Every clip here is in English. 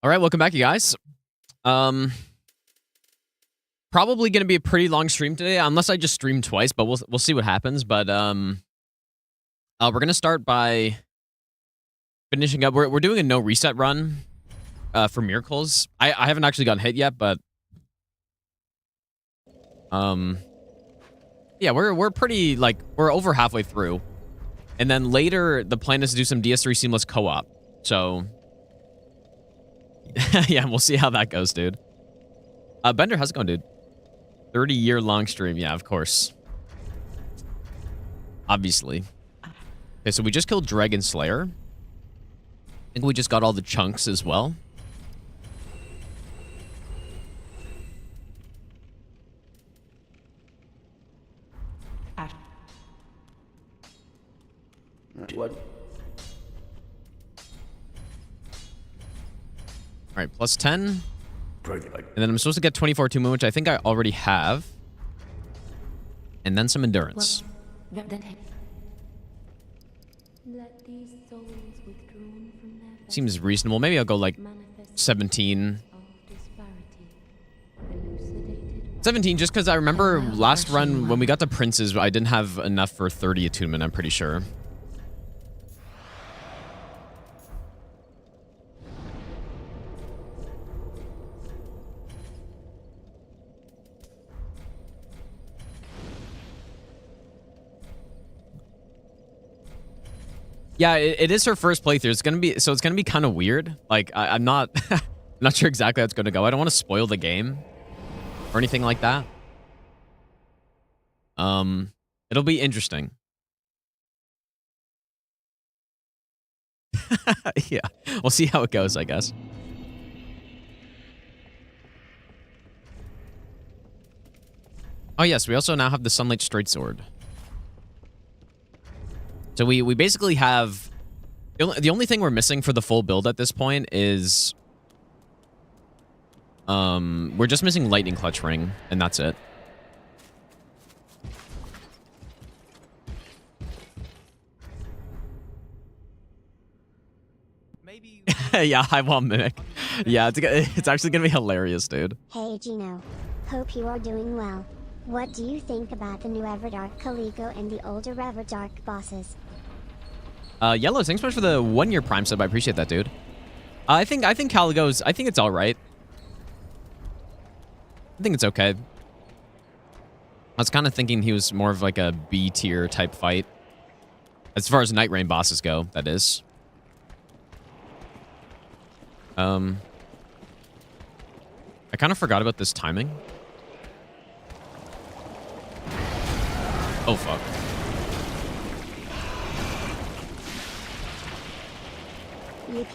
All right, welcome back, you guys. Probably going to be a pretty long stream today, unless I just stream twice, but we'll see what happens. But we're going to start by finishing up. We're doing a no reset run for miracles. I haven't actually gotten hit yet, but yeah, we're pretty, like, we're over halfway through. And then later, the plan is to do some DS3 seamless co-op. So yeah, we'll see how that goes, dude. Bender, how's it going, dude? 30-year long stream. Yeah, of course. Obviously. Okay, so we just killed Dragon Slayer. I think we just got all the chunks as well. What? All right, plus 10. And then I'm supposed to get 24 Tumu, which I think I already have. And then some endurance. Seems reasonable. Maybe I'll go like 17. 17, just because I remember last run when we got to Princes, I didn't have enough for 30 attunement, I'm pretty sure. Yeah, it is her first playthrough. It's gonna be kind of weird. Like I'm not I'm not sure exactly how it's gonna go. I don't want to spoil the game or anything like that. It'll be interesting. Yeah, we'll see how it goes, I guess. Oh yes, we also now have the Sunlight Straight Sword. So we basically have... The only thing we're missing for the full build at this point is... we're just missing Lightning Clutch Ring, and that's it. Maybe... Yeah, I want Mimic. Yeah, it's actually gonna be hilarious, dude. Hey Gino. Hope you are doing well. What do you think about the new Everdark Calico and the older Everdark bosses? Yellow, thanks so much for the 1-year Prime sub. I appreciate that, dude. I think Caligo's... I think it's alright. I think it's okay. I was kind of thinking he was more of like a B-tier type fight. As far as Night Rain bosses go, that is. I kind of forgot about this timing. Oh, fuck. UP.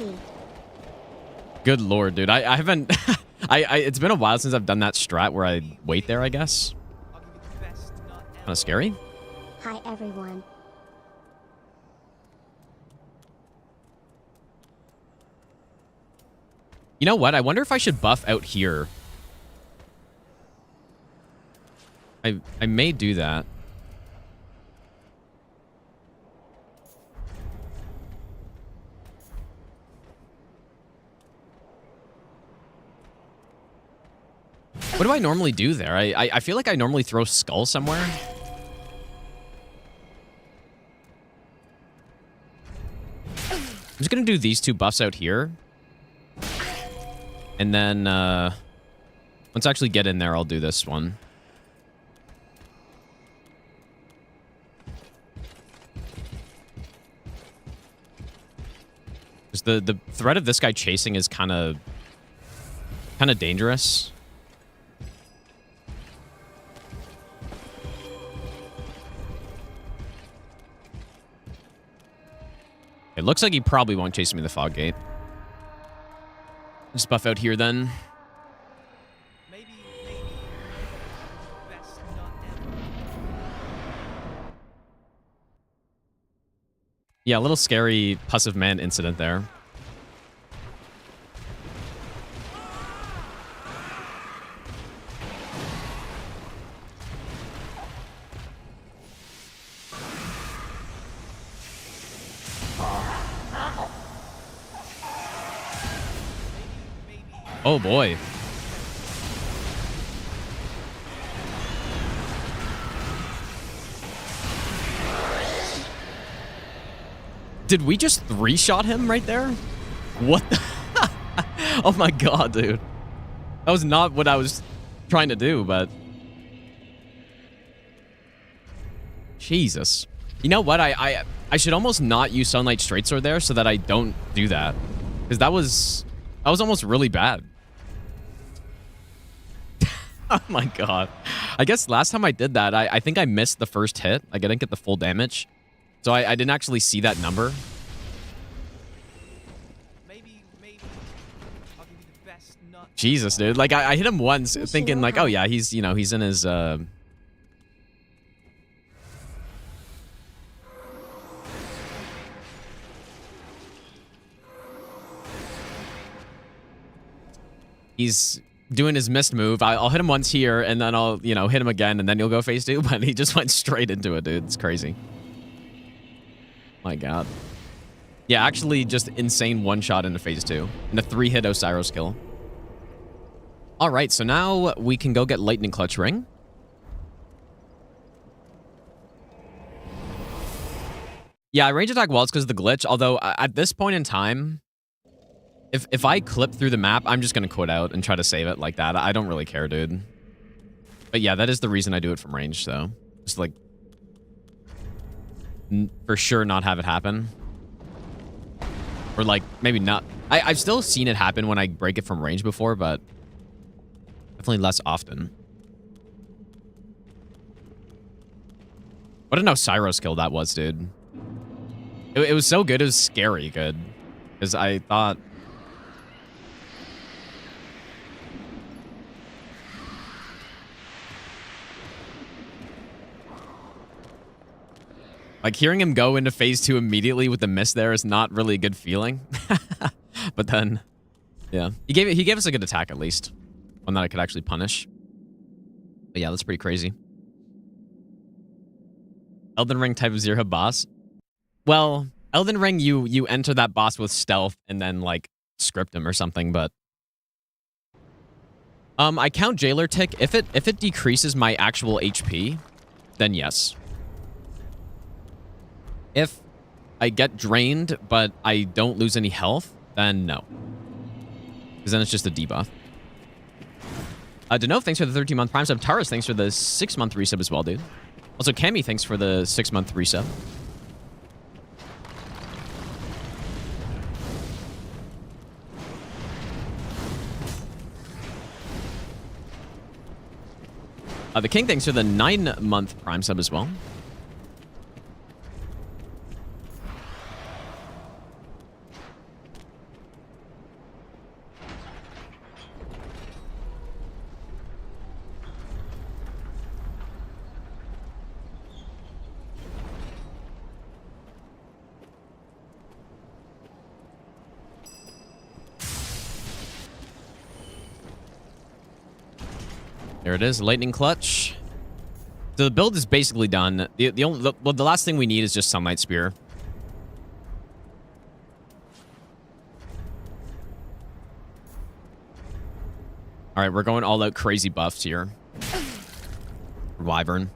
Good lord, dude. I haven't... it's been a while since I've done that strat where I wait there, I guess. Kind of scary. Hi, everyone. You know what? I wonder if I should buff out here. I may do that. What do I normally do there? I feel like I normally throw Skull somewhere. I'm just gonna do these 2 buffs out here. And then, once I actually get in there, I'll do this one. Because the threat of this guy chasing is kind of dangerous. It looks like he probably won't chase me in the fog gate. Just buff out here then. Maybe best not ever. Yeah, a little scary Pus of Man incident there. Oh boy. Did we just 3-shot him right there? What the? Oh my god, dude. That was not what I was trying to do, but... Jesus. You know what? I should almost not use Sunlight Straight Sword there so that I don't do that. Because that was almost really bad. Oh my god. I guess last time I did that, I think I missed the first hit. Like, I didn't get the full damage. So I didn't actually see that number. Maybe I'll give you the best nut. Jesus, dude. Like, I hit him once thinking, like, oh yeah, he's, you know, he's in his, he's doing his missed move. I'll hit him once here, and then I'll, you know, hit him again, and then he'll go phase 2, but he just went straight into it, dude. It's crazy. My god. Yeah, actually just insane one-shot into phase 2. And a 3-hit Oceiros kill. Alright, so now we can go get Lightning Clutch Ring. Yeah, I range attack walls because of the glitch, although at this point in time, if I clip through the map, I'm just going to quit out and try to save it like that. I don't really care, dude. But yeah, that is the reason I do it from range, so. Just like... for sure not have it happen. Or like, maybe not. I've still seen it happen when I break it from range before, but definitely less often. What an Oceiros kill that was, dude. It was so good, it was scary good. Because I thought... like, hearing him go into phase 2 immediately with the miss there is not really a good feeling. But then, yeah. He gave us a good attack, at least. One that I could actually punish. But yeah, that's pretty crazy. Elden Ring type of zero boss. Well, Elden Ring, you enter that boss with stealth and then, like, script him or something, but... I count Jailer Tick. If it decreases my actual HP, then yes. If I get drained, but I don't lose any health, then no. Because then it's just a debuff. Denove, thanks for the 13-month Prime sub. Taurus, thanks for the 6-month resub as well, dude. Also, Cammy, thanks for the 6-month resub. The King, thanks for the 9-month Prime sub as well. There it is, Lightning Clutch. So the build is basically done. The last thing we need is just Sunlight Spear. All right, we're going all out crazy buffs here. Wyvern.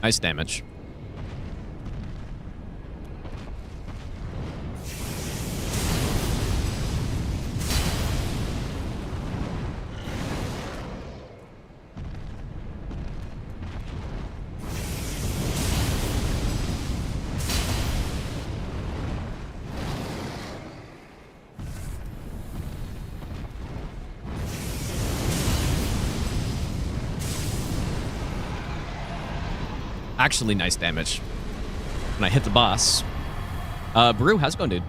Nice damage. actually nice damage when I hit the boss. Brew, how's it going, dude?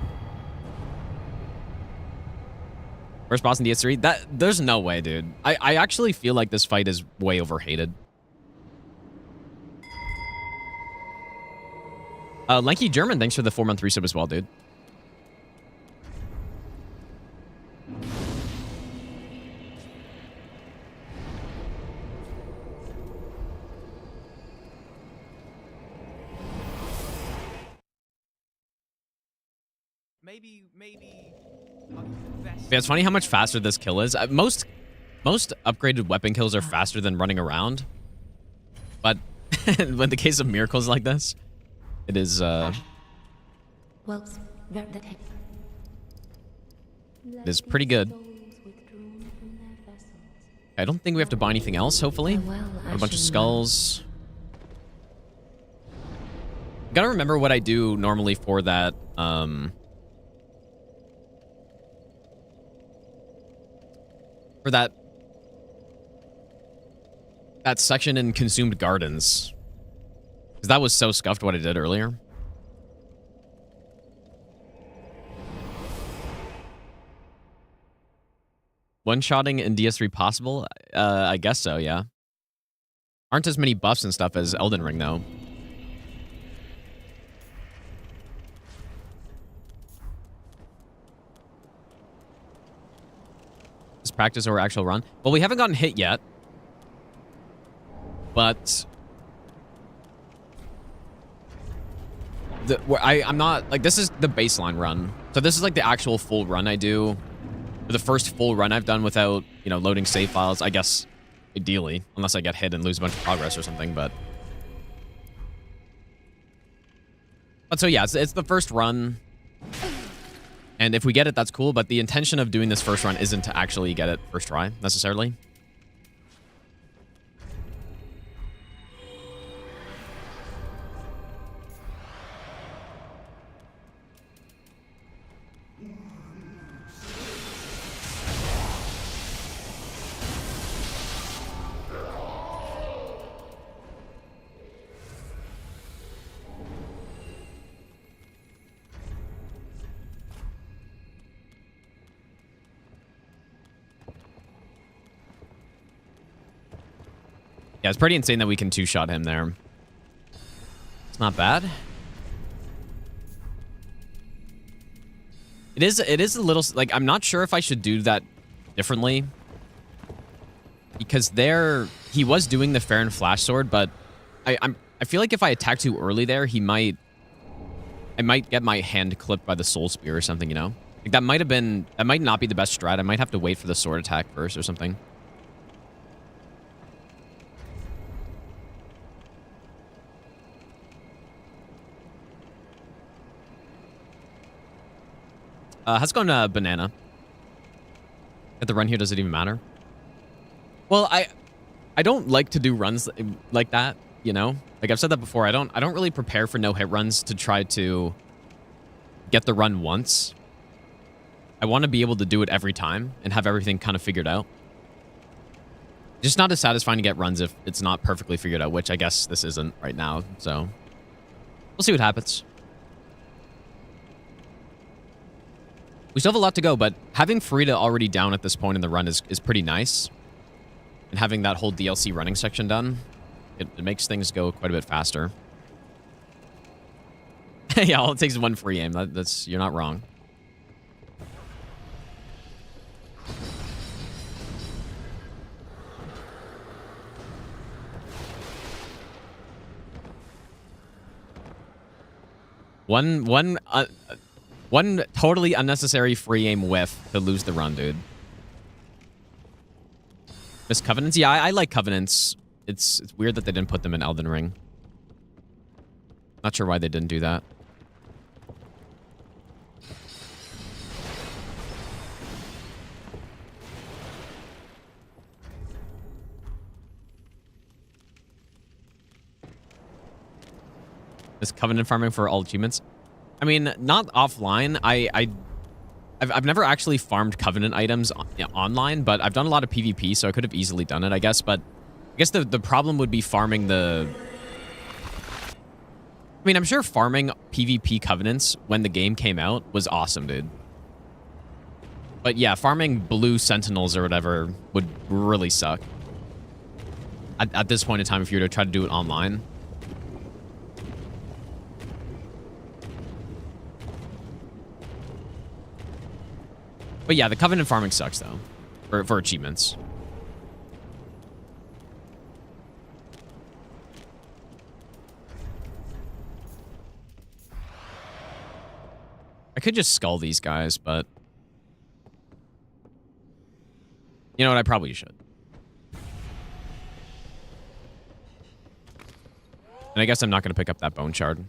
First boss in DS3? There's no way, dude. I actually feel like this fight is way overhated. Lanky German, thanks for the 4-month resub as well, dude. Maybe I'll give you the best. Yeah, it's funny how much faster this kill is. Most upgraded weapon kills are faster than running around. But in the case of miracles like this, it is it is pretty good. I don't think we have to buy anything else, hopefully. A bunch of skulls. Gotta remember what I do normally for that, for that section in Consumed Gardens. Because that was so scuffed what I did earlier. One-shotting in DS3 possible? I guess so, yeah. Aren't as many buffs and stuff as Elden Ring, though. Is practice or actual run? Well, we haven't gotten hit yet. But I'm not, like, this is the baseline run. So this is like the actual full run I do. The first full run I've done without, you know, loading save files, I guess, ideally, unless I get hit and lose a bunch of progress or something, but so yeah, it's the first run, and if we get it, that's cool, but the intention of doing this first run isn't to actually get it first try, necessarily. Yeah, it's pretty insane that we can two-shot him there. It's not bad. It is a little, like, I'm not sure if I should do that differently. Because there, he was doing the Fair and Flash Sword, but I feel like if I attack too early there, I might get my hand clipped by the Soul Spear or something, you know? Like, that might not be the best strat. I might have to wait for the sword attack first or something. How's it going, Banana? At the run here, does it even matter? Well, I don't like to do runs like that, you know? Like, I've said that before. I don't really prepare for no-hit runs to try to get the run once. I want to be able to do it every time and have everything kind of figured out. Just not as satisfying to get runs if it's not perfectly figured out, which I guess this isn't right now, so we'll see what happens. We still have a lot to go, but having Frida already down at this point in the run is pretty nice. And having that whole DLC running section done, it makes things go quite a bit faster. Yeah, all it takes is one free aim. That's you're not wrong. One totally unnecessary free aim whiff to lose the run, dude. Miss Covenants? Yeah, I like Covenants. It's weird that they didn't put them in Elden Ring. Not sure why they didn't do that. Is Covenant farming for all achievements? I mean, not offline. I've never actually farmed Covenant items online, but I've done a lot of PvP, so I could have easily done it, I guess. But I guess the problem would be farming the I mean, I'm sure farming PvP covenants when the game came out was awesome, dude. But yeah, farming blue sentinels or whatever would really suck. At this point in time, if you were to try to do it online. But yeah, the covenant farming sucks, though, for achievements. I could just skull these guys, but... You know what? I probably should. And I guess I'm not going to pick up that bone shard.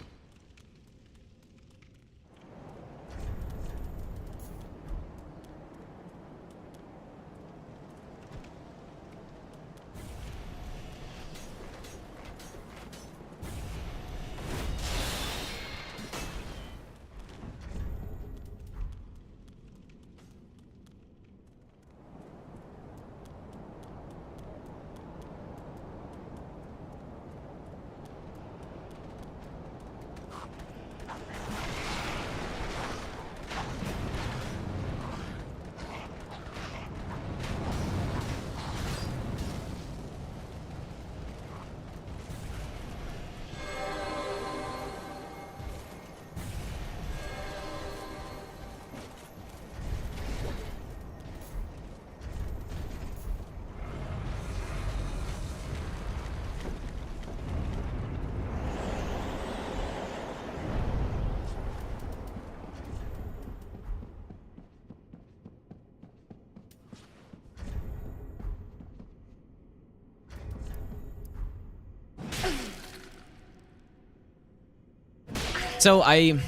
So I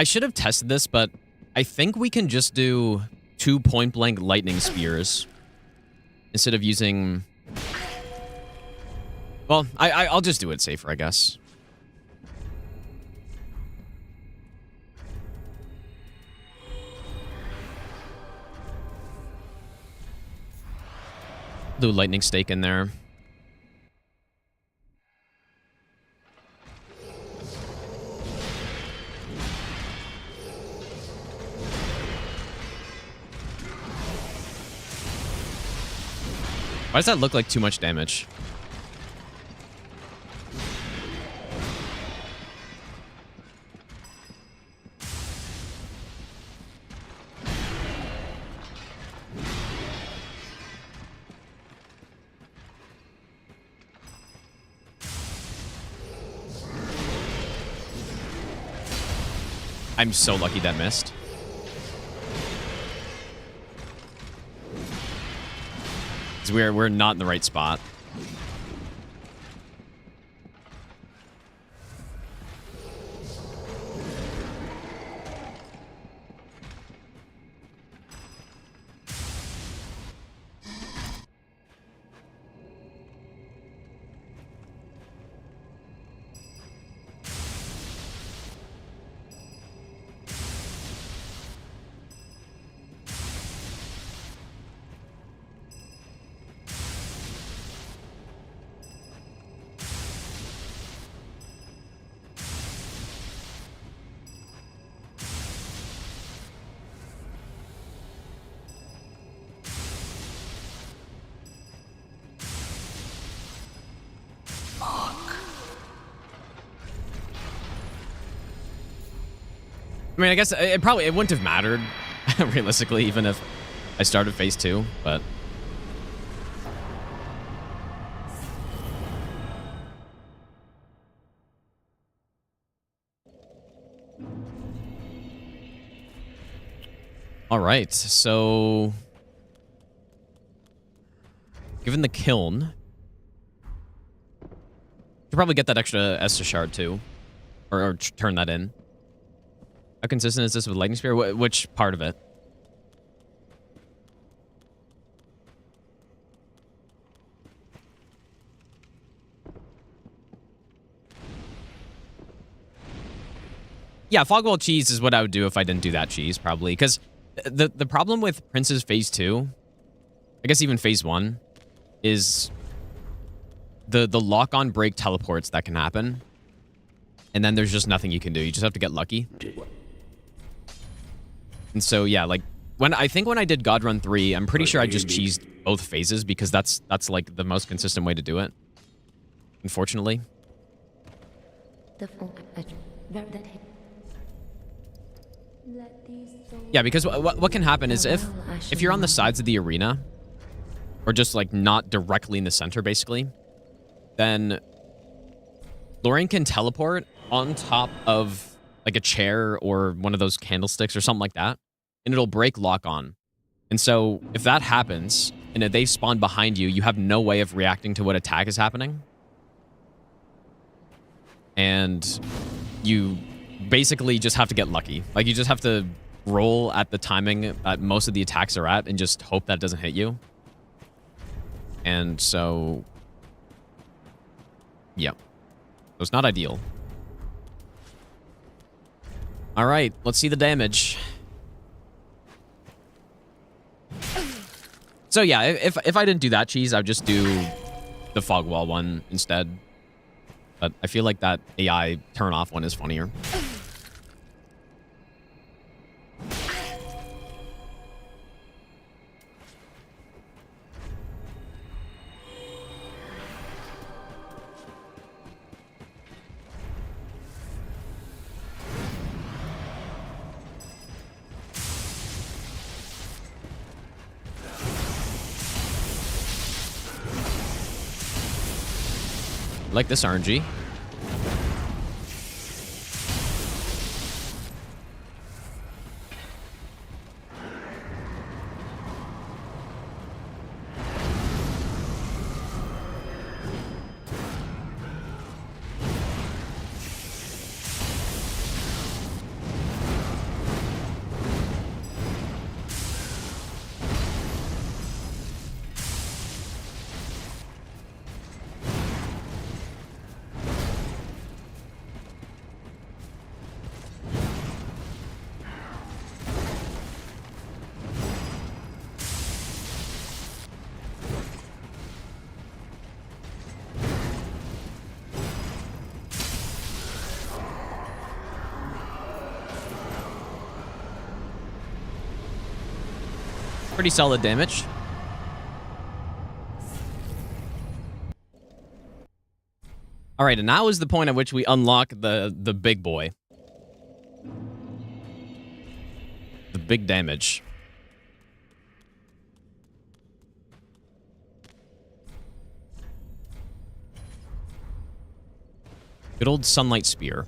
should have tested this, but I think we can just do 2 point-blank lightning spears instead of using... Well, I'll just do it safer, I guess. Do a lightning stake in there. Why does that look like too much damage? I'm so lucky that missed. We're not in the right spot. I mean, I guess it wouldn't have mattered, realistically, even if I started phase 2, but... Alright, so... Given the kiln... Should probably get that extra Estus shard, too. Or turn that in. How consistent is this with Lightning Spear? Which part of it? Yeah, Fogwall cheese is what I would do if I didn't do that cheese, probably. Because the problem with Prince's Phase 2, I guess even Phase 1, is the lock-on break teleports that can happen. And then there's just nothing you can do. You just have to get lucky. And so, yeah, like, when I did God Run 3, I'm pretty sure I just cheesed both phases because that's like the most consistent way to do it. Unfortunately. Yeah, because what can happen is if you're on the sides of the arena, or just like not directly in the center, basically, then Lorian can teleport on top of like a chair or one of those candlesticks or something like that, and it'll break lock on. And so if that happens and if they spawn behind you, you have no way of reacting to what attack is happening. And you basically just have to get lucky. Like, you just have to roll at the timing that most of the attacks are at and just hope that doesn't hit you. And so, yeah. So it's not ideal. All right, let's see the damage. So yeah, if I didn't do that cheese, I'd just do the fog wall one instead. But I feel like that AI turn off one is funnier. I like this RNG. Pretty solid damage. All right, and now is the point at which we unlock the big boy. The big damage. Good old Sunlight Spear.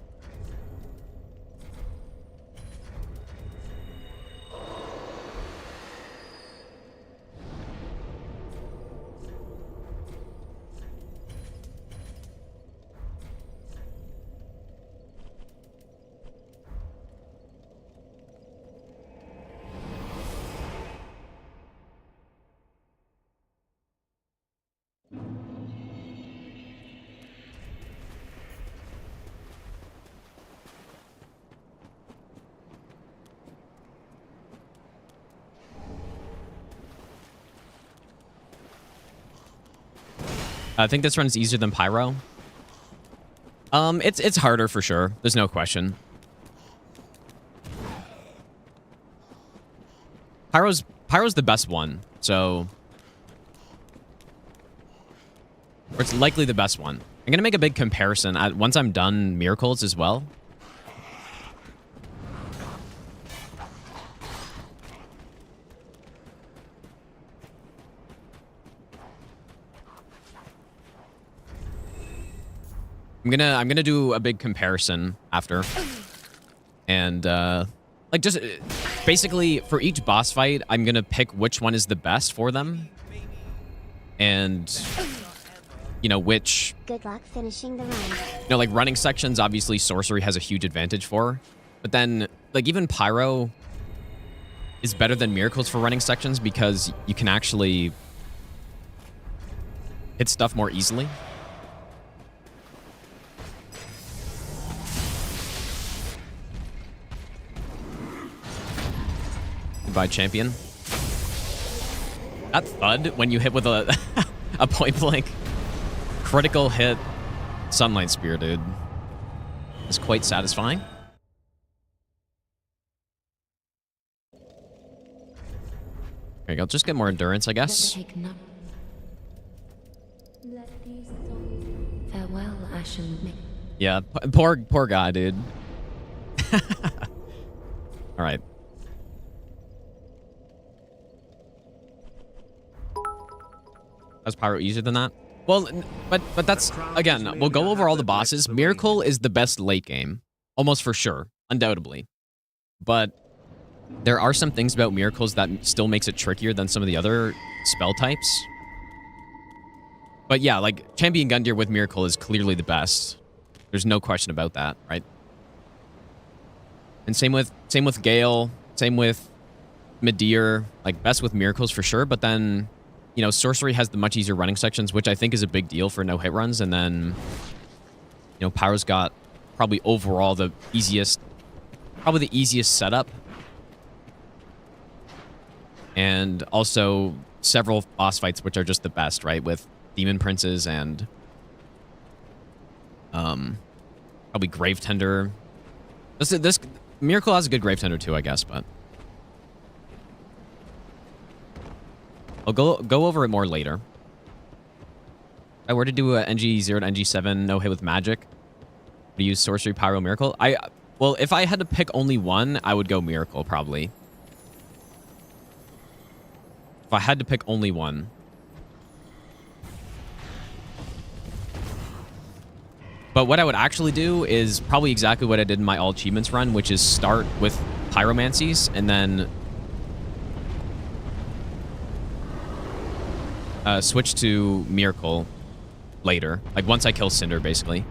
I think this run's easier than Pyro. It's harder for sure. There's no question. Pyro's the best one, so, or it's likely the best one. I'm gonna make a big comparison once I'm done Miracles as well. I'm gonna do a big comparison after, and like just basically for each boss fight, I'm gonna pick which one is the best for them, and you know which. Good luck finishing the run. You know, like running sections, obviously sorcery has a huge advantage for, but then like even Pyro is better than Miracles for running sections because you can actually hit stuff more easily. By champion. That thud when you hit with a a point blank critical hit Sunlight Spear, dude. is quite satisfying. There you go. Just get more endurance, I guess. Farewell, Ashen. Yeah, poor guy, dude. All right. Was Pyro easier than that? Well, but that's, again, we'll go over all the bosses. Miracle is the best late game. Almost for sure. Undoubtedly. But there are some things about Miracles that still makes it trickier than some of the other spell types. But yeah, like, Champion Gundyr with Miracle is clearly the best. There's no question about that, right? And same with Gael, same with Midir, like, best with Miracles for sure, but then... You know, Sorcery has the much easier running sections, which I think is a big deal for no-hit runs. And then, you know, Pyro's got probably overall the easiest setup. And also several boss fights, which are just the best, right? With Demon Princes and probably Grave Tender. This Miracle has a good Grave Tender too, I guess, but... I'll go over it more later. If I were to do a NG0 to NG7 no hit with magic, to use Sorcery, Pyro, Miracle. Well, if I had to pick only one, I would go Miracle probably. If I had to pick only one. But what I would actually do is probably exactly what I did in my all achievements run, which is start with Pyromancies and then switch to Miracle later. Like, once I kill Cinder, basically.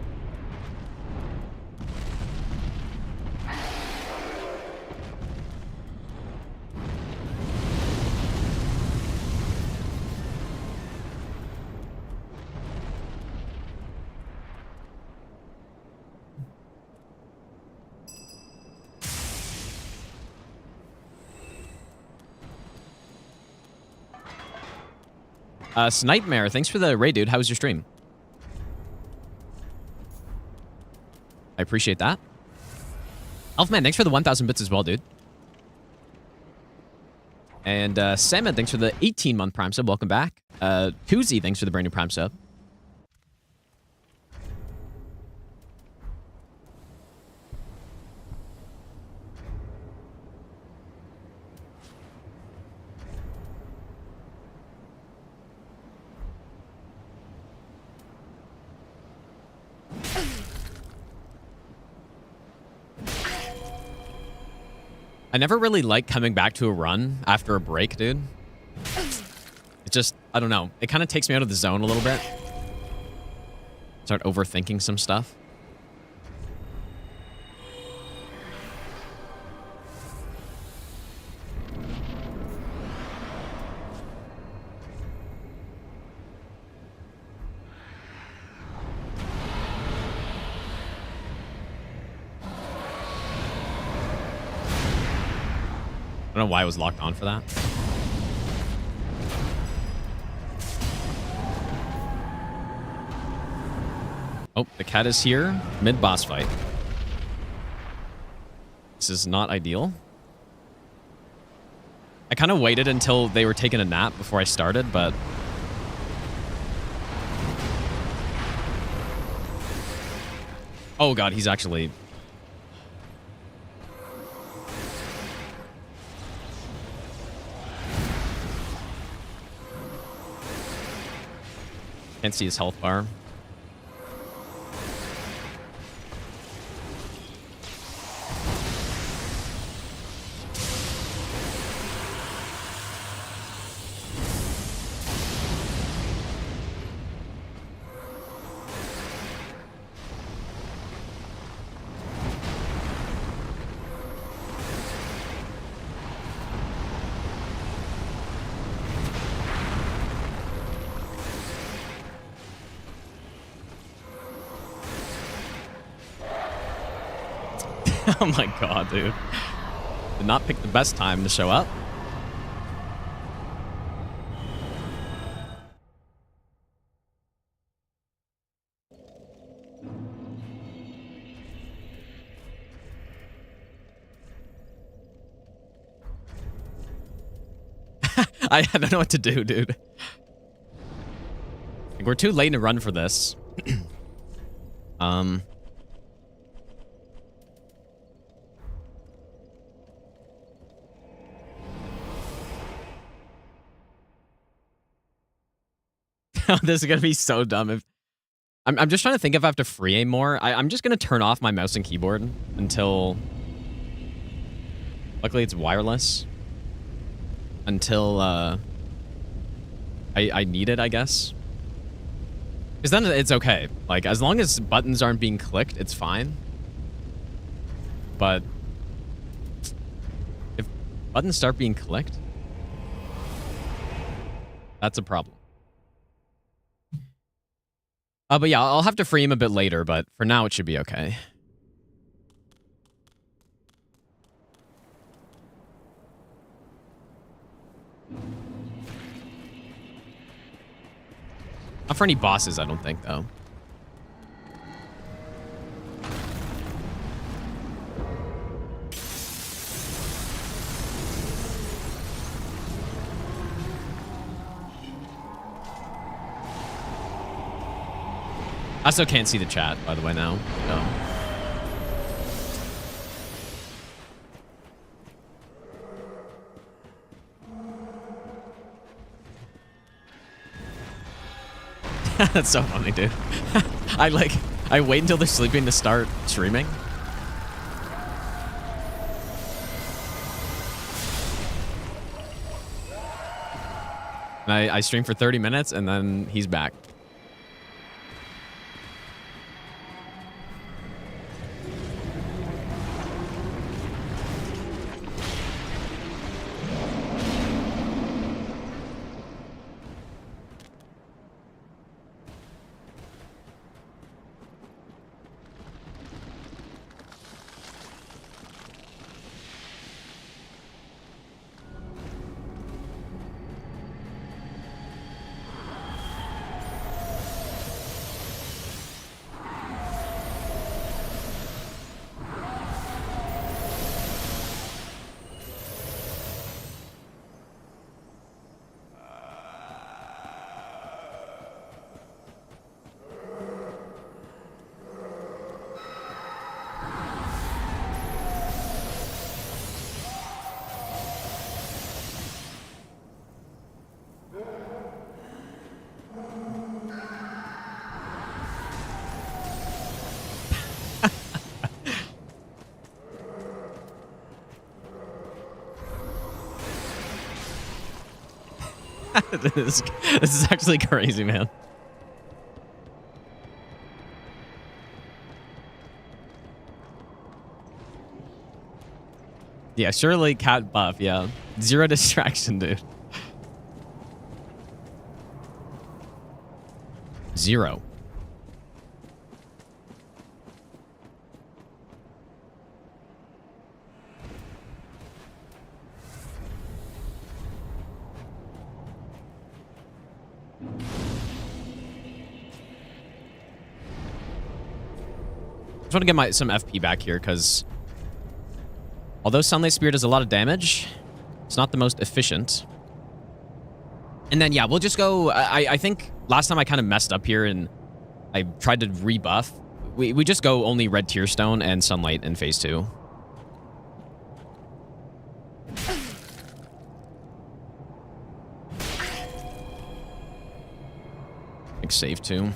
Snightmare, thanks for the raid, dude. How was your stream? I appreciate that. Elfman, thanks for the 1,000 bits as well, dude. And Salmon, thanks for the 18-month Prime sub. Welcome back. Koozie, thanks for the brand new Prime sub. I never really like coming back to a run after a break, dude. It just, I don't know. It kind of takes me out of the zone a little bit. Start overthinking some stuff. I don't know why I was locked on for that. Oh, the cat is here. Mid-boss fight. This is not ideal. I kind of waited until they were taking a nap before I started, but... Oh god, he's actually... Can't see his health bar. Oh my god, dude. Did not pick the best time to show up. I don't know what to do, dude. Like, we're too late to run for this. This is gonna be so dumb. If I'm just trying to think if I have to free aim more. I'm just gonna turn off my mouse and keyboard until. Luckily, it's wireless. Until I need it, I guess. Because then it's okay. Like, as long as buttons aren't being clicked, it's fine. But if buttons start being clicked, that's a problem. But yeah, I'll have to free him a bit later, but for now it should be okay. Not for any bosses, I don't think, though. I still can't see the chat, by the way, now. That's so funny, dude. I wait until they're sleeping to start streaming. And I stream for 30 minutes and then he's back. This is actually crazy, man. Yeah, surely cat buff, yeah. Zero distraction, dude. Zero. I just want to get some FP back here, because although Sunlight Spear does a lot of damage, it's not the most efficient. And then, yeah, we'll just go... I think last time I kind of messed up here and I tried to rebuff. We just go only Red Tearstone and Sunlight in Phase 2. Like, save 2.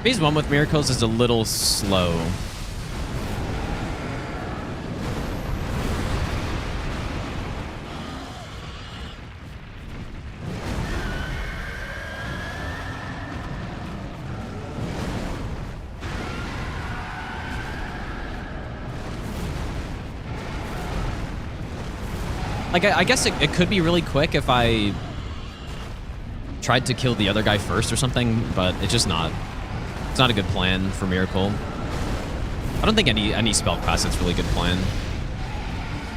Phase 1 with Miracles is a little slow. Like, I guess it could be really quick if I tried to kill the other guy first or something, but it's just not. It's not a good plan for Miracle. I don't think any spell class is a really good plan.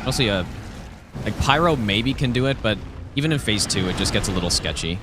Mostly like Pyro maybe can do it, but even in phase 2, it just gets a little sketchy.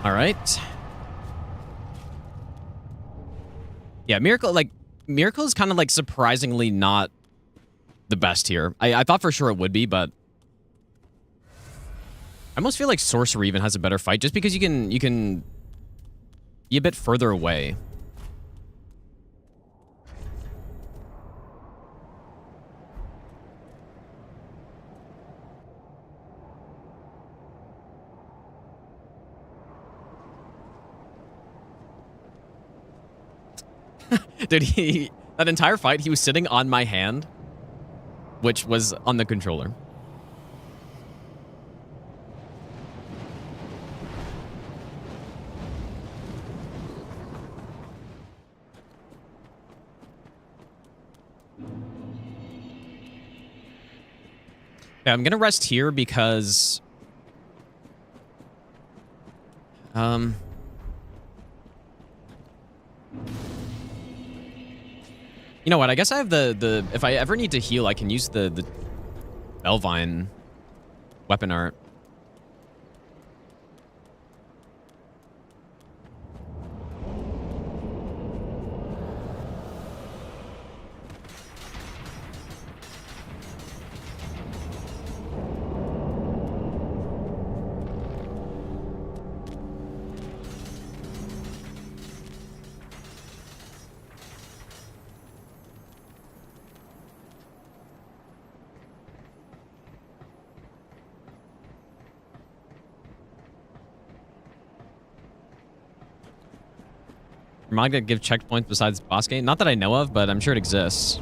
All right. Yeah, Miracle is kind of like surprisingly not the best here. I thought for sure it would be, but I almost feel like Sorcery even has a better fight just because you can be a bit further away. Dude, that entire fight, he was sitting on my hand, which was on the controller. Yeah, I'm gonna rest here because you know what? I guess I have the if I ever need to heal, I can use the Belvine weapon art. Am I gonna give checkpoints besides boss game? Not that I know of, but I'm sure it exists.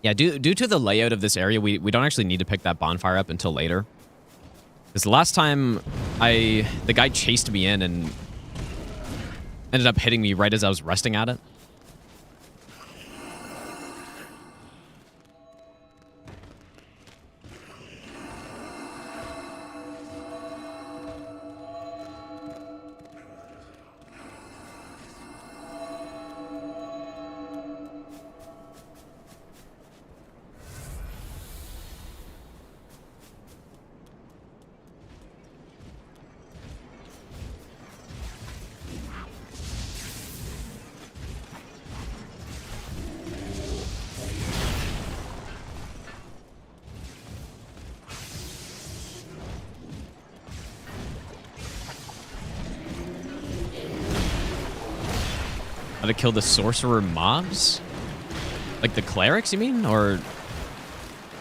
Yeah, due to the layout of this area, we don't actually need to pick that bonfire up until later. Because the last time the guy chased me in and ended up hitting me right as I was resting at it. How to kill the sorcerer mobs? Like the clerics, you mean? Or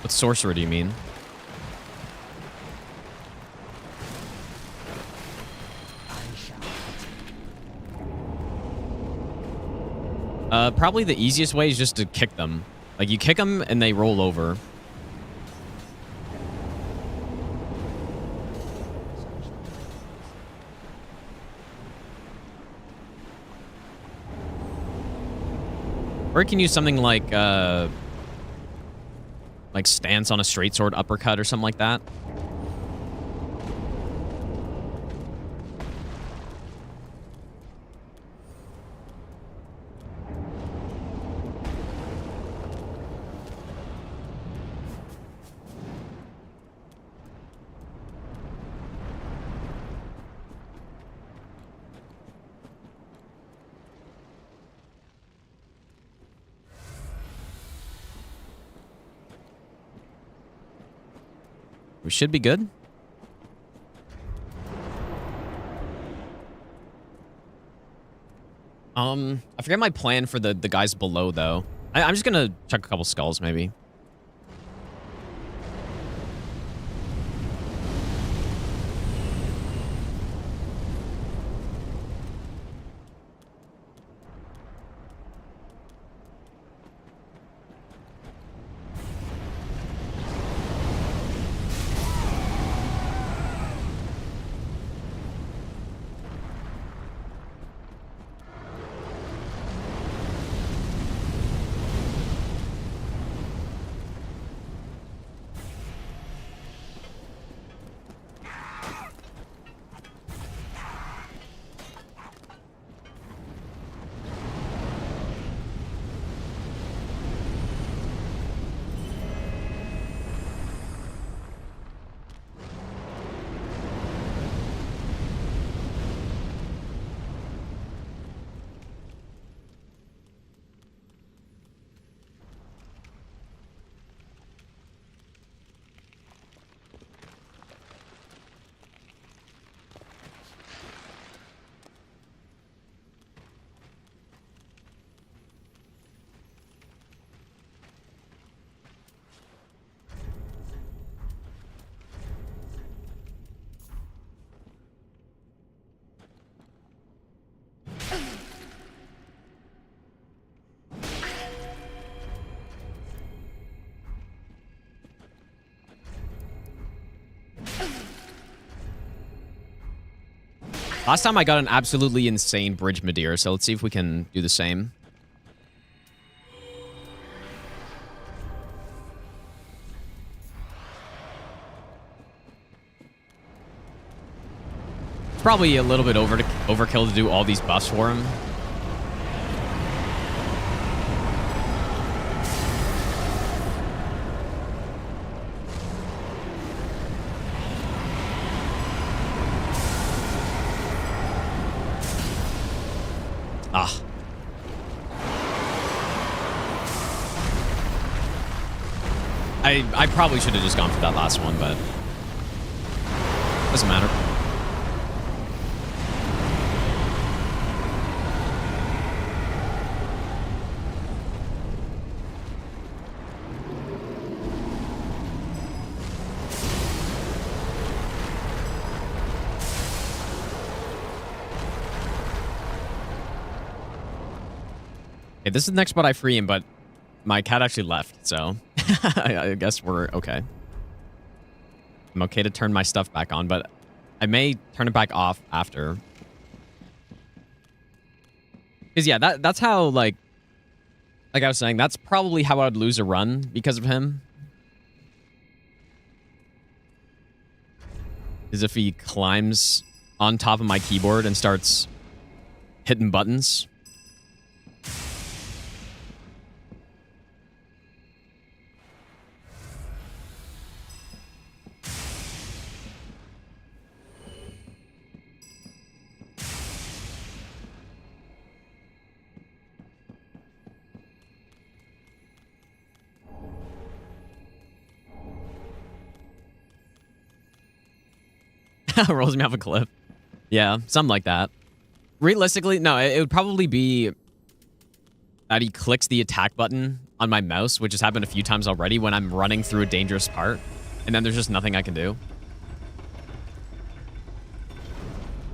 what sorcerer do you mean? Probably the easiest way is just to kick them. Like, you kick them and they roll over. Or you can use something like stance on a straight sword uppercut or something like that. We should be good. I forget my plan for the guys below, though. I'm just gonna chuck a couple skulls, maybe. Last time I got an absolutely insane bridge Madeira, so let's see if we can do the same. It's probably a little bit overkill to do all these buffs for him. Ah. I probably should have just gone for that last one, but doesn't matter. Okay, this is the next spot I free him, but my cat actually left, so I guess we're okay. I'm okay to turn my stuff back on, but I may turn it back off after. Because, yeah, that's how, like I was saying, that's probably how I would lose a run because of him. Is if he climbs on top of my keyboard and starts hitting buttons. Rolls me off a cliff. Yeah, something like that. Realistically, no, it would probably be that he clicks the attack button on my mouse, which has happened a few times already when I'm running through a dangerous part, and then there's just nothing I can do.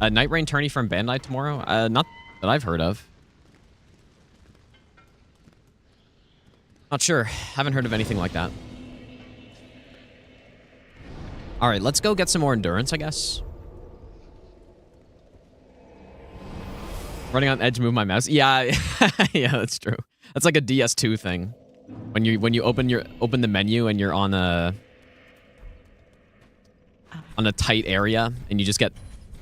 Night Rain tourney from Bandai tomorrow? Not that I've heard of. Not sure. Haven't heard of anything like that. All right, let's go get some more endurance, I guess. Running on edge, move my mouse. Yeah, yeah, that's true. That's like a DS2 thing. When you open the menu and you're on a tight area and you just get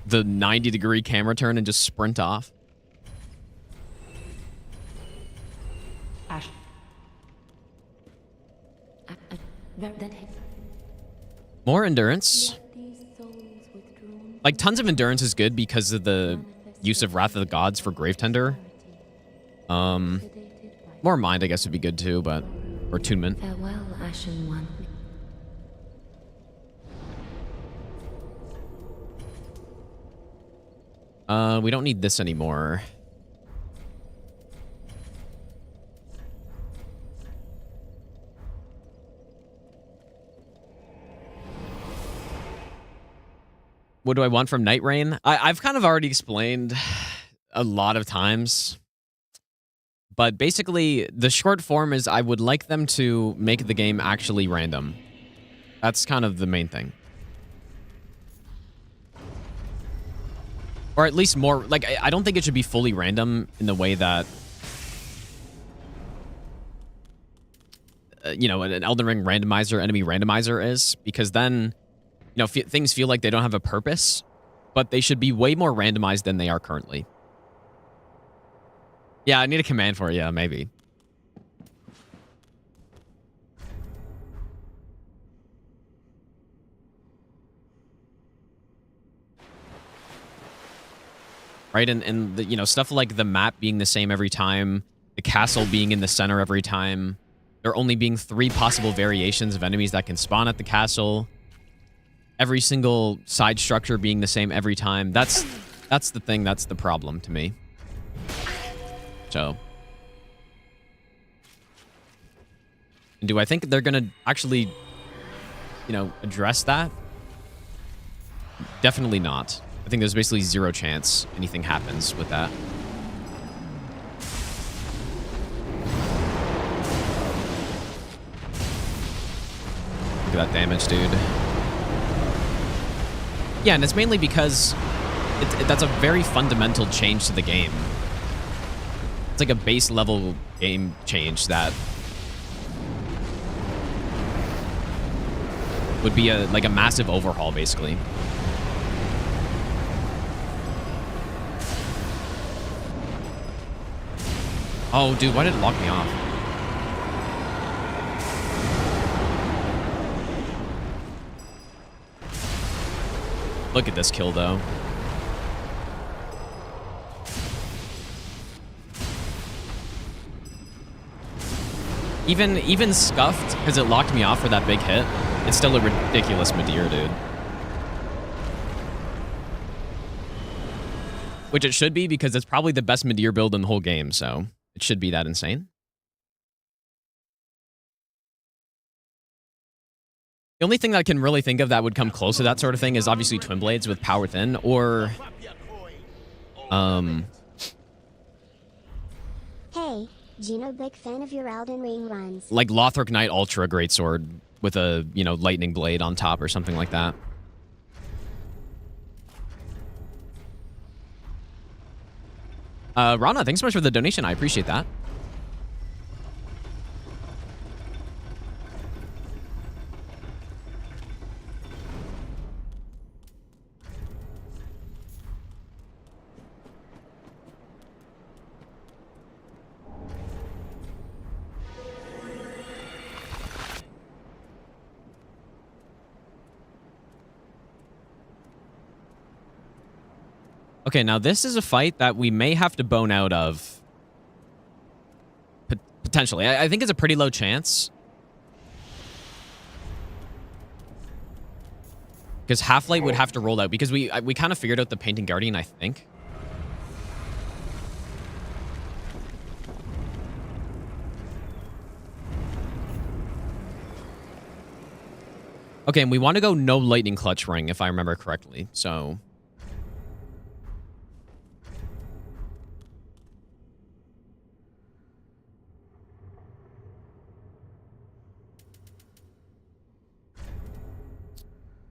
the 90-degree camera turn and just sprint off. More endurance. Like, tons of endurance is good because of the use of Wrath of the Gods for Gravetender. More mind, I guess, would be good too, but... Or attunement. Farewell, Ashen One. We don't need this anymore. What do I want from Night Rain? I've kind of already explained a lot of times. But basically, the short form is I would like them to make the game actually random. That's kind of the main thing. Or at least more... Like, I don't think it should be fully random in the way that... you know, an Elden Ring randomizer, enemy randomizer is. Because then... You know, things feel like they don't have a purpose, but they should be way more randomized than they are currently. Yeah, I need a command for it. Yeah, maybe. Right, and the, you know, stuff like the map being the same every time, the castle being in the center every time, there only being 3 possible variations of enemies that can spawn at the castle. Every single side structure being the same every time. That's the thing. That's the problem to me. So. And do I think they're going to actually, you know, address that? Definitely not. I think there's basically 0 chance anything happens with that. Look at that damage, dude. Yeah, and it's mainly because that's a very fundamental change to the game. It's like a base level game change that would be like a massive overhaul, basically. Oh, dude, why did it lock me off? Look at this kill, though. Even scuffed, because it locked me off for that big hit, it's still a ridiculous Midir, dude. Which it should be, because it's probably the best Midir build in the whole game, so it should be that insane. The only thing that I can really think of that would come close to that sort of thing is obviously Twin Blades with Power Within, or... Hey, Gino, big fan of your Elden Ring runs. Like Lothric Knight Ultra Greatsword with a, you know, lightning blade on top or something like that. Rana, thanks so much for the donation. I appreciate that. Okay, now this is a fight that we may have to bone out of. Potentially. I think it's a pretty low chance. Because Halflight would have to roll out. Because we kind of figured out the Painting Guardian, I think. Okay, and we want to go no Lightning Clutch Ring, if I remember correctly. So...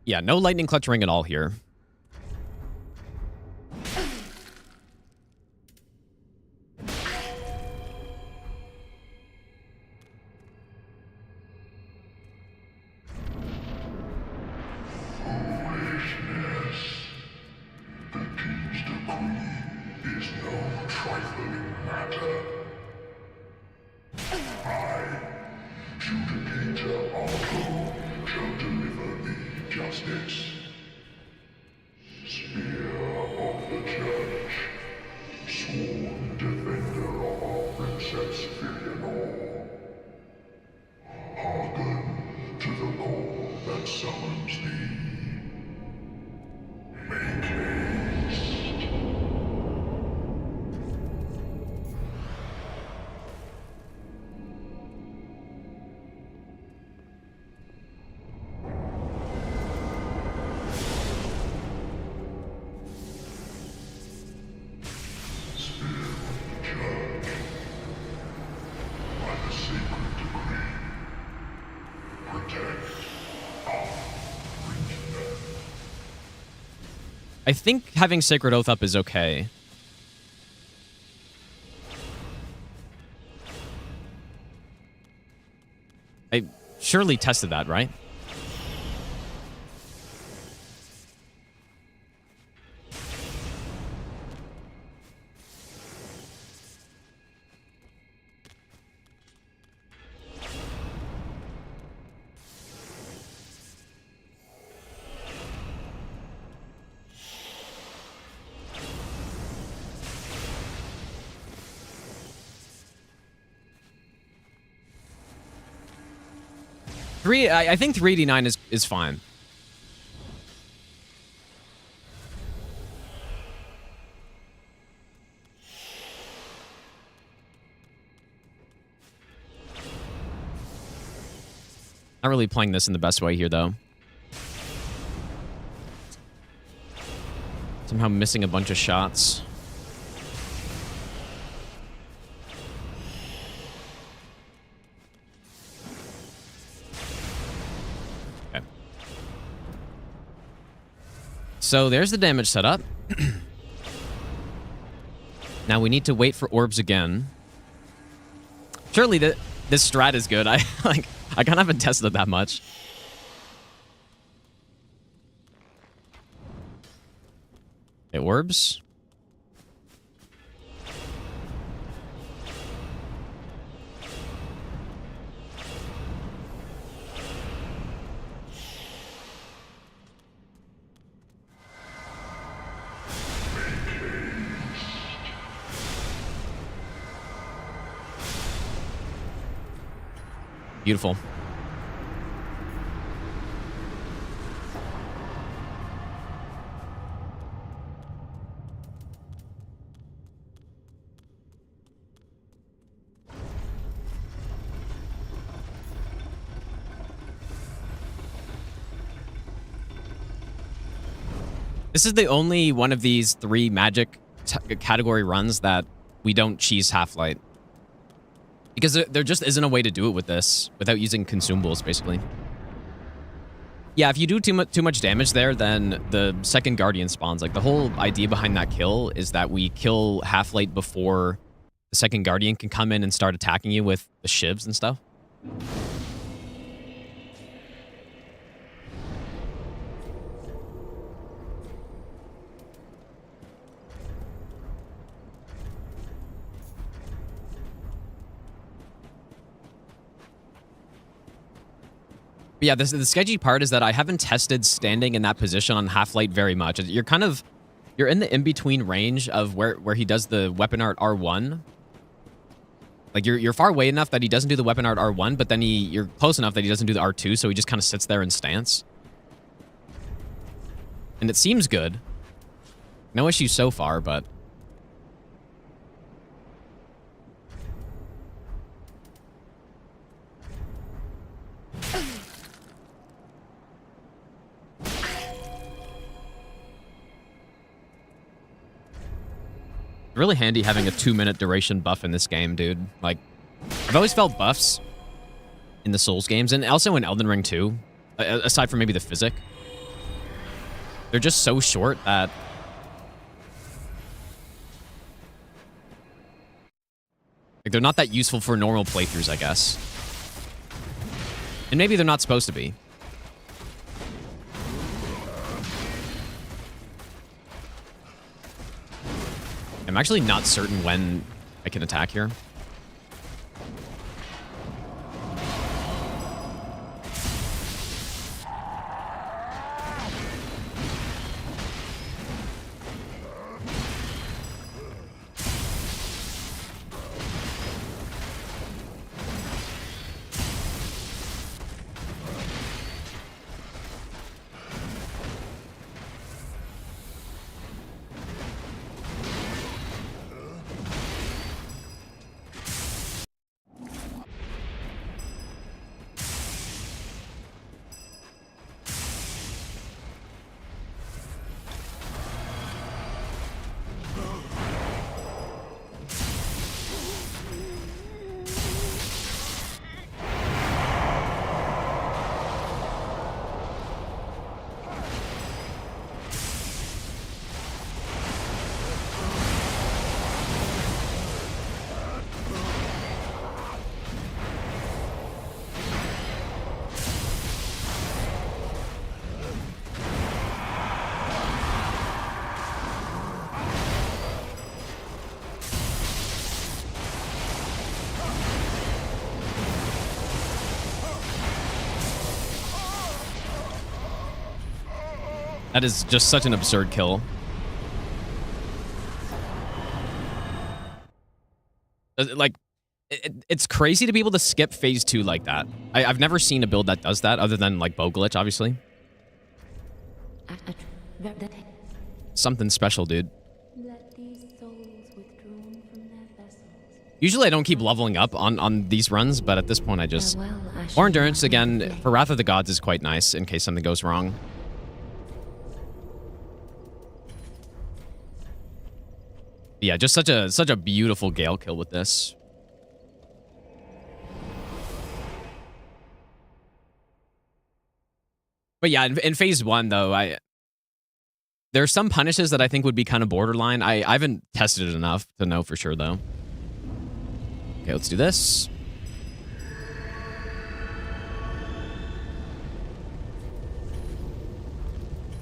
yeah, no Lightning Clutch Ring at all here. I think having Sacred Oath up is okay. I surely tested that, right? I think 389 is fine. Not really playing this in the best way here, though. Somehow missing a bunch of shots. So there's the damage setup. Now we need to wait for orbs again. Surely this strat is good. I kind of haven't tested it that much. Okay, orbs. Beautiful. This is the only one of these 3 magic category runs that we don't cheese Halflight. Because there just isn't a way to do it with this without using consumables, basically. Yeah, if you do too much damage there, then the second Guardian spawns. Like, the whole idea behind that kill is that we kill Halflight before the second Guardian can come in and start attacking you with the shivs and stuff. But yeah, the sketchy part is that I haven't tested standing in that position on Halflight very much. You're in the in-between range of where he does the weapon art R1. Like, you're far away enough that he doesn't do the weapon art R1, but then you're close enough that he doesn't do the R2, so he just kind of sits there in stance. And it seems good. No issues so far, but... really handy having a 2-minute duration buff in this game, dude. Like, I've always felt buffs in the Souls games, and also in Elden Ring too, aside from maybe the physic. They're just so short that... like, they're not that useful for normal playthroughs, I guess. And maybe they're not supposed to be. I'm actually not certain when I can attack here. That is just such an absurd kill. Like, it's crazy to be able to skip phase 2 like that. I've never seen a build that does that, other than, like, bow glitch, obviously. Something special, dude. Usually I don't keep leveling up on these runs, but at this point I just... More endurance, again, for Wrath of the Gods is quite nice, in case something goes wrong. Yeah, just such a beautiful Gael kill with this. But yeah, in phase 1 though, there are some punishes that I think would be kind of borderline. I haven't tested it enough to know for sure though. Okay, let's do this.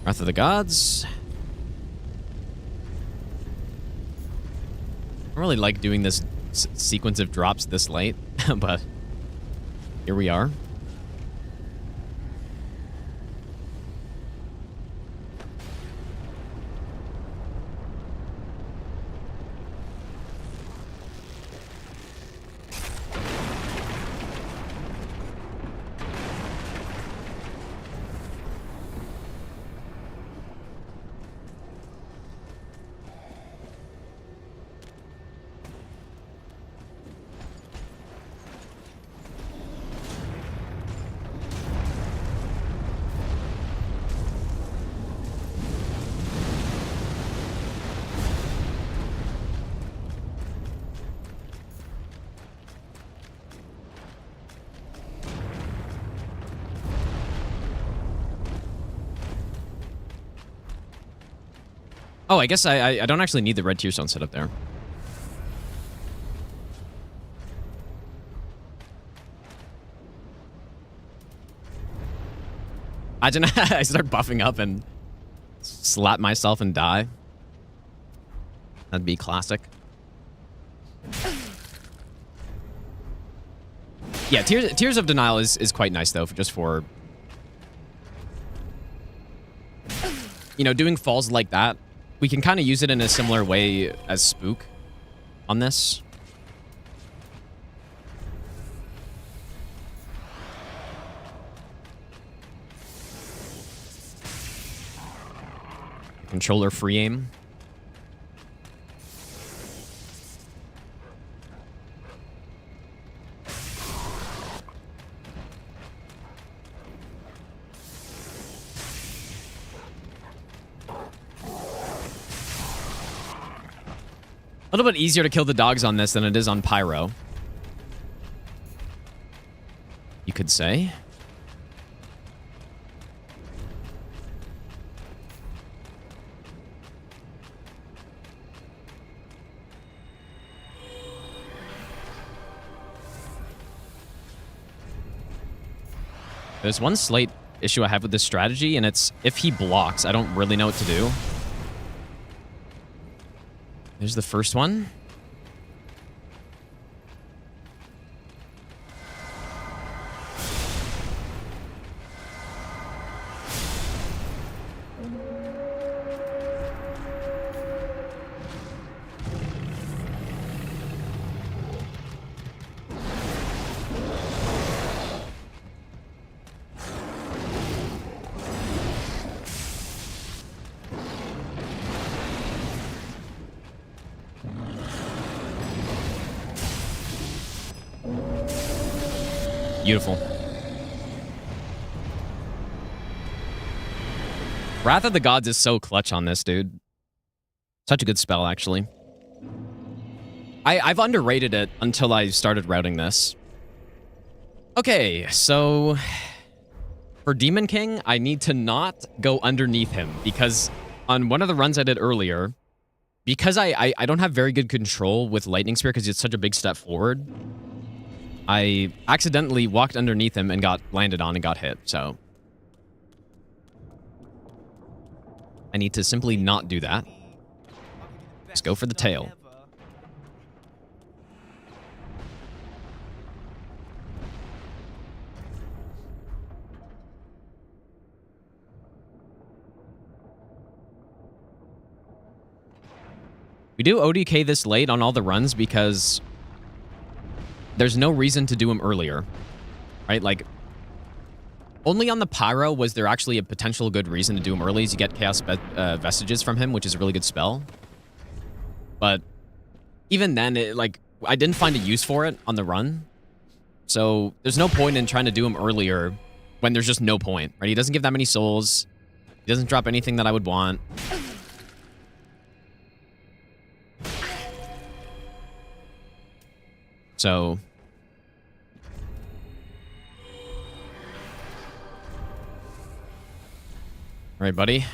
Wrath of the Gods. I don't really like doing this sequence of drops this late, but here we are. Oh, I guess I don't actually need the red tear stone set up there. I start buffing up and slap myself and die. That'd be classic. Yeah, Tears of Denial is quite nice though, just for, you know, doing falls like that. We can kind of use it in a similar way as Spook on this. Controller free aim. A little bit easier to kill the dogs on this than it is on Pyro, you could say. There's one slight issue I have with this strategy, and it's if he blocks, I don't really know what to do. There's the first one. Beautiful. Wrath of the Gods is so clutch on this, dude. Such a good spell, actually. I've underrated it until I started routing this. Okay, so for Demon King, I need to not go underneath him because on one of the runs I did earlier, because I don't have very good control with Lightning Spear because it's such a big step forward, I accidentally walked underneath him and got landed on and got hit, so I need to simply not do that. Just go for the tail. We do ODK this late on all the runs because there's no reason to do them earlier, right? Like, only on the Pyro was there actually a potential good reason to do him early, is you get Chaos Vestiges from him, which is a really good spell. But even then, I didn't find a use for it on the run. So there's no point in trying to do him earlier when there's just no point, right? He doesn't give that many souls. He doesn't drop anything that I would want. So, all right, buddy.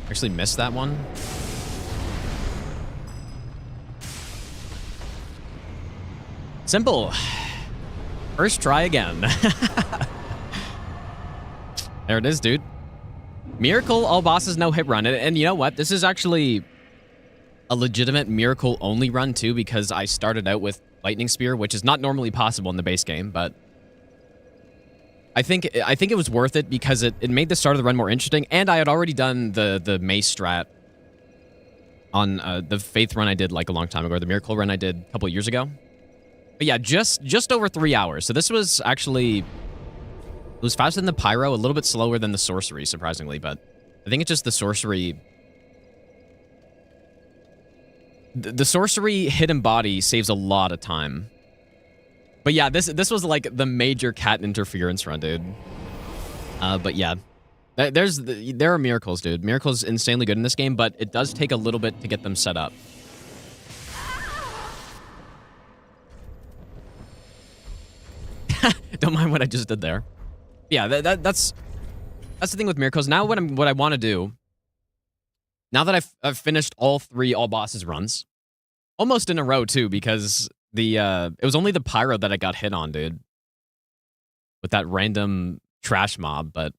Actually missed that one. Simple. First try again. There it is, dude. Miracle, all bosses, no hit run. And you know what? This is actually a legitimate miracle only run too, because I started out with Lightning Spear, which is not normally possible in the base game, but I think it was worth it because it made the start of the run more interesting, and I had already done the Mace strat on the Faith run I did like a long time ago, or the Miracle run I did a couple of years ago. But yeah, just over 3 hours. So this was actually... It was faster than the Pyro, a little bit slower than the Sorcery, surprisingly, but I think it's just the Sorcery... The Sorcery Hidden Body saves a lot of time. But yeah, this was like the major cat interference run, dude. But yeah, there are miracles, dude. Miracles insanely good in this game, but it does take a little bit to get them set up. Don't mind what I just did there. Yeah, that's the thing with miracles. Now what I want to do, now that I've finished all bosses runs, almost in a row too, because it was only the pyro that I got hit on, dude, with that random trash mob. But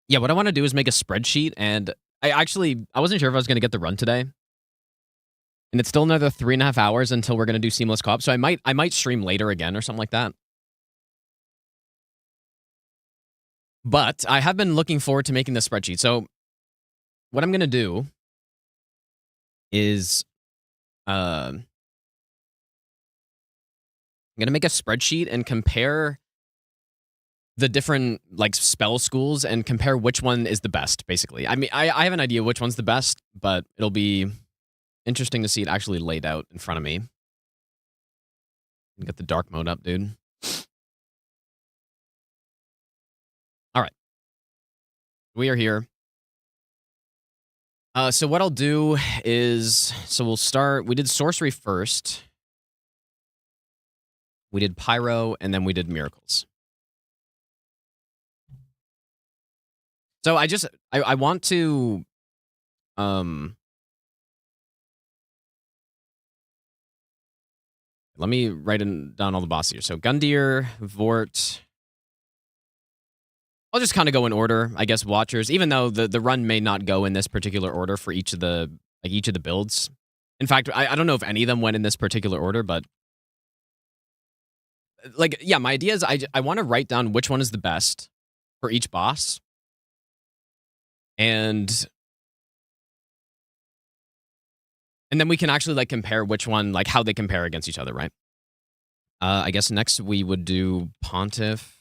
yeah, what I want to do is make a spreadsheet, and I wasn't sure if I was going to get the run today, and it's still another 3.5 hours until we're going to do seamless co-op. So I might stream later again or something like that. But I have been looking forward to making the spreadsheet. So what I'm going to do is I'm going to make a spreadsheet and compare the different like spell schools and compare which one is the best, basically. I mean, I have an idea which one's the best, but it'll be interesting to see it actually laid out in front of me. Get the dark mode up, dude. All right. We are here. So what I'll do is, we'll start, we did sorcery first. We did pyro, and then we did miracles. So I want to, let me write down all the bosses here. So Gundyr, Vort. I'll just kind of go in order, I guess. Watchers, even though the run may not go in this particular order for each of the builds. In fact, I don't know if any of them went in this particular order, but like, yeah, my idea is I want to write down which one is the best for each boss, and then we can actually like compare which one, like how they compare against each other, right? I guess next we would do Pontiff,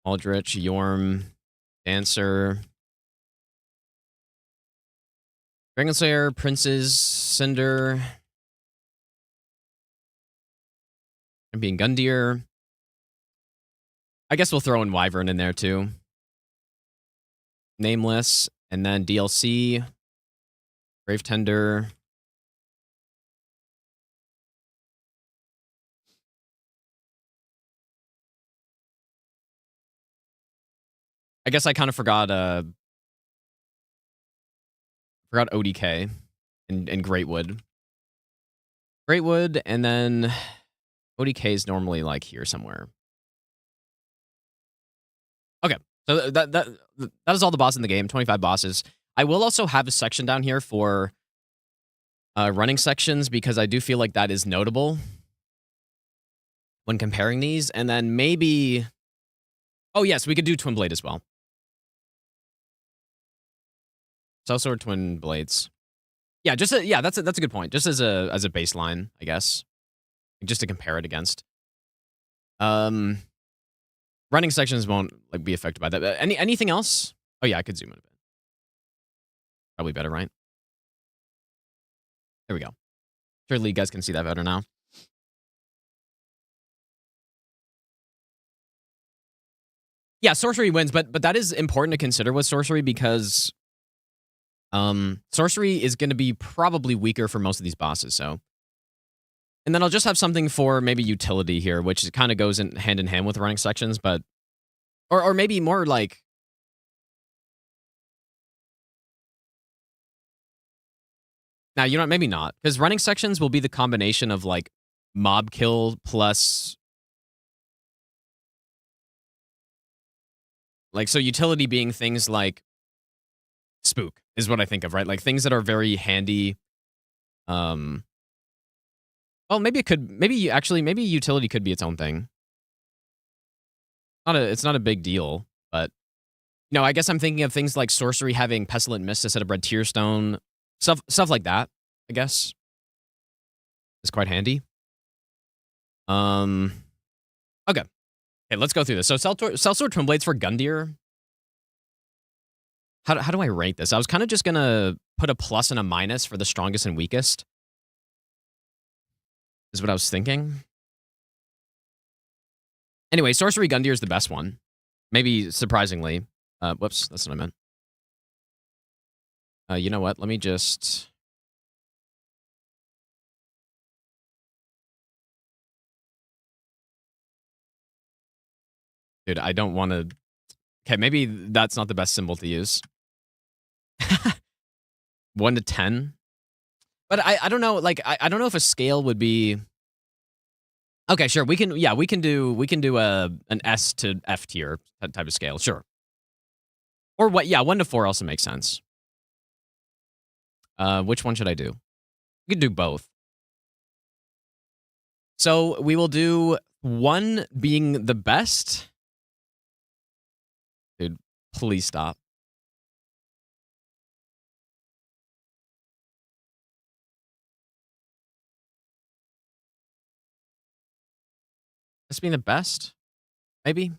Aldrich, Yorm, Dancer, Dragonslayer, Princes, Cinder, being Gundyr. I guess we'll throw in Wyvern in there too. Nameless, and then DLC, Brave Tender. I guess I kind of forgot ODK and Greatwood. Greatwood, and then ODK is normally like here somewhere. Okay, so that is all the bosses in the game, 25 bosses. I will also have a section down here for running sections, because I do feel like that is notable when comparing these. And then maybe, oh yes, we could do Twin Blade as well. Sellsword, Twin Blades. Yeah, that's a good point. Just as a baseline, I guess, just to compare it against. Running sections won't like be affected by that. Anything else? Oh yeah, I could zoom in a bit. Probably better, right? There we go. Surely you guys can see that better now. Yeah, sorcery wins, but that is important to consider with sorcery, because sorcery is going to be probably weaker for most of these bosses. So, and then I'll just have something for maybe utility here, which kind of goes hand in hand with running sections, but or maybe more like, now, you know, maybe not, because running sections will be the combination of like mob kill plus like, so utility being things like spook is what I think of, right? Like things that are very handy. Well, maybe utility could be its own thing. It's not a big deal, but you know, I guess I'm thinking of things like sorcery having Pestilent Mist instead of Red Tearstone. Stuff like that, I guess, is quite handy. Okay. Okay, let's go through this. So Sellsword Twin Blades for Gundyr. How do I rate this? I was kind of just gonna put a plus and a minus for the strongest and weakest, is what I was thinking. Anyway, Sorcery Gundyr is the best one. Maybe surprisingly. Whoops, that's what I meant. You know what? Let me just... Dude, I don't want to... Okay, maybe that's not the best symbol to use. 1 to 10. But I don't know, like, I don't know if a scale would be... Okay, sure, we can do an S to F tier type of scale, sure. Or what? Yeah, 1 to 4 also makes sense. Which one should I do? We could do both. So we will do 1 being the best. Dude, please stop. This being the best? Maybe?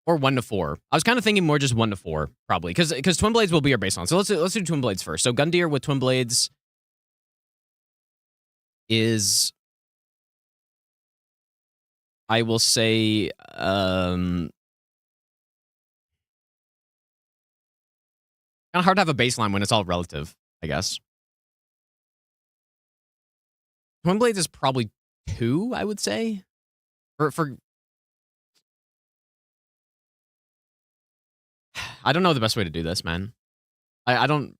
Or 1 to 4. I was kind of thinking more just 1 to 4, probably. Because Twin Blades will be our baseline. So let's do Twin Blades first. So Gundyr with Twin Blades is... I will say... kind of hard to have a baseline when it's all relative, I guess. Twin Blades is probably 2, I would say. For I don't know the best way to do this, man. I don't...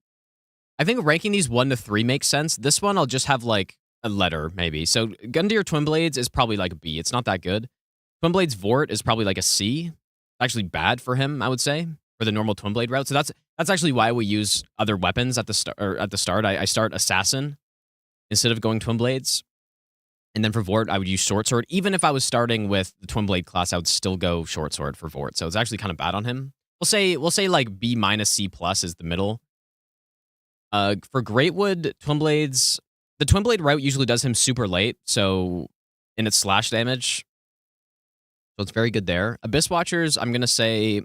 I think ranking these 1 to 3 makes sense. This one, I'll just have, like, a letter, maybe. So Gundyr Twin Blades is probably, like, a B. It's not that good. Twin Blades Vort is probably, like, a C. Actually bad for him, I would say, for the normal Twin Blade route. So that's actually why we use other weapons at the start. I start Assassin instead of going Twin Blades. And then for Vort, I would use Short Sword. Even if I was starting with the Twin Blade class, I would still go Short Sword for Vort. So it's actually kind of bad on him. We'll say like B minus C plus is the middle. For Greatwood, Twin Blades, the Twin Blade route usually does him super late, so in its slash damage. So it's very good there. Abyss Watchers, I'm gonna say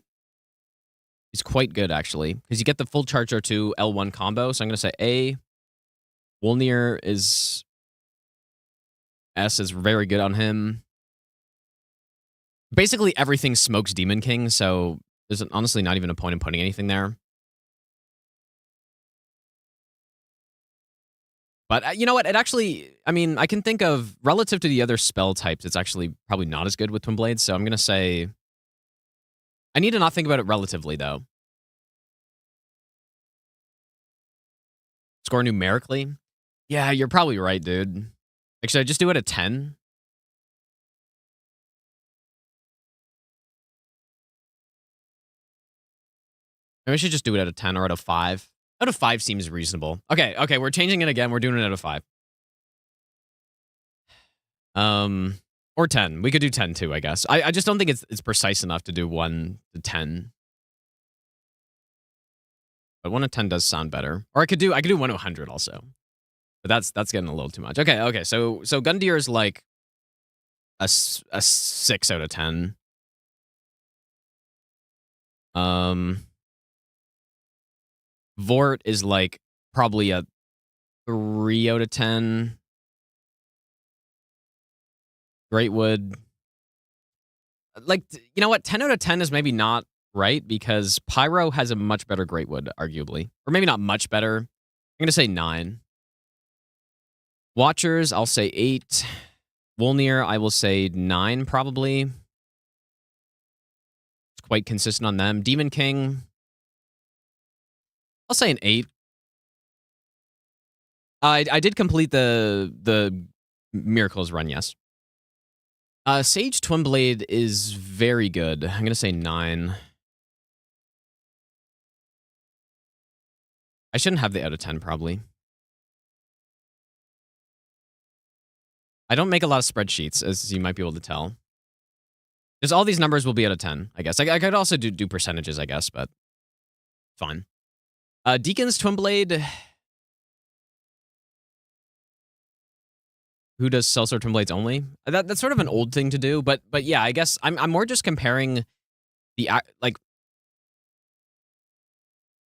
is quite good actually, because you get the full charge R2 L1 combo. So I'm gonna say A. Wolnir is S is very good on him. Basically everything smokes Demon King, so there's honestly not even a point in putting anything there. But you know what? It actually, I mean, I can think of, relative to the other spell types, it's actually probably not as good with Twin Blades. So I'm going to say, I need to not think about it relatively, though. Score numerically? Yeah, you're probably right, dude. Actually, I just do it at 10. Maybe I should just do it at a 10 or at a 5. Out of 5 seems reasonable. Okay, we're changing it again. We're doing it out of 5. Or 10. We could do 10 too, I guess. I just don't think it's precise enough to do 1 to 10. But 1 to 10 does sound better. Or I could do 1 to 100 also. But that's getting a little too much. Okay. So Gundyr is like a 6 out of 10. Vort is like probably a 3 out of 10. Greatwood. Like, you know what? 10 out of 10 is maybe not right, because Pyro has a much better Greatwood, arguably. Or maybe not much better. I'm going to say 9. Watchers, I'll say 8. Wolnir, I will say 9, probably. It's quite consistent on them. Demon King, I'll say an 8. I did complete the Miracles run, yes. Sage Twin Blade is very good. I'm going to say 9. I shouldn't have the out of 10, probably. I don't make a lot of spreadsheets, as you might be able to tell. Because all these numbers will be out of 10, I guess. I could also do percentages, I guess, but fine. Deacon's Twin Blade. Who does Sellsword Twin Blades only? That's sort of an old thing to do, but yeah, I guess I'm more just comparing the, like,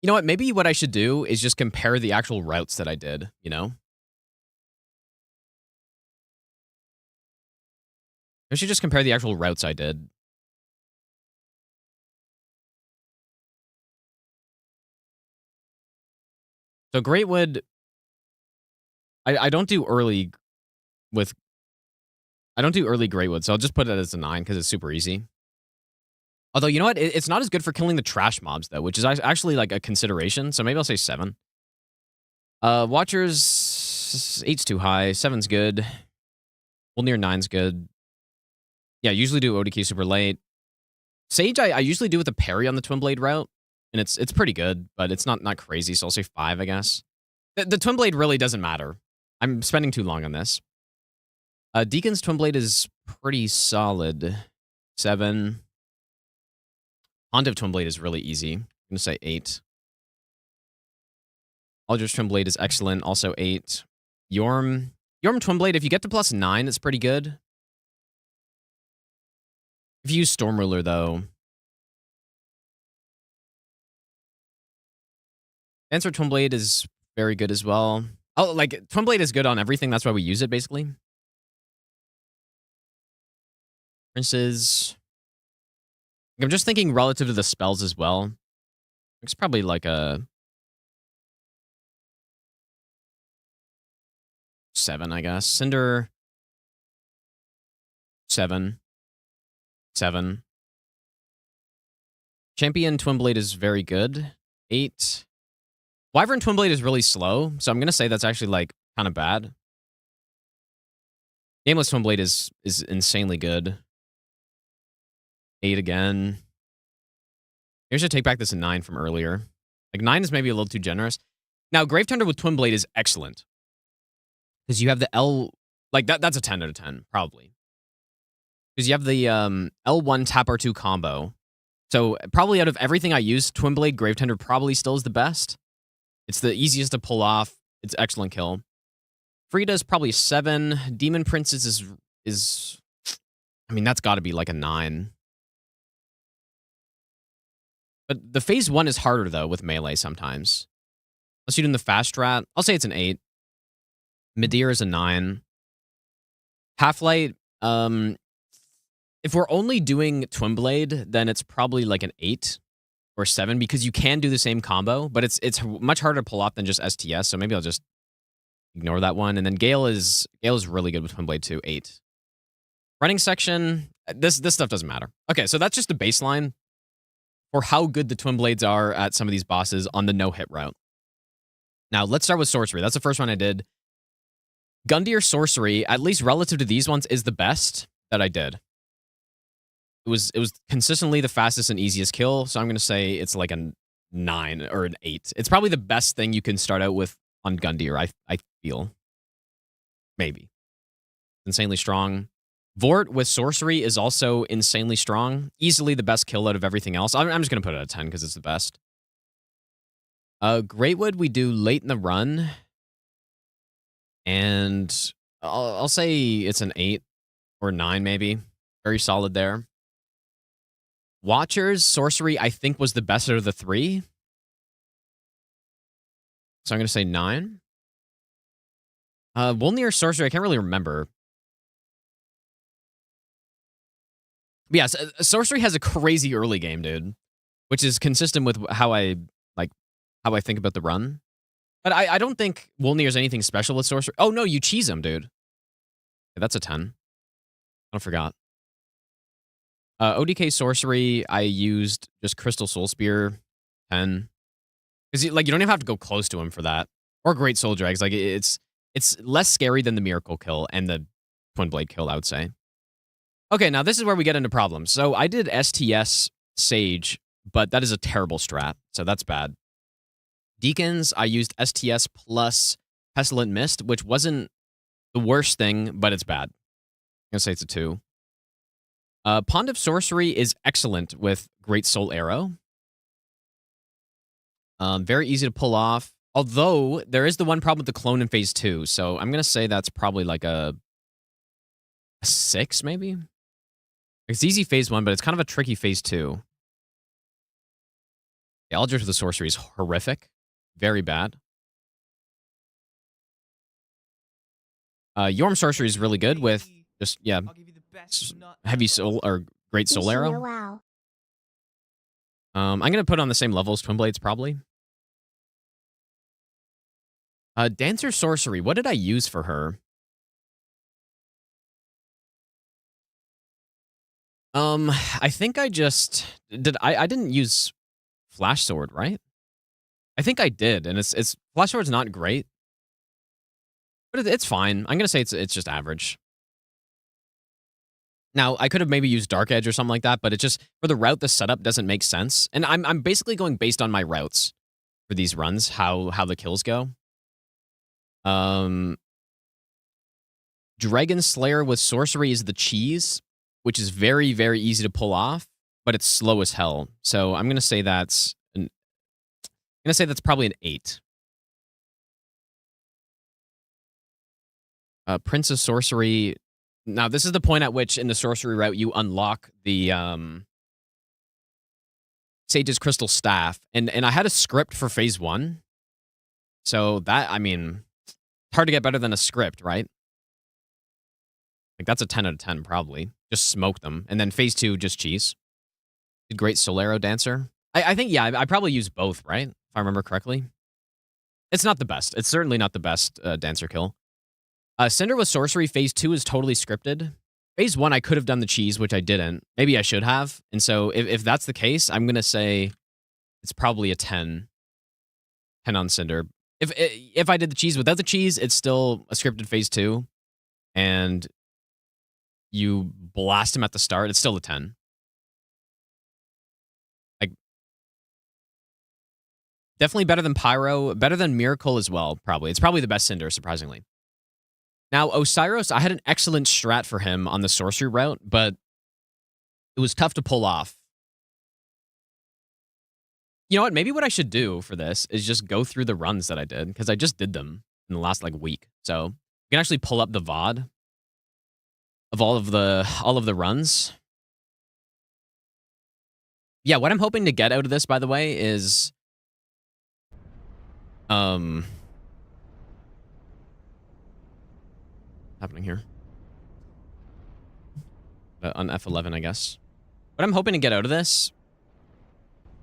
you know what? Maybe what I should do is just compare the actual routes that I did, you know? I should just compare the actual routes I did. So Greatwood, I don't do early with, I don't do early Greywood, so I'll just put it as a 9 because it's super easy. Although, you know what? It's not as good for killing the trash mobs, though, which is actually like a consideration. So maybe I'll say 7. Watchers, 8's too high. 7's good. Near 9's good. Yeah, usually do ODK super late. Sage, I usually do with a parry on the Twin Blade route, and it's pretty good, but it's not crazy, so I'll say 5, I guess. The Twin Blade really doesn't matter. I'm spending too long on this. Deacon's Twin Blade is pretty solid. 7. Pontiff Twin Blade is really easy. I'm going to say 8. Aldrich Twin Blade is excellent, also 8. Yorm Twin Blade, if you get to plus 9, it's pretty good. If you use Storm Ruler, though. Dancer Twin Blade is very good as well. Oh, like, Twin Blade is good on everything. That's why we use it, basically. Princes. I'm just thinking relative to the spells as well. It's probably like a 7, I guess. Cinder. 7. 7. Champion Twin Blade is very good. 8. Wyvern Twin Blade is really slow, so I'm going to say that's actually, like, kind of bad. Gameless Twin Blade is insanely good. 8 again. Maybe I should take back this 9 from earlier. Like, 9 is maybe a little too generous. Now, Grave Tender with Twin Blade is excellent. Because you have the L... Like, that's a 10 out of 10, probably. Because you have the L1 tap R2 combo. So, probably out of everything I use, Twin Blade Grave Tender probably still is the best. It's the easiest to pull off. It's excellent kill. Frida is probably 7. Demon Princess is... I mean, that's got to be like a 9. But the phase 1 is harder, though, with melee sometimes. Unless you're doing the fast strat, I'll say it's an 8. Midir is a 9. Halflight, if we're only doing Twin Blade, then it's probably like an 8 or 7 because you can do the same combo, but it's much harder to pull off than just STS, so maybe I'll just ignore that one. And then Gael is really good with Twin Blade too, 8. Running section, this stuff doesn't matter. Okay, so that's just the baseline for how good the Twin Blades are at some of these bosses on the no-hit route. Now, let's start with Sorcery. That's the first one I did. Gundyr Sorcery, at least relative to these ones, is the best that I did. It was consistently the fastest and easiest kill, so I'm going to say it's like a 9 or an 8. It's probably the best thing you can start out with on Gundyr, I feel. Maybe. Insanely strong. Vort with Sorcery is also insanely strong. Easily the best kill out of everything else. I'm just going to put it at 10 because it's the best. Greatwood we do late in the run. And I'll say it's an 8 or 9 maybe. Very solid there. Watchers, Sorcery, I think was the best out of the 3. So I'm going to say 9. Wolnir Sorcery, I can't really remember. But yeah, Sorcery has a crazy early game, dude. Which is consistent with how I think about the run. But I don't think Wolnir is anything special with Sorcery. Oh, no, you cheese him, dude. That's a 10. I forgot. ODK Sorcery, I used just Crystal Soul Spear, 10. Because you don't even have to go close to him for that. Or Great Soul Drags. Like, it's less scary than the Miracle kill and the Twin Blade kill, I would say. Okay, now this is where we get into problems. So I did STS Sage, but that is a terrible strat, so that's bad. Deacons, I used STS plus Pestilent Mist, which wasn't the worst thing, but it's bad. I'm going to say it's a 2. Pontiff Sorcery is excellent with Great Soul Arrow. Very easy to pull off. Although, there is the one problem with the clone in phase 2, so I'm going to say that's probably like a 6, maybe? It's easy phase 1, but it's kind of a tricky phase 2. The Eldritch of the Sorcery is horrific. Very bad. Yorm Sorcery is really good with just, yeah, heavy soul or Great Soul Arrow. Wow. I'm going to put on the same level as Twin Blades, probably. Dancer Sorcery, what did I use for her? I think I just did. I didn't use Flash Sword, right? I think I did, and it's Flash Sword's not great, but it's fine. I'm gonna say it's just average. Now I could have maybe used Dark Edge or something like that, but it just for the route the setup doesn't make sense, and I'm basically going based on my routes for these runs, how the kills go. Dragon Slayer with sorcery is the cheese, which is very, very easy to pull off, but it's slow as hell. So I'm gonna say that's probably an 8. Prince of Sorcery. Now this is the point at which in the sorcery route you unlock the Sage's Crystal Staff, and I had a script for phase 1, so that, I mean, hard to get better than a script, right? Like, that's a 10 out of 10, probably. Just smoke them. And then phase 2, just cheese. Did great Solero Dancer. I think, yeah, I probably used both, right? If I remember correctly. It's not the best. It's certainly not the best Dancer kill. Cinder with Sorcery, phase 2 is totally scripted. Phase 1, I could have done the cheese, which I didn't. Maybe I should have. And so if that's the case, I'm going to say it's probably a 10. 10 on Cinder. If I did the cheese without the cheese, it's still a scripted phase 2. And you blast him at the start, it's still a 10. Like, definitely better than Pyro, better than Miracle as well, probably. It's probably the best Cinder, surprisingly. Now, Oceiros, I had an excellent strat for him on the sorcery route, but it was tough to pull off. You know what? Maybe what I should do for this is just go through the runs that I did, because I just did them in the last, like, week. So you can actually pull up the VOD of all of the runs. Yeah, what I'm hoping to get out of this, by the way, is happening here on F11, I guess. What I'm hoping to get out of this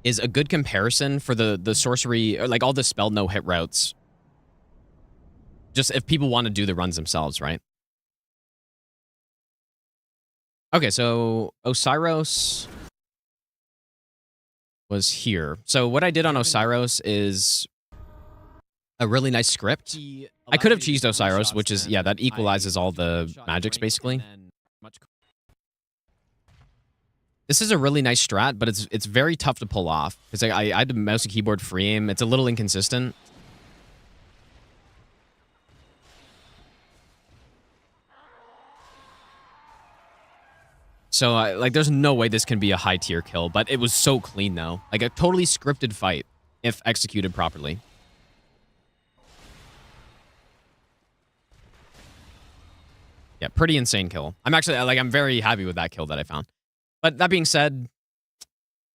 is a good comparison for the sorcery, or like all the spell no hit routes. Just if people want to do the runs themselves, right? Okay, so Oceiros was here. So what I did on Oceiros is a really nice script. I could have cheesed Oceiros, which is, yeah, that equalizes all the magics, basically. This is a really nice strat, but it's very tough to pull off, because I had to mouse and keyboard free aim. It's a little inconsistent. So, like, there's no way this can be a high-tier kill, but it was so clean, though. Like, a totally scripted fight, if executed properly. Yeah, pretty insane kill. I'm actually, like, I'm very happy with that kill that I found. But that being said,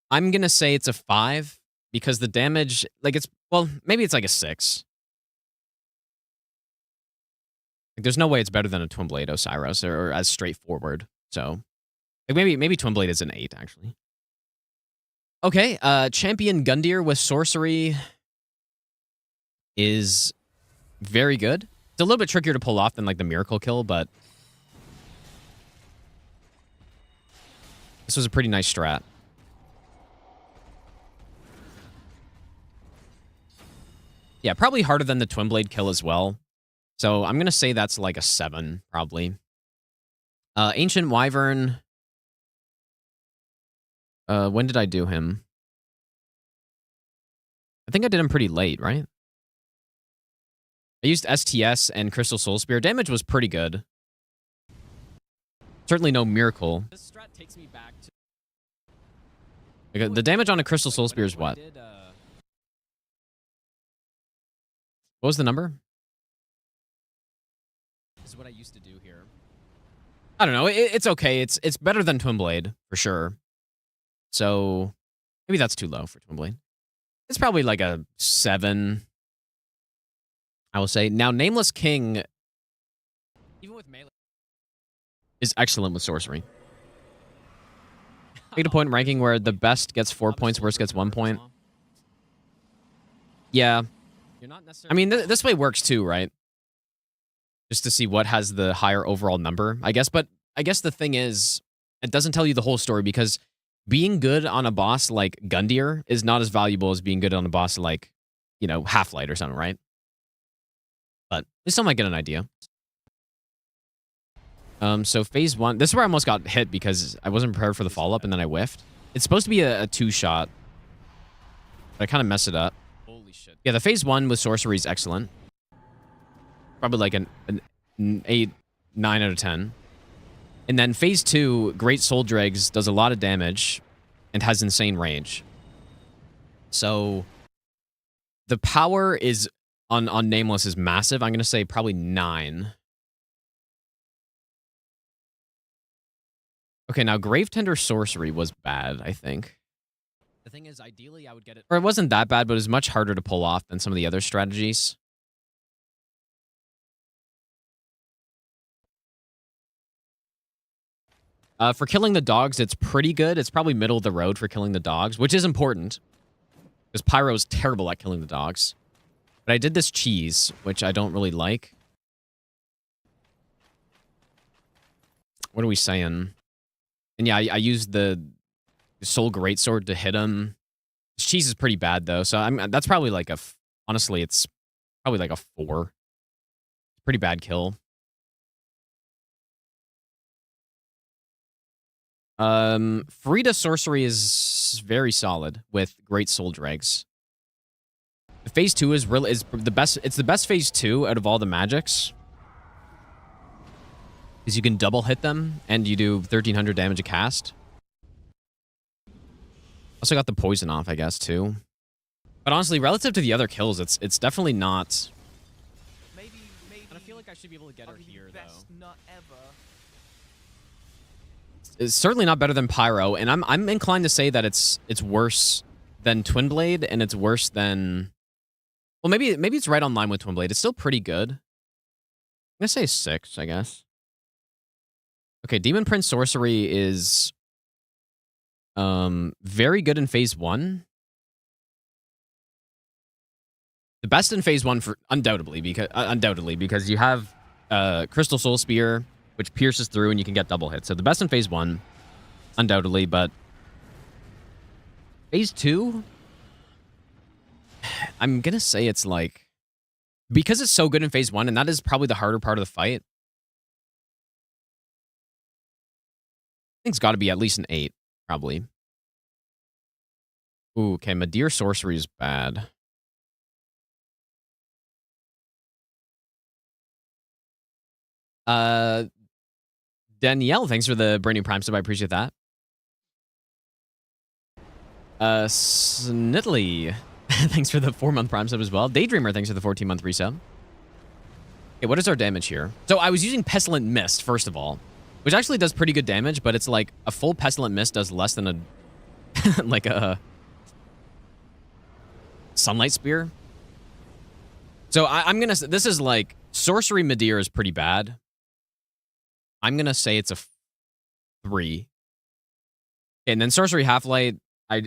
I'm going to say it's a 5, because the damage, like, it's, well, maybe it's like a 6. Like, there's no way it's better than a Twin Blade Oceiros, or as straightforward, so... Like maybe Twin Blade is an 8, actually. Okay, Champion Gundyr with Sorcery is very good. It's a little bit trickier to pull off than, like, the Miracle kill, but this was a pretty nice strat. Yeah, probably harder than the Twin Blade kill as well. So I'm going to say that's like a 7, probably. Ancient Wyvern... when did I do him? I think I did him pretty late, right? I used STS and Crystal Soul Spear. Damage was pretty good. Certainly no Miracle. This strat takes me back to... the damage on a Crystal Soul Spear is what? What was the number? This is what I used to do here. I don't know. It's okay. It's better than Twin Blade, for sure. So, maybe that's too low for Twin Blade. It's probably like a 7, I will say. Now, Nameless King, even with melee, is excellent with sorcery. Make a point ranking where the best gets 4 points, worst gets 1 point. Yeah. I mean, this way works too, right? Just to see what has the higher overall number, I guess. But I guess the thing is, it doesn't tell you the whole story because being good on a boss like Gundyr is not as valuable as being good on a boss like, you know, Halflight or something, right? But at least I might get an idea. So phase 1, this is where I almost got hit because I wasn't prepared for the follow-up and then I whiffed. It's supposed to be a 2-shot, but I kind of messed it up. Holy shit. Yeah, the phase 1 with sorcery is excellent. Probably like an 8, 9 out of 10. And then phase 2, Great Soul Dregs does a lot of damage and has insane range. So the power is on Nameless is massive. I'm going to say probably 9. Okay, now Grave Tender Sorcery was bad, I think. The thing is, ideally, I would get it... Or it wasn't that bad, but it was much harder to pull off than some of the other strategies. For killing the dogs, it's pretty good. It's probably middle of the road for killing the dogs, which is important. Because Pyro's terrible at killing the dogs. But I did this cheese, which I don't really like. What are we saying? And yeah, I used the Soul Greatsword to hit him. This cheese is pretty bad, though. So that's probably like a... Honestly, it's probably like a 4. Pretty bad kill. Frida Sorcery is very solid with Great Soul Dregs. Phase 2 is the best. It's the best phase 2 out of all the magics. Because you can double hit them and you do 1,300 damage a cast. Also got the poison off, I guess, too. But honestly, relative to the other kills, it's definitely not. Maybe. And I feel like I should be able to get her here, best though. nut ever. It's certainly not better than Pyro, and I'm inclined to say that it's worse than Twin Blade, and it's worse than... Well, maybe it's right on line with Twin Blade. It's still pretty good. I'm gonna say 6, I guess. Okay, Demon Prince Sorcery is very good in phase 1. The best in phase 1 for undoubtedly because you have Crystal Soul Spear, which pierces through and you can get double hits. So the best in phase 1, undoubtedly, but phase 2, I'm gonna say it's like, because it's so good in phase 1, and that is probably the harder part of the fight, I think it's got to be at least an 8, probably. Ooh, okay, Madeir Sorcery is bad. Danielle, thanks for the brand new Prime sub. I appreciate that. Snittly, thanks for the 4-month Prime sub as well. Daydreamer, thanks for the 14-month resub. Okay, what is our damage here? So I was using Pestilent Mist, first of all, which actually does pretty good damage, but it's like a full Pestilent Mist does less than a... like a... Sunlight Spear. So I'm gonna... This is like... Sorcery Madeir is pretty bad. I'm gonna say it's a 3. And then Sorcery Halflight, I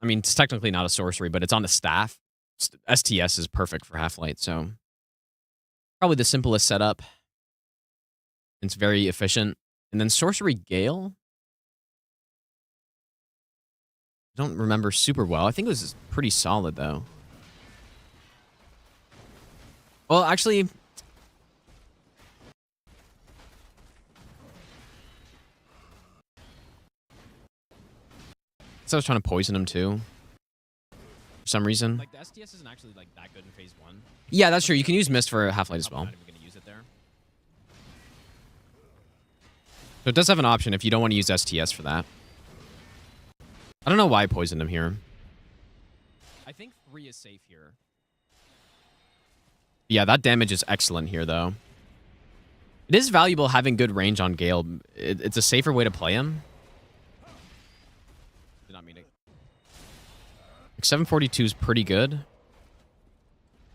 mean, it's technically not a sorcery, but it's on the staff. STS is perfect for Halflight, so probably the simplest setup. It's very efficient. And then Sorcery Gael, I don't remember super well. I think it was pretty solid, though. Well, actually... So I was trying to poison him too. For some reason. Like the STS isn't actually like that good in phase 1. Yeah, that's true. You can use Mist for Halflight as well. I'm not even gonna use it there. So it does have an option if you don't want to use STS for that. I don't know why I poisoned him here. I think 3 is safe here. Yeah, that damage is excellent here though. It is valuable having good range on Gale. It's a safer way to play him. 742 is pretty good.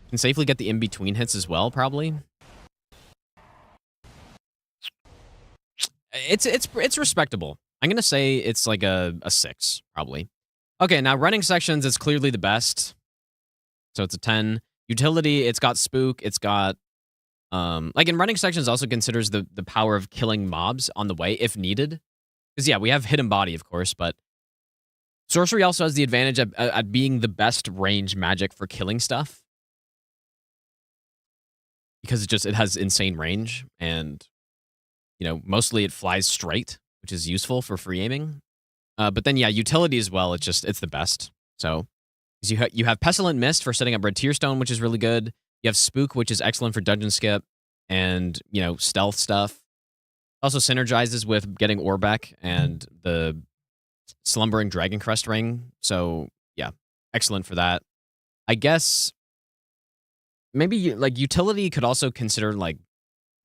Can safely get the in-between hits as well, probably. It's respectable. I'm gonna say it's like a 6, probably. Okay, now running sections is clearly the best. So it's a 10. Utility, it's got Spook, it's got... like in running sections also considers the power of killing mobs on the way, if needed. Because, yeah, we have Hidden Body, of course, but Sorcery also has the advantage at being the best range magic for killing stuff. Because it has insane range, and, you know, mostly it flies straight, which is useful for free aiming. But then, yeah, utility as well, it's the best. So, you have Pestilent Mist for setting up Red Tearstone, which is really good. You have Spook, which is excellent for dungeon skip and, you know, stealth stuff. Also synergizes with getting Orbeck and the Slumbering Dragon Crest Ring. So, yeah, excellent for that. I guess maybe, like, utility could also consider, like,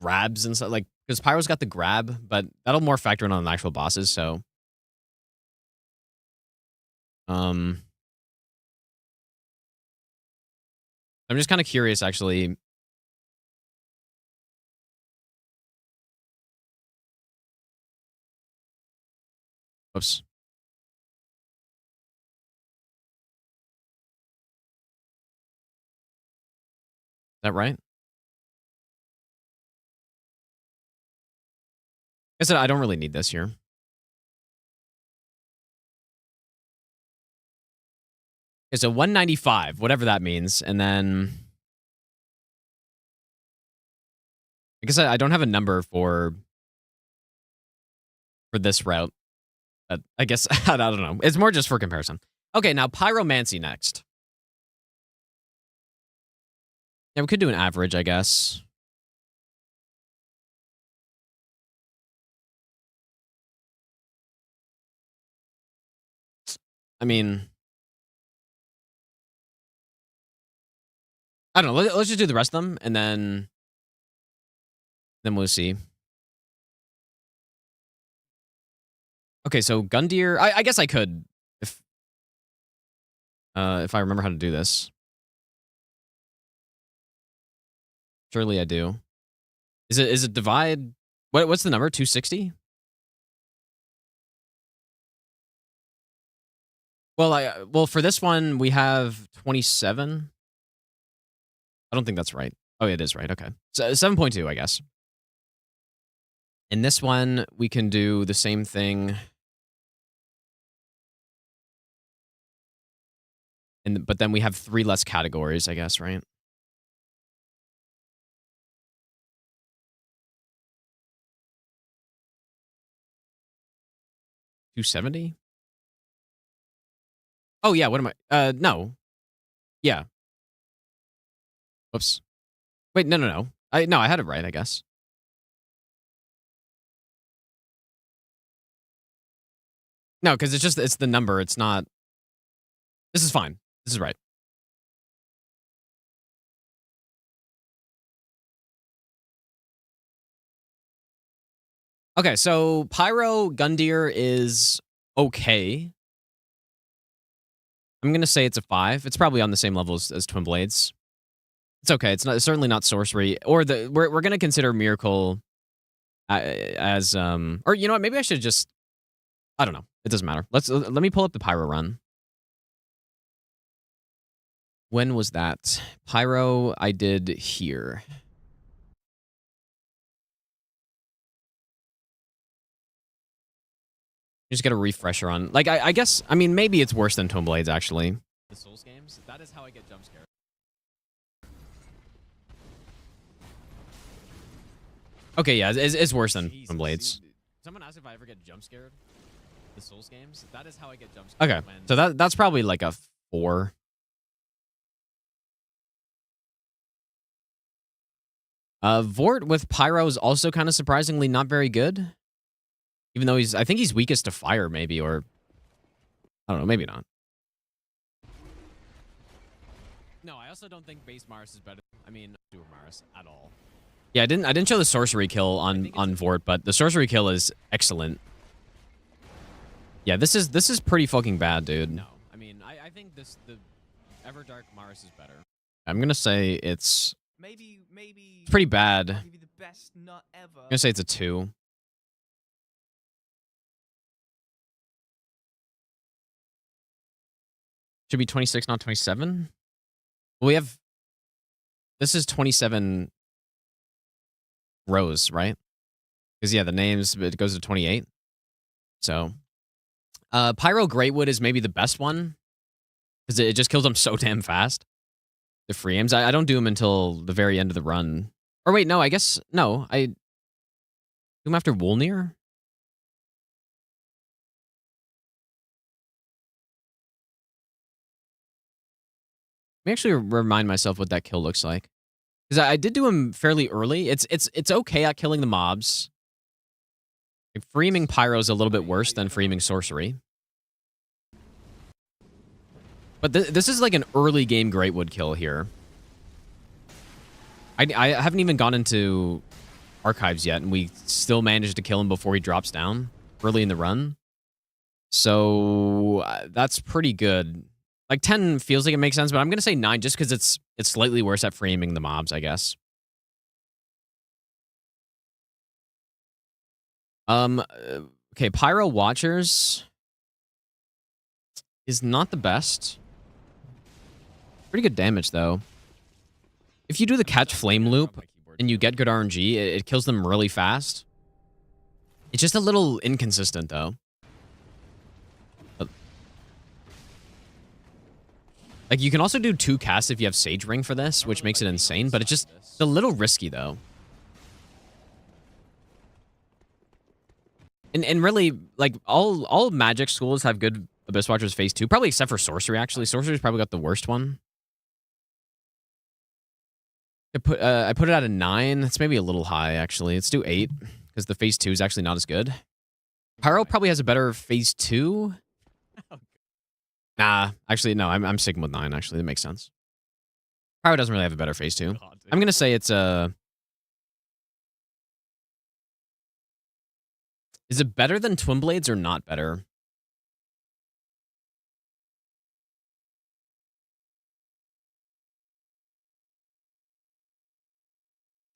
grabs and stuff. Like, because Pyro's got the grab, but that'll more factor in on the actual bosses, so. I'm just kind of curious, actually. Oops. Is that right? I said I don't really need this here. Okay, so 195, whatever that means, and then I guess I don't have a number for this route. But I guess I don't know. It's more just for comparison. Okay, now Pyromancy next. Yeah, we could do an average, I guess. I mean, I don't know. Let's just do the rest of them, and then we'll see. Okay, so Gundyr. I guess I could if I remember how to do this. Surely I do. Is it divide? What's the number? 260? Well, for this one we have 27. I don't think that's right. Oh, it is right. Okay. So 7.2, I guess. In this one, we can do the same thing. But then we have 3 less categories, I guess, right? $270? Oh, yeah, what am I? No. Yeah. Whoops. Wait, no. I had it right, I guess. No, because it's the number. It's not. This is fine. This is right. Okay, so Pyro Gundyr is okay. I'm gonna say it's a 5. It's probably on the same level as Twin Blades. It's okay. It's certainly not sorcery. Or we're gonna consider Miracle as or you know what? Maybe I should just. I don't know. It doesn't matter. Let me pull up the Pyro run. When was that? Pyro I did here. Just get a refresher on. Like, I guess, I mean, maybe it's worse than Twin Blades, actually. The Souls games? That is how I get jump scared. Okay, yeah, it's worse than Twin Blades. Someone asked if I ever get jump scared. The Souls games? That is how I get jump scared. Okay, so that's probably like a 4. Vort with Pyro is also kind of surprisingly not very good. Even though I think he's weakest to fire, maybe, or I don't know, maybe not. No, I also don't think base Mars is better. I mean, not Mars at all. Yeah, I didn't show the sorcery kill on Vort, but the sorcery kill is excellent. Yeah, this is pretty fucking bad, dude. No, I mean, I think the Everdark Mars is better. I'm gonna say it's Maybe pretty bad. I'll give you the best nut ever. I'm gonna say it's a 2. Should be 26, not 27. Well, we have. This is 27 rows, right? Because yeah, the names it goes to 28. So, Pyro Greatwood is maybe the best one because it just kills them so damn fast. The free aims. I don't do them until the very end of the run. Or wait, no, I guess no. I do them after Wolnir. Let me actually remind myself what that kill looks like. Because I did do him fairly early. It's okay at killing the mobs. Like, freeing Pyro is a little bit worse than freeing Sorcery. But this is like an early game Greatwood kill here. I haven't even gone into archives yet, and we still managed to kill him before he drops down early in the run. So that's pretty good. Like 10 feels like it makes sense, but I'm gonna say 9 just because it's slightly worse at framing the mobs, I guess. Okay, Pyro Watchers is not the best. Pretty good damage though. If you do the catch flame loop and you get good RNG, it kills them really fast. It's just a little inconsistent though. Like, you can also do 2 casts if you have Sage Ring for this, which makes it insane, but it's a little risky, though. And really, like, all Magic schools have good Abyss Watchers phase 2, probably except for Sorcery, actually. Sorcery's probably got the worst one. I put it at a 9. That's maybe a little high, actually. Let's do 8, because the phase 2 is actually not as good. Pyro probably has a better phase 2. Nah, actually, no, I'm sticking with 9, actually. That makes sense. Pyro doesn't really have a better phase 2. I'm going to say it's a... Is it better than Twin Blades or not better?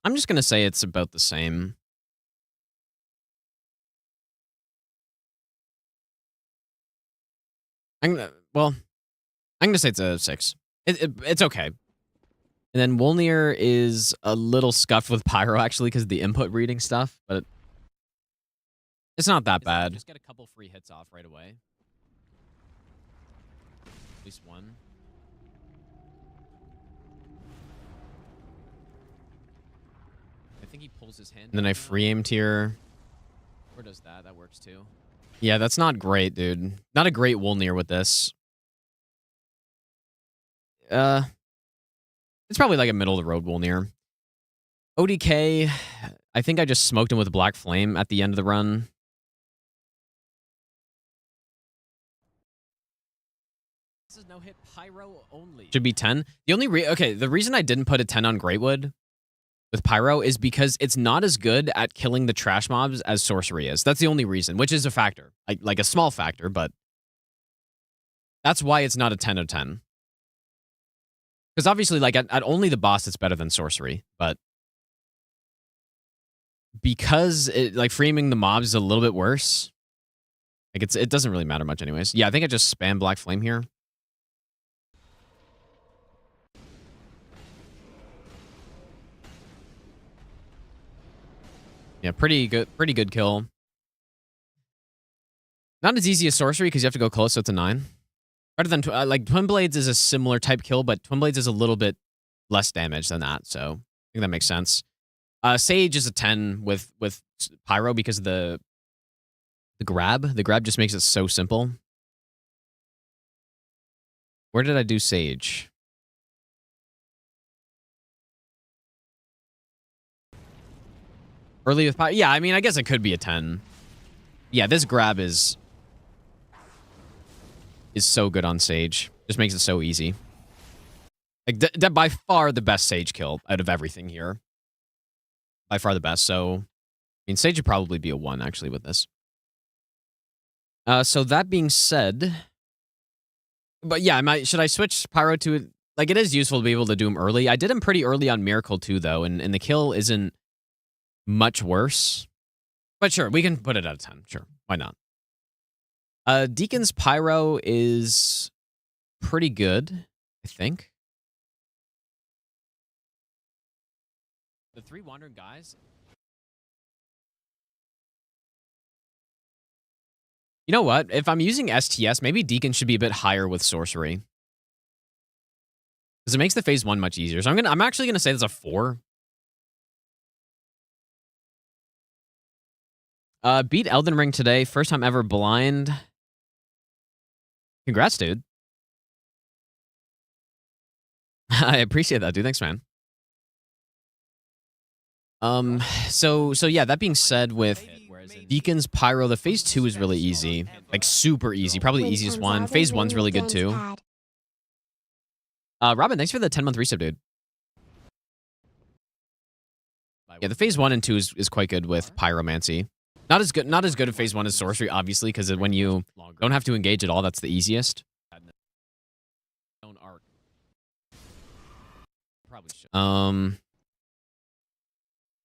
I'm just going to say it's about the same. I'm going to say it's a 6. It's okay. And then Wolnir is a little scuffed with Pyro, actually, because of the input reading stuff, but it's not that bad. Just get a couple free hits off right away. At least one. I think he pulls his hand. And then I free aimed here. Or does that? That works too. Yeah, that's not great, dude. Not a great Wolnir with this. It's probably like a middle-of-the-road Wolnir. ODK, I think I just smoked him with Black Flame at the end of the run. This is no-hit Pyro only. Should be 10. The only the reason I didn't put a 10 on Greatwood with Pyro is because it's not as good at killing the trash mobs as Sorcery is. That's the only reason, which is a factor. Like a small factor, but that's why it's not a 10 out of 10. Because obviously, like, at only the boss, it's better than Sorcery. But because, framing the mobs is a little bit worse, like, it doesn't really matter much anyways. Yeah, I think I just spam Black Flame here. Yeah, pretty good kill. Not as easy as Sorcery, because you have to go close, so it's a 9. Better than, Twin Blades is a similar type kill, but Twin Blades is a little bit less damage than that, so I think that makes sense. Sage is a 10 with Pyro because of the grab. The grab just makes it so simple. Where did I do Sage? Early with Pyro? Yeah, I mean, I guess it could be a 10. Yeah, this grab is so good on Sage. Just makes it so easy. Like, that by far the best Sage kill out of everything here. By far the best. So, I mean, Sage would probably be a 1, actually, with this. So, that being said... But yeah, should I switch Pyro to it? Like, it is useful to be able to do him early. I did him pretty early on Miracle, too, though, and the kill isn't much worse. But sure, we can put it at a 10. Sure, why not? Deacon's Pyro is pretty good, I think. The 3 Wandering Guys... You know what? If I'm using STS, maybe Deacon should be a bit higher with sorcery. Because it makes the phase 1 much easier. So I'm actually gonna say that's a 4. Beat Elden Ring today. First time ever blind. Congrats, dude. I appreciate that, dude. Thanks, man. So yeah, that being said, with Deacon's Pyro, the phase 2 is really easy. Like, super easy. Probably the easiest one. Phase 1's really good, too. Robin, thanks for the 10-month resub, dude. Yeah, the phase 1 and 2 is quite good with Pyromancy. Not as good at phase 1 as Sorcery, obviously, because when you don't have to engage at all, that's the easiest.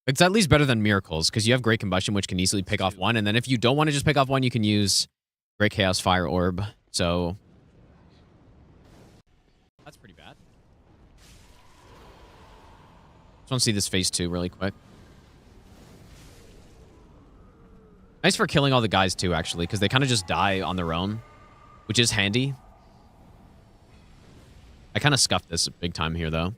It's at least better than Miracles, because you have Great Combustion, which can easily pick off one, and then if you don't want to just pick off one, you can use Great Chaos Fire Orb. So that's pretty bad. Just want to see this phase 2 really quick. Nice for killing all the guys too, actually, because they kind of just die on their own, which is handy. I kind of scuffed this big time here, though.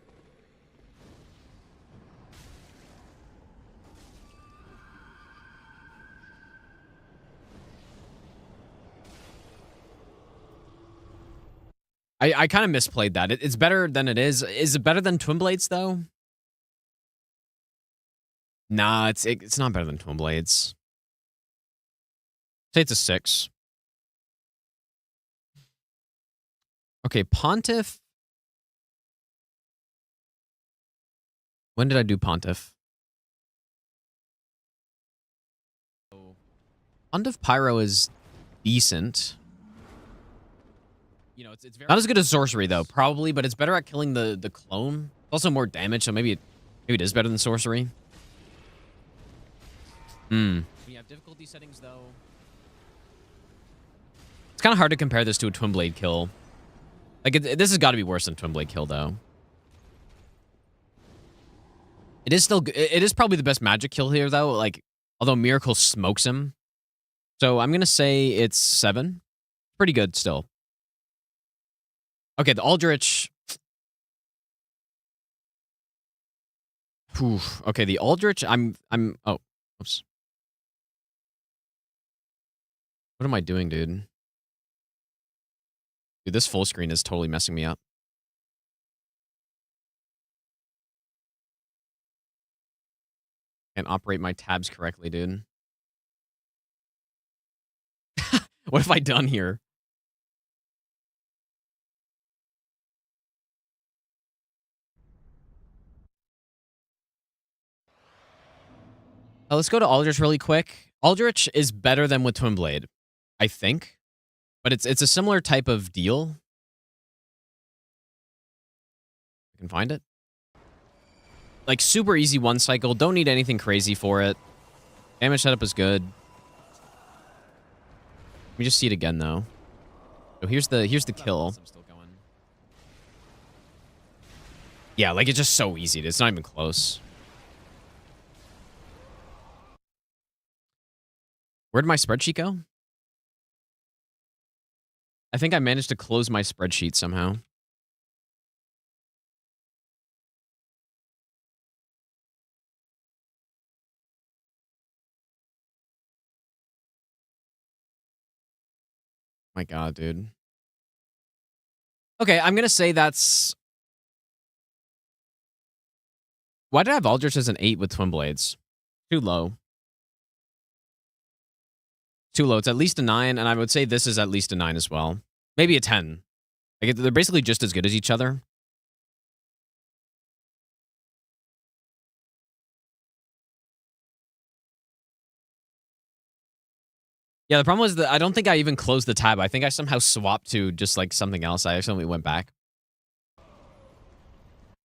I kind of misplayed that. It's better than it is. Is it better than Twin Blades, though? Nah, it's not better than Twin Blades. Say it's a 6. Okay, Pontiff. When did I do Pontiff? Pontiff Pyro is decent. You know, it's very not as good as Sorcery, though, probably, but it's better at killing the clone. It's also more damage, so maybe it is better than Sorcery. We have difficulty settings, though. It's kind of hard to compare this to a Twin Blade kill. Like, this has got to be worse than Twin Blade kill, though. It is still... It is probably the best magic kill here, though. Like, although Miracle smokes him. So I'm going to say it's 7. Pretty good still. Okay, the Aldrich... Whew. Okay, the Aldrich... Oh, oops. What am I doing, dude? Dude, this full screen is totally messing me up. Can't operate my tabs correctly, dude. What have I done here? Let's go to Aldrich really quick. Aldrich is better than with Twin Blade, I think. But it's a similar type of deal. I can find it. Like, super easy one cycle. Don't need anything crazy for it. Damage setup is good. Let me just see it again, though. So here's the kill. Yeah, like, it's just so easy. It's not even close. Where'd my spreadsheet go? I think I managed to close my spreadsheet somehow. My God, dude. Okay, I'm going to say that's... Why did I have Aldrich as an 8 with Twin Blades? Too low. Too low. It's at least a 9, and I would say this is at least a 9 as well. Maybe a 10. Like, they're basically just as good as each other. Yeah, the problem was that I don't think I even closed the tab. I think I somehow swapped to just, like, something else. I accidentally went back.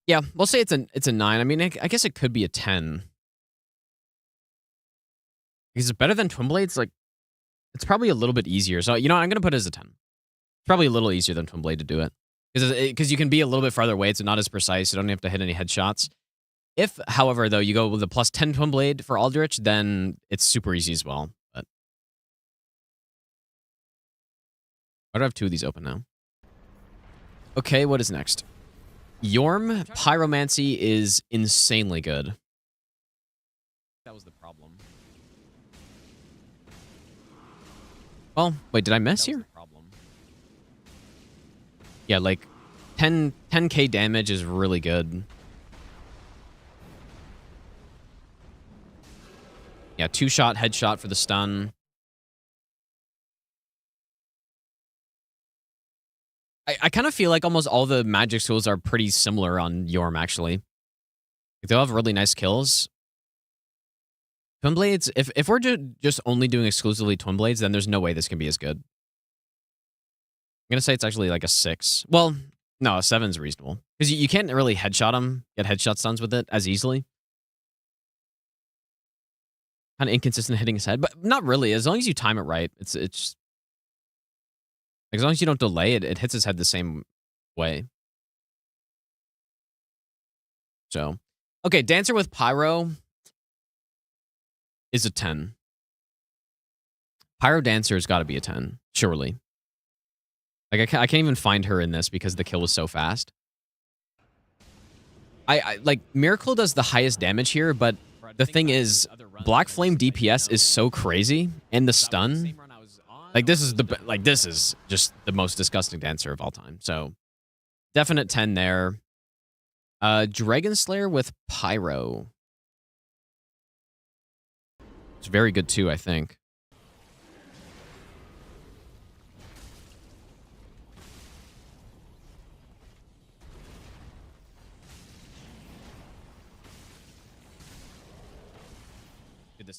Yeah, we'll say it's a 9. I mean, I guess it could be a 10. Is it better than Twin Blades? Like, it's probably a little bit easier. So, you know what? I'm going to put it as a 10. It's probably a little easier than Twin Blade to do it. Because you can be a little bit farther away. It's not as precise. You don't have to hit any headshots. If, however, though, you go with the plus 10 Twin Blade for Aldrich, then it's super easy as well. But I don't have 2 of these open now. Okay, what is next? Yorm Pyromancy is insanely good. That was the problem. Well, wait, did I miss here? Yeah, like 10k damage is really good. Yeah, 2-shot headshot for the stun. I kind of feel like almost all the magic tools are pretty similar on Yorm, actually. They'll have really nice kills. Twin Blades, if we're just only doing exclusively Twin Blades, then there's no way this can be as good. I'm going to say it's actually like a 6. Well, no, a 7's reasonable. Because you can't really headshot him, get headshot stuns with it as easily. Kind of inconsistent hitting his head, but not really. As long as you time it right, it's like, as long as you don't delay it, it hits his head the same way. So, okay, Dancer with Pyro is a 10. Pyro Dancer's got to be a 10, surely. Like, I can't even find her in this because the kill was so fast. I like, Miracle does the highest damage here, but the thing is, Black Flame DPS is so crazy, and the stun, like, this is just the most disgusting Dancer of all time. So, definite 10 there. Dragon Slayer with Pyro. It's very good too, I think.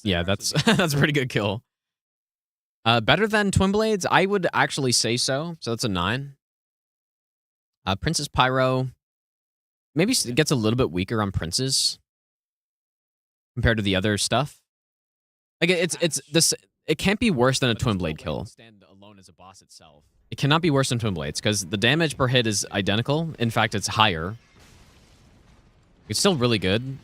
Yeah, that's that's a pretty good kill. Better than Twin Blades? I would actually say so. So that's a 9. Princess Pyro maybe gets a little bit weaker on Princes compared to the other stuff. Like it's this. It can't be worse than a Twin Blade kill. Stand alone as a boss itself. It cannot be worse than Twin Blades because the damage per hit is identical. In fact, it's higher. It's still really good.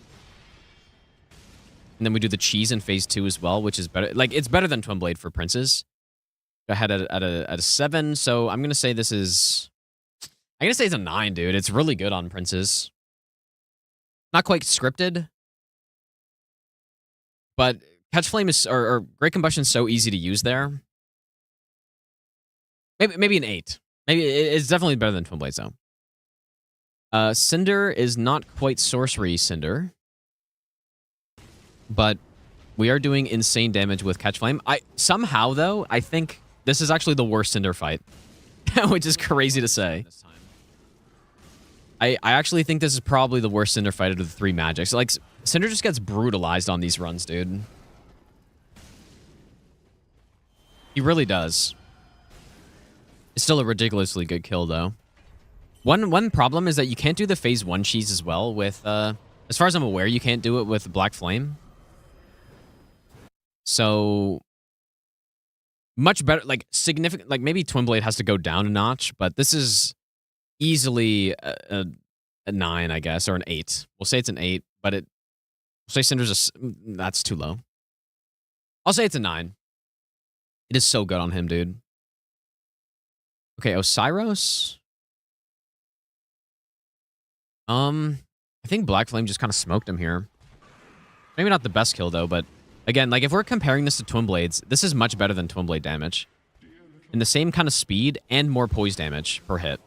And then we do the cheese in phase 2 as well, which is better. Like, it's better than Twin Blade for Princes. I had it at a 7, so I'm gonna say this is. I'm gonna say it's a 9, dude. It's really good on Princes. Not quite scripted, but Catch Flame is or Great Combustion is so easy to use there. Maybe an 8. Maybe it's definitely better than Twin Blades though. Cinder is not quite sorcery Cinder. But we are doing insane damage with Catch Flame. Somehow, though, I think this is actually the worst Cinder fight. Which is crazy to say. I actually think this is probably the worst Cinder fight out of the 3 magics. Like, Cinder just gets brutalized on these runs, dude. He really does. It's still a ridiculously good kill, though. One problem is that you can't do the phase 1 cheese as well with... as far as I'm aware, you can't do it with Black Flame. So, much better, like, significant, like, maybe Twin Blade has to go down a notch, but this is easily a 9, I guess, or an 8. We'll say it's an 8, but we'll say Cinder's that's too low. I'll say it's a 9. It is so good on him, dude. Okay, Oceiros. I think Black Flame just kind of smoked him here. Maybe not the best kill, though, but... Again, like, if we're comparing this to Twin Blades, this is much better than Twin Blade damage. And the same kind of speed and more poise damage per hit.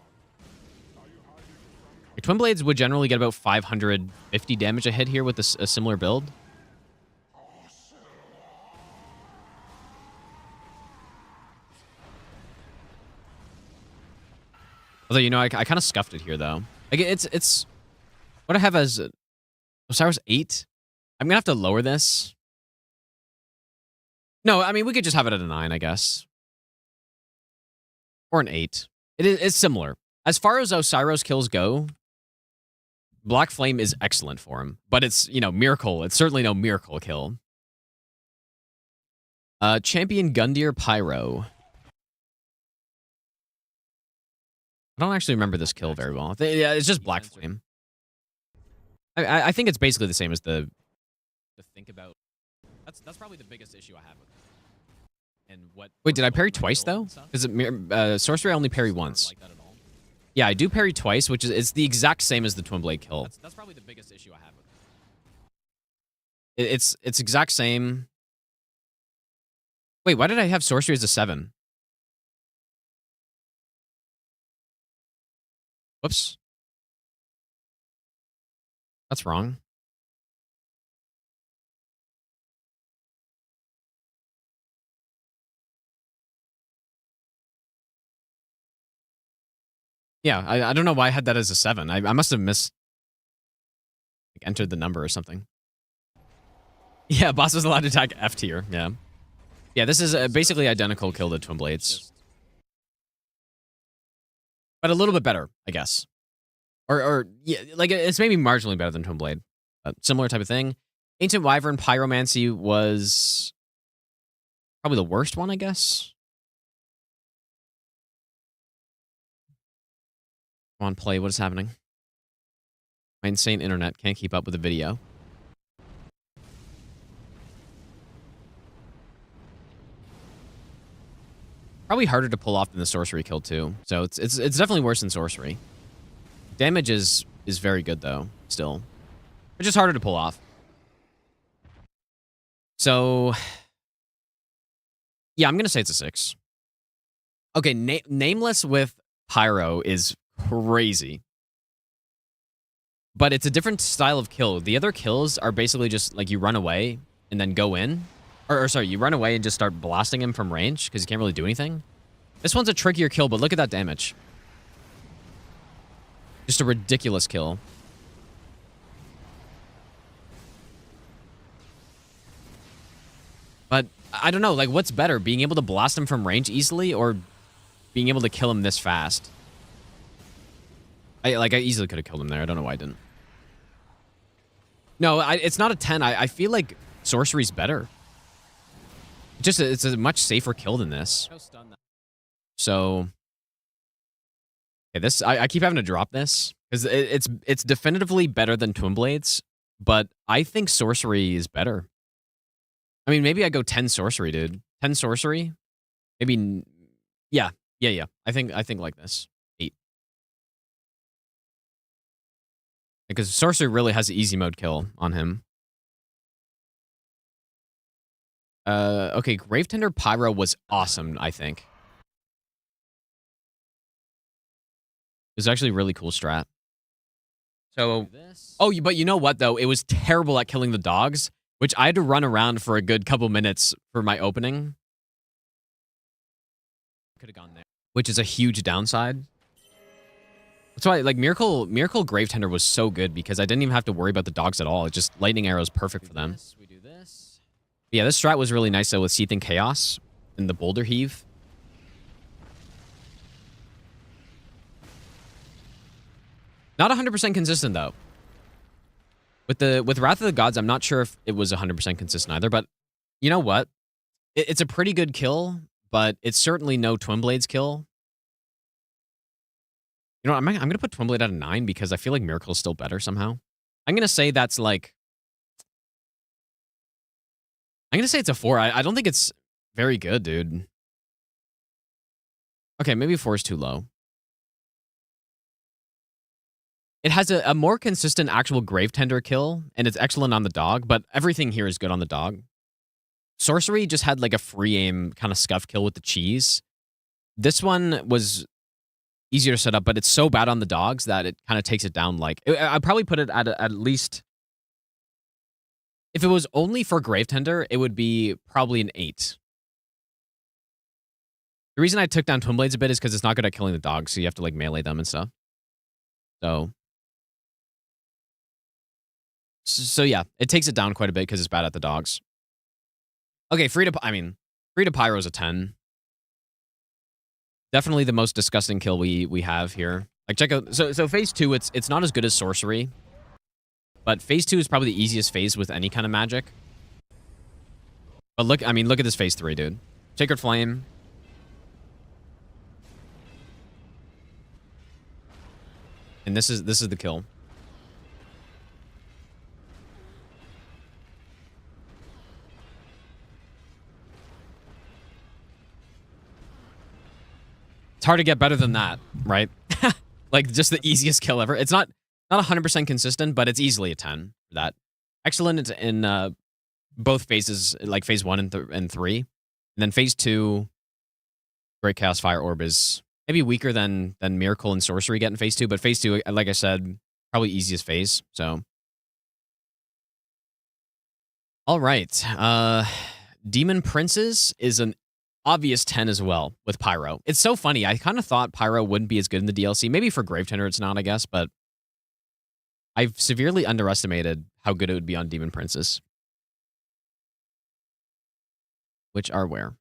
Like, Twin Blades would generally get about 550 damage a hit here with a similar build. Although, you know, I kind of scuffed it here, though. Like, it's... What I have as... Oceiros 8? I'm gonna have to lower this. No, I mean, we could just have it at a 9, I guess. Or an 8. It's similar. As far as Oceiros kills go, Black Flame is excellent for him. But it's, you know, Miracle. It's certainly no Miracle kill. Champion Gundyr Pyro. I don't actually remember this kill very well. Yeah, it's just Black Flame. I think it's basically the same as the think about. That's probably the biggest issue I have with it. Wait, did I parry twice though? Because sorcery I only parry once. Yeah, I do parry twice, which is it's the exact same as the twin blade kill. That's probably the biggest issue I have with it. It's exact same. Wait, why did I have sorcery as a 7? Whoops. That's wrong. Yeah, I don't know why I had that as a 7. I must have entered the number or something. Yeah, boss was allowed to attack F tier. Yeah. Yeah, this is basically identical kill to Twin Blades. But a little bit better, I guess. Or yeah, like it's maybe marginally better than Twin Blade. Similar type of thing. Ancient Wyvern Pyromancy was probably the worst one, I guess. Come on, play. What is happening? My insane internet can't keep up with the video. Probably harder to pull off than the sorcery kill too. So it's definitely worse than sorcery. Damage is very good though, still. It's just harder to pull off. So yeah, I'm gonna say it's a 6. Okay, Nameless with Pyro is crazy. But it's a different style of kill. The other kills are basically just like you run away and then go in. Or sorry, you run away and just start blasting him from range because you can't really do anything. This one's a trickier kill, but look at that damage. Just a ridiculous kill. But I don't know, like what's better? Being able to blast him from range easily or being able to kill him this fast? I easily could have killed him there. I don't know why I didn't. No, it's not a 10. I feel like sorcery's better. It's a much safer kill than this. So, okay, this I keep having to drop this because it's definitively better than Twin Blades, but I think sorcery is better. I mean, maybe I go 10 sorcery, dude. 10 sorcery, maybe. Yeah. I think like this 8 because sorcery really has an easy mode kill on him. Okay, Gravetender Pyro was awesome, I think. It was actually a really cool strat. So, oh, but you know what, though? It was terrible at killing the dogs, which I had to run around for a good couple minutes for my opening. Could have gone there. Which is a huge downside. That's why, like, Miracle Gravetender was so good because I didn't even have to worry about the dogs at all. It's just lightning arrows perfect for them. We do this. Yeah, this strat was really nice, though, with Seething Chaos and the Boulder Heave. Not 100% consistent, though. With Wrath of the Gods, I'm not sure if it was 100% consistent either, but you know what? It's a pretty good kill, but it's certainly no Twin Blades kill. You know, I'm going to put Twin Blade at a 9 because I feel like Miracle is still better somehow. I'm going to say that's like... I'm going to say it's a 4. I don't think it's very good, dude. Okay, maybe 4 is too low. It has a more consistent actual Gravetender kill, and it's excellent on the dog, but everything here is good on the dog. Sorcery just had like a free aim kind of scuff kill with the cheese. This one was easier to set up, but it's so bad on the dogs that it kind of takes it down. Like I'd probably put it at least... If it was only for Gravetender, it would be probably an 8. The reason I took down Twin Blades a bit is because it's not good at killing the dogs, so you have to like melee them and stuff. So yeah, it takes it down quite a bit because it's bad at the dogs. Okay, Free to Pyro is a 10. Definitely the most disgusting kill we have here. Like check out so phase 2, it's not as good as sorcery. But phase 2 is probably the easiest phase with any kind of magic. But look at this phase 3, dude. Sacred Flame. And this is the kill. It's hard to get better than that, right? Like, just the easiest kill ever. It's not 100% consistent, but it's easily a 10 for that. Excellent in both phases, like phase 1 and 3. And then phase 2, Great Chaos Fire Orb is maybe weaker than Miracle and Sorcery get in phase 2, but phase 2, like I said, probably easiest phase, so. All right. Demon Princes is an obvious 10 as well with Pyro. It's so funny. I kind of thought Pyro wouldn't be as good in the DLC. Maybe for Gravetender it's not, I guess, but I've severely underestimated how good it would be on Demon Princes. Which are where?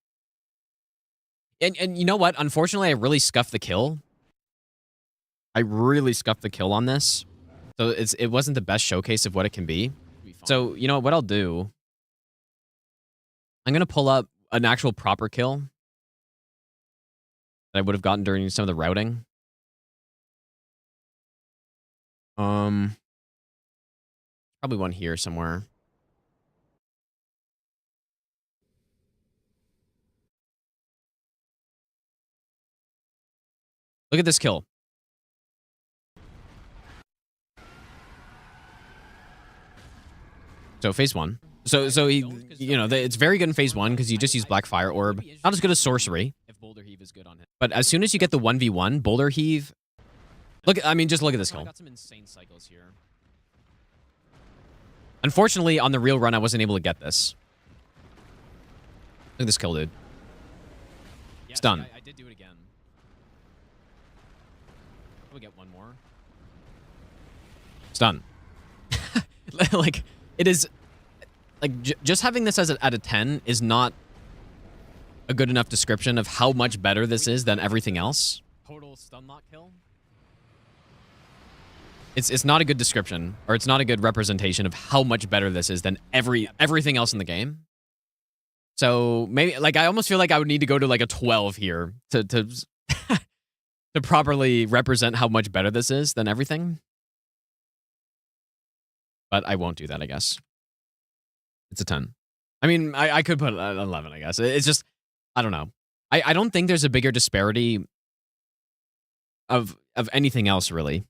And you know what? Unfortunately, I really scuffed the kill. I really scuffed the kill on this. So it wasn't the best showcase of what it can be. So, you know what I'll do? I'm going to pull up an actual proper kill that I would have gotten during some of the routing. Probably one here somewhere. Look at this kill. So phase 1. So he, you know, it's very good in phase 1 because you just use Black Fire Orb. Not as good as Sorcery. If Boulder Heave is good on him. But as soon as you get the 1v1, Boulder Heave. Look, I mean, just look at this kill. I got some insane cycles here. Unfortunately, on the real run, I wasn't able to get this. Look at this kill, dude. It's done. I did do it again. We'll get one more. It's done. Like, it is... Like, just having this as at a 10 is not a good enough description of how much better this is than everything else. Total stun lock kill? It's not a good description, or it's not a good representation of how much better this is than everything else in the game. So, maybe, like, I almost feel like I would need to go to, like, a 12 here to to properly represent how much better this is than everything. But I won't do that, I guess. It's a 10. I mean, I could put 11, I guess. It's just, I don't know. I don't think there's a bigger disparity of anything else, really.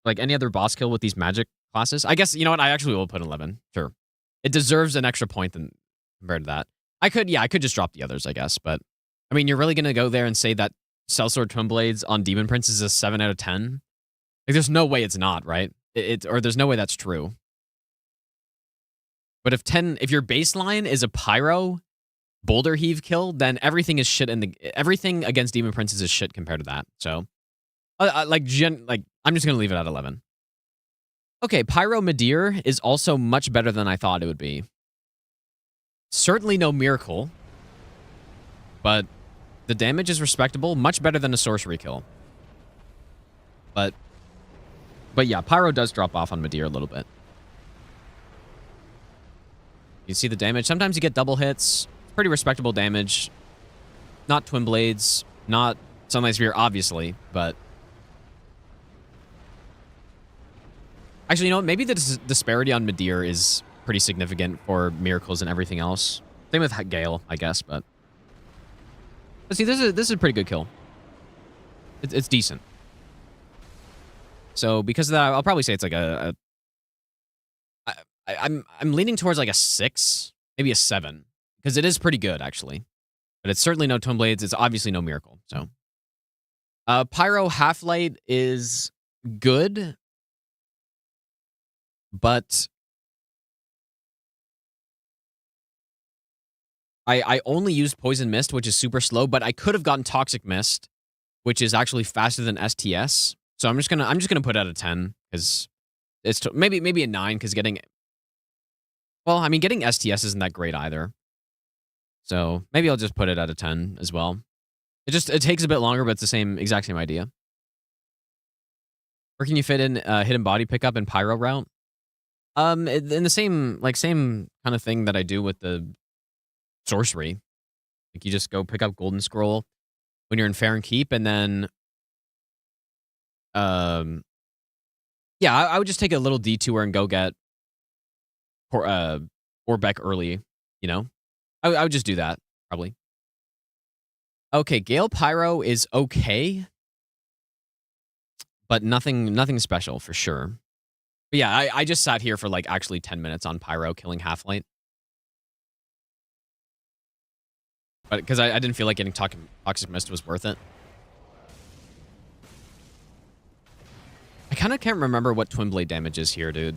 Like any other boss kill with these magic classes. I guess, you know what? I actually will put 11. Sure. It deserves an extra point than compared to that. I could just drop the others, I guess. But, I mean, you're really going to go there and say that Sellsword Twin Blades on Demon Prince is a 7 out of 10? Like, there's no way it's not, right? Or there's no way that's true. But if your baseline is a Pyro Boulder Heave kill, then everything is shit everything against Demon Princes is shit compared to that. So, I'm just gonna leave it at 11. Okay, Pyro Midir is also much better than I thought it would be. Certainly no miracle, but the damage is respectable, much better than a sorcery kill. But yeah, Pyro does drop off on Midir a little bit. You see the damage. Sometimes you get double hits. Pretty respectable damage. Not Twin Blades. Not Sunlight Sphere, obviously, but... Actually, you know what? Maybe the disparity on Midir is pretty significant for miracles and everything else. Same with Gael, I guess, but... But see, this is a pretty good kill. It's decent. So, because of that, I'll probably say it's like I'm leaning towards like a 6, maybe a 7, because it is pretty good actually, but it's certainly no Twin Blades. It's obviously no miracle. So, Pyro Halflight is good, but I only used Poison Mist, which is super slow, but I could have gotten Toxic Mist, which is actually faster than STS. So I'm just gonna put it at a 10 because it's maybe a 9 because getting. Well, I mean, getting STS isn't that great either. So maybe I'll just put it at a 10 as well. It takes a bit longer, but it's the exact same idea. Where can you fit in hidden body pickup and pyro route? In the same kind of thing that I do with the sorcery. Like you just go pick up Golden Scroll when you're in Fair and Keep, and then yeah, I would just take a little detour and go get Orbeck early, you know? I would just do that, probably. Okay, Gale Pyro is okay, but nothing special for sure. But yeah, I just sat here for like actually 10 minutes on Pyro killing Halflight. But because I didn't feel like getting Toxic Mist was worth it. I kind of can't remember what Twin Blade damage is here, dude.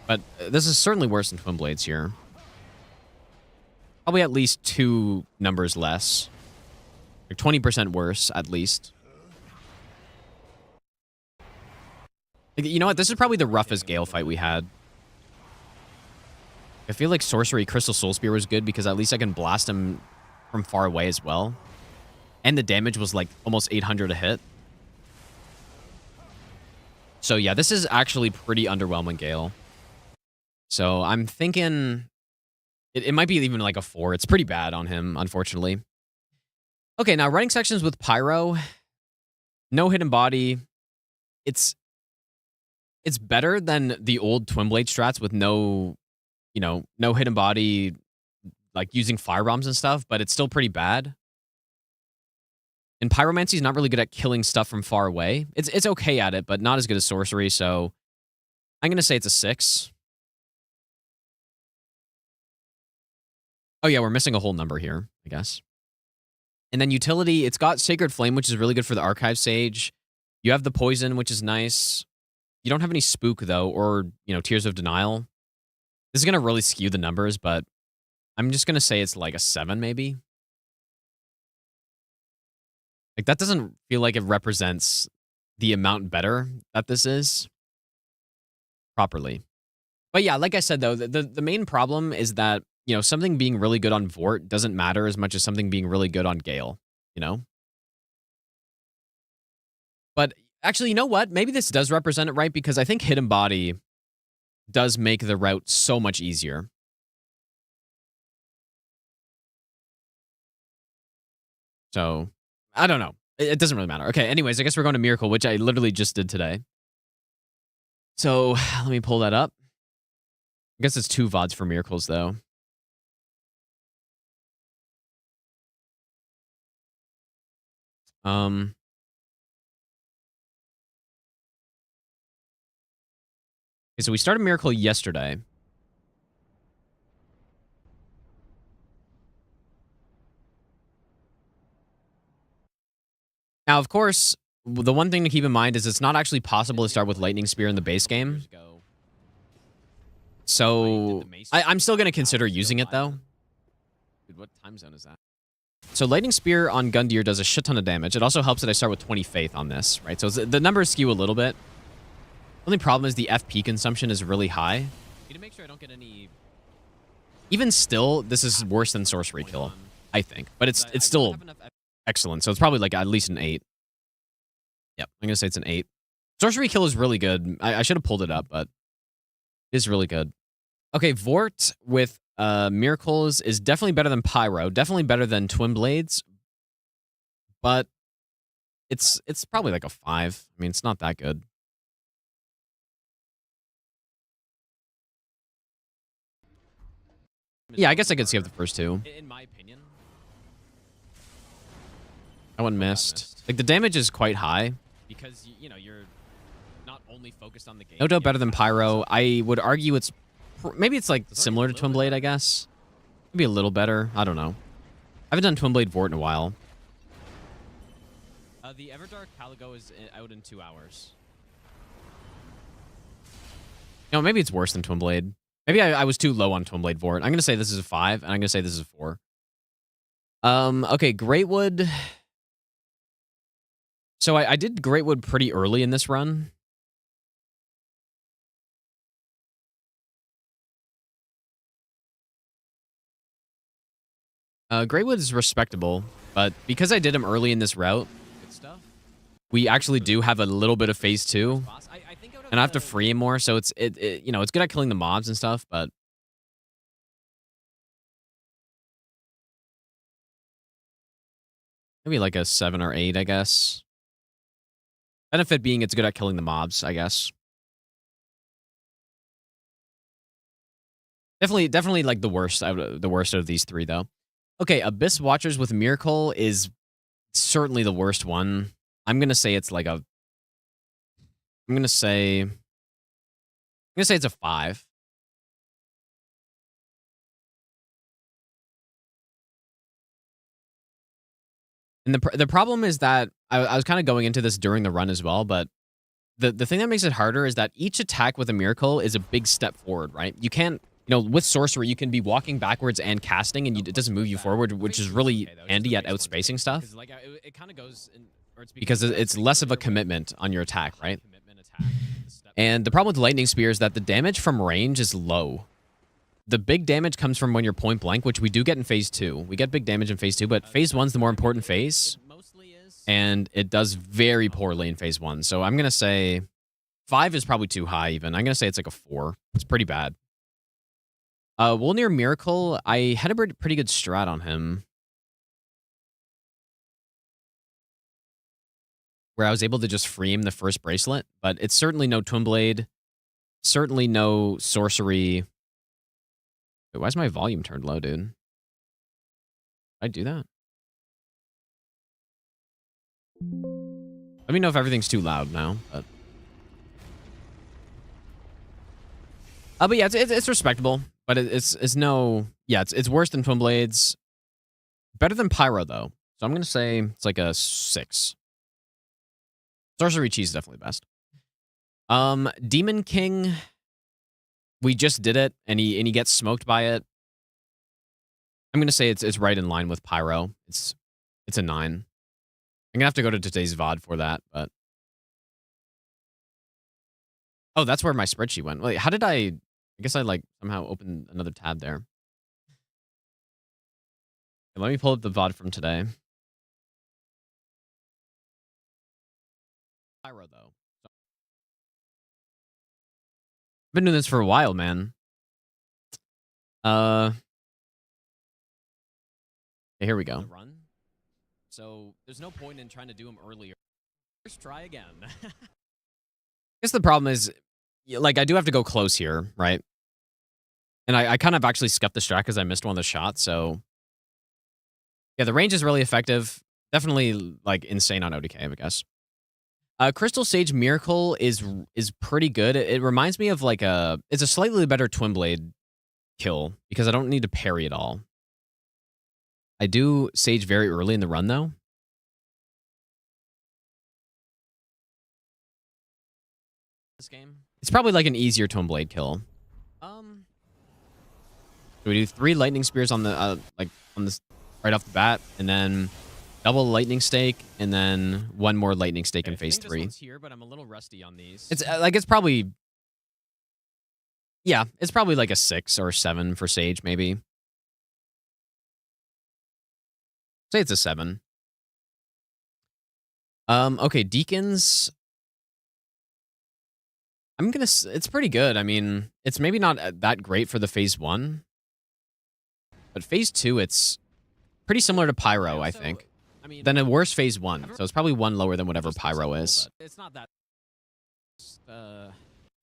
But this is certainly worse than Twin Blades here. Probably at least 2 numbers less. Like 20% worse, at least. You know what? This is probably the roughest Gale fight we had. I feel like Sorcery Crystal Soul Spear was good because at least I can blast him from far away as well. And the damage was like almost 800 a hit. So yeah, this is actually pretty underwhelming Gale. So I'm thinking it might be even like a 4. It's pretty bad on him, unfortunately. Okay, now running sections with Pyro. No hidden body. It's better than the old Twin Blade strats with no hidden body, like using fire bombs and stuff, but it's still pretty bad. And Pyromancy is not really good at killing stuff from far away. It's okay at it, but not as good as Sorcery, so I'm going to say it's a 6. Oh yeah, we're missing a whole number here, I guess. And then utility, it's got Sacred Flame, which is really good for the Archive Sage. You have the Poison, which is nice. You don't have any Spook, though, or, Tears of Denial. This is going to really skew the numbers, but I'm just going to say it's like a 7, maybe. Like, that doesn't feel like it represents the amount better that this is properly. But yeah, like I said, though, the main problem is that, something being really good on Vort doesn't matter as much as something being really good on Gale, But actually, you know what? Maybe this does represent it right because I think Hidden Body does make the route so much easier. So, I don't know. It doesn't really matter. Okay, anyways, I guess we're going to Miracle, which I literally just did today. So, let me pull that up. I guess it's 2 VODs for Miracles, though. Okay, so we started Miracle yesterday. Now, of course, the one thing to keep in mind is it's not actually possible to start with Lightning Spear in the base game. So, I'm still going to consider using it, though. Dude, what time zone is that? So, Lightning Spear on Gundyr does a shit ton of damage. It also helps that I start with 20 Faith on this, right? So, the numbers skew a little bit. The only problem is the FP consumption is really high. I need to make sure I don't get any... Even still, this is worse than Sorcery Kill, I think. But it's still excellent. So it's probably like at least an 8. Yep, I'm going to say it's an 8. Sorcery Kill is really good. I should have pulled it up, but it is really good. Okay, Vort with Miracles is definitely better than Pyro. Definitely better than Twin Blades. But it's probably like a 5. I mean, it's not that good. Yeah, I guess I could skip the first 2. In my opinion. That one missed. Like, the damage is quite high. Because, you're not only focused on the game. No doubt better than Pyro. I would argue it's... Maybe it's, like, similar to Twin Blade, I guess. Maybe a little better. I don't know. I haven't done Twin Blade Vort in a while. The Everdark Caligo is out in 2 hours. Maybe it's worse than Twin Blade. Maybe I was too low on Twin Blade Vort. I'm going to say this is a 5, and I'm going to say this is a 4. Okay, Greatwood. So I did Greatwood pretty early in this run. Greatwood is respectable, but because I did him early in this route, we actually do have a little bit of phase 2. And I have to free him more, so it's it's good at killing the mobs and stuff, but maybe like a 7 or 8, I guess. Benefit being it's good at killing the mobs, I guess. Definitely like the worst out of these 3, though. Okay, Abyss Watchers with Miracle is certainly the worst one. I'm gonna say it's like a. I'm gonna say it's a 5. And the problem is that I was kind of going into this during the run as well, but the thing that makes it harder is that each attack with a miracle is a big step forward, right? You can't, with sorcery, you can be walking backwards and casting, and it doesn't move you forward, which is really handy at outspacing stuff. It kind of goes because it's less of a commitment on your attack, right? And the problem with lightning spear is that the damage from range is low. The big damage comes from when you're point blank, which we do get in phase 2. We get big damage in phase 2, but phase 1's the more important phase. And it does very poorly in phase 1. So I'm going to say 5 is probably too high even. I'm going to say it's like a 4. It's pretty bad. Wolnir Miracle, I had a pretty good strat on him, where I was able to just free him the first bracelet, but it's certainly no Twin Blade, certainly no sorcery. Wait, why is my volume turned low, dude? Did I do that? Let me know if everything's too loud now. But yeah, it's respectable, but it's no, yeah, it's worse than Twin Blades. Better than Pyro though, so I'm gonna say it's like a 6. Sorcery Cheese is definitely best. Demon King, we just did it, and he gets smoked by it. I'm gonna say it's right in line with Pyro. It's a 9. I'm gonna have to go to today's VOD for that, but oh, that's where my spreadsheet went. Wait, how did I guess I like somehow opened another tab there. Okay, let me pull up the VOD from today. Pyro though. I've been doing this for a while, man. Okay, here we go. Run. So there's no point in trying to do them earlier. First try again. I guess the problem is, like, I do have to go close here, right? And I kind of actually scuffed the strat because I missed one of the shots, so yeah, the range is really effective. Definitely, like, insane on ODK, I guess. Crystal Sage Miracle is pretty good. It reminds me of, like, it's a slightly better Twin Blade kill because I don't need to parry at all. I do Sage very early in the run, though. This game, it's probably like an easier Twin Blade kill. So we do 3 lightning spears on the right off the bat, and then double lightning stake, and then 1 more lightning stake in phase 3. Here, but I'm a little rusty on these. It's it's probably, yeah, it's probably like a 6 or 7 for Sage, maybe. Say it's a 7. Okay, Deacons. It's pretty good. I mean, it's maybe not that great for the phase 1. But phase 2, it's pretty similar to Pyro, I think. I mean, then a worse phase 1. So it's probably 1 lower than whatever Pyro is. It's not that.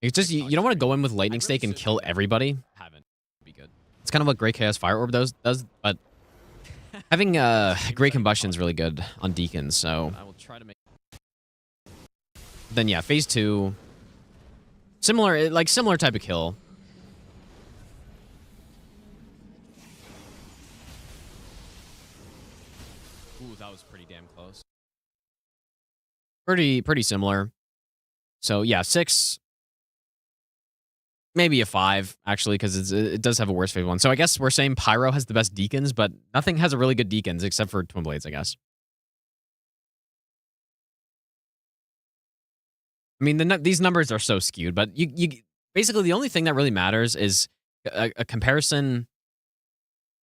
It's just, you don't want to go in with Lightning Stake and kill everybody. Be good. It's kind of what Great Chaos Fire Orb does, but having Great Combustion is really good on Deacons, so. I will try to make. Then yeah, phase 2. Similar type of kill. Ooh, that was pretty damn close. Pretty similar. So yeah, 6. Maybe a 5, actually, because it does have a worse phase 1. So I guess we're saying Pyro has the best Deacons, but nothing has a really good Deacons except for Twin Blades, I guess. I mean, these numbers are so skewed, but you basically the only thing that really matters is a comparison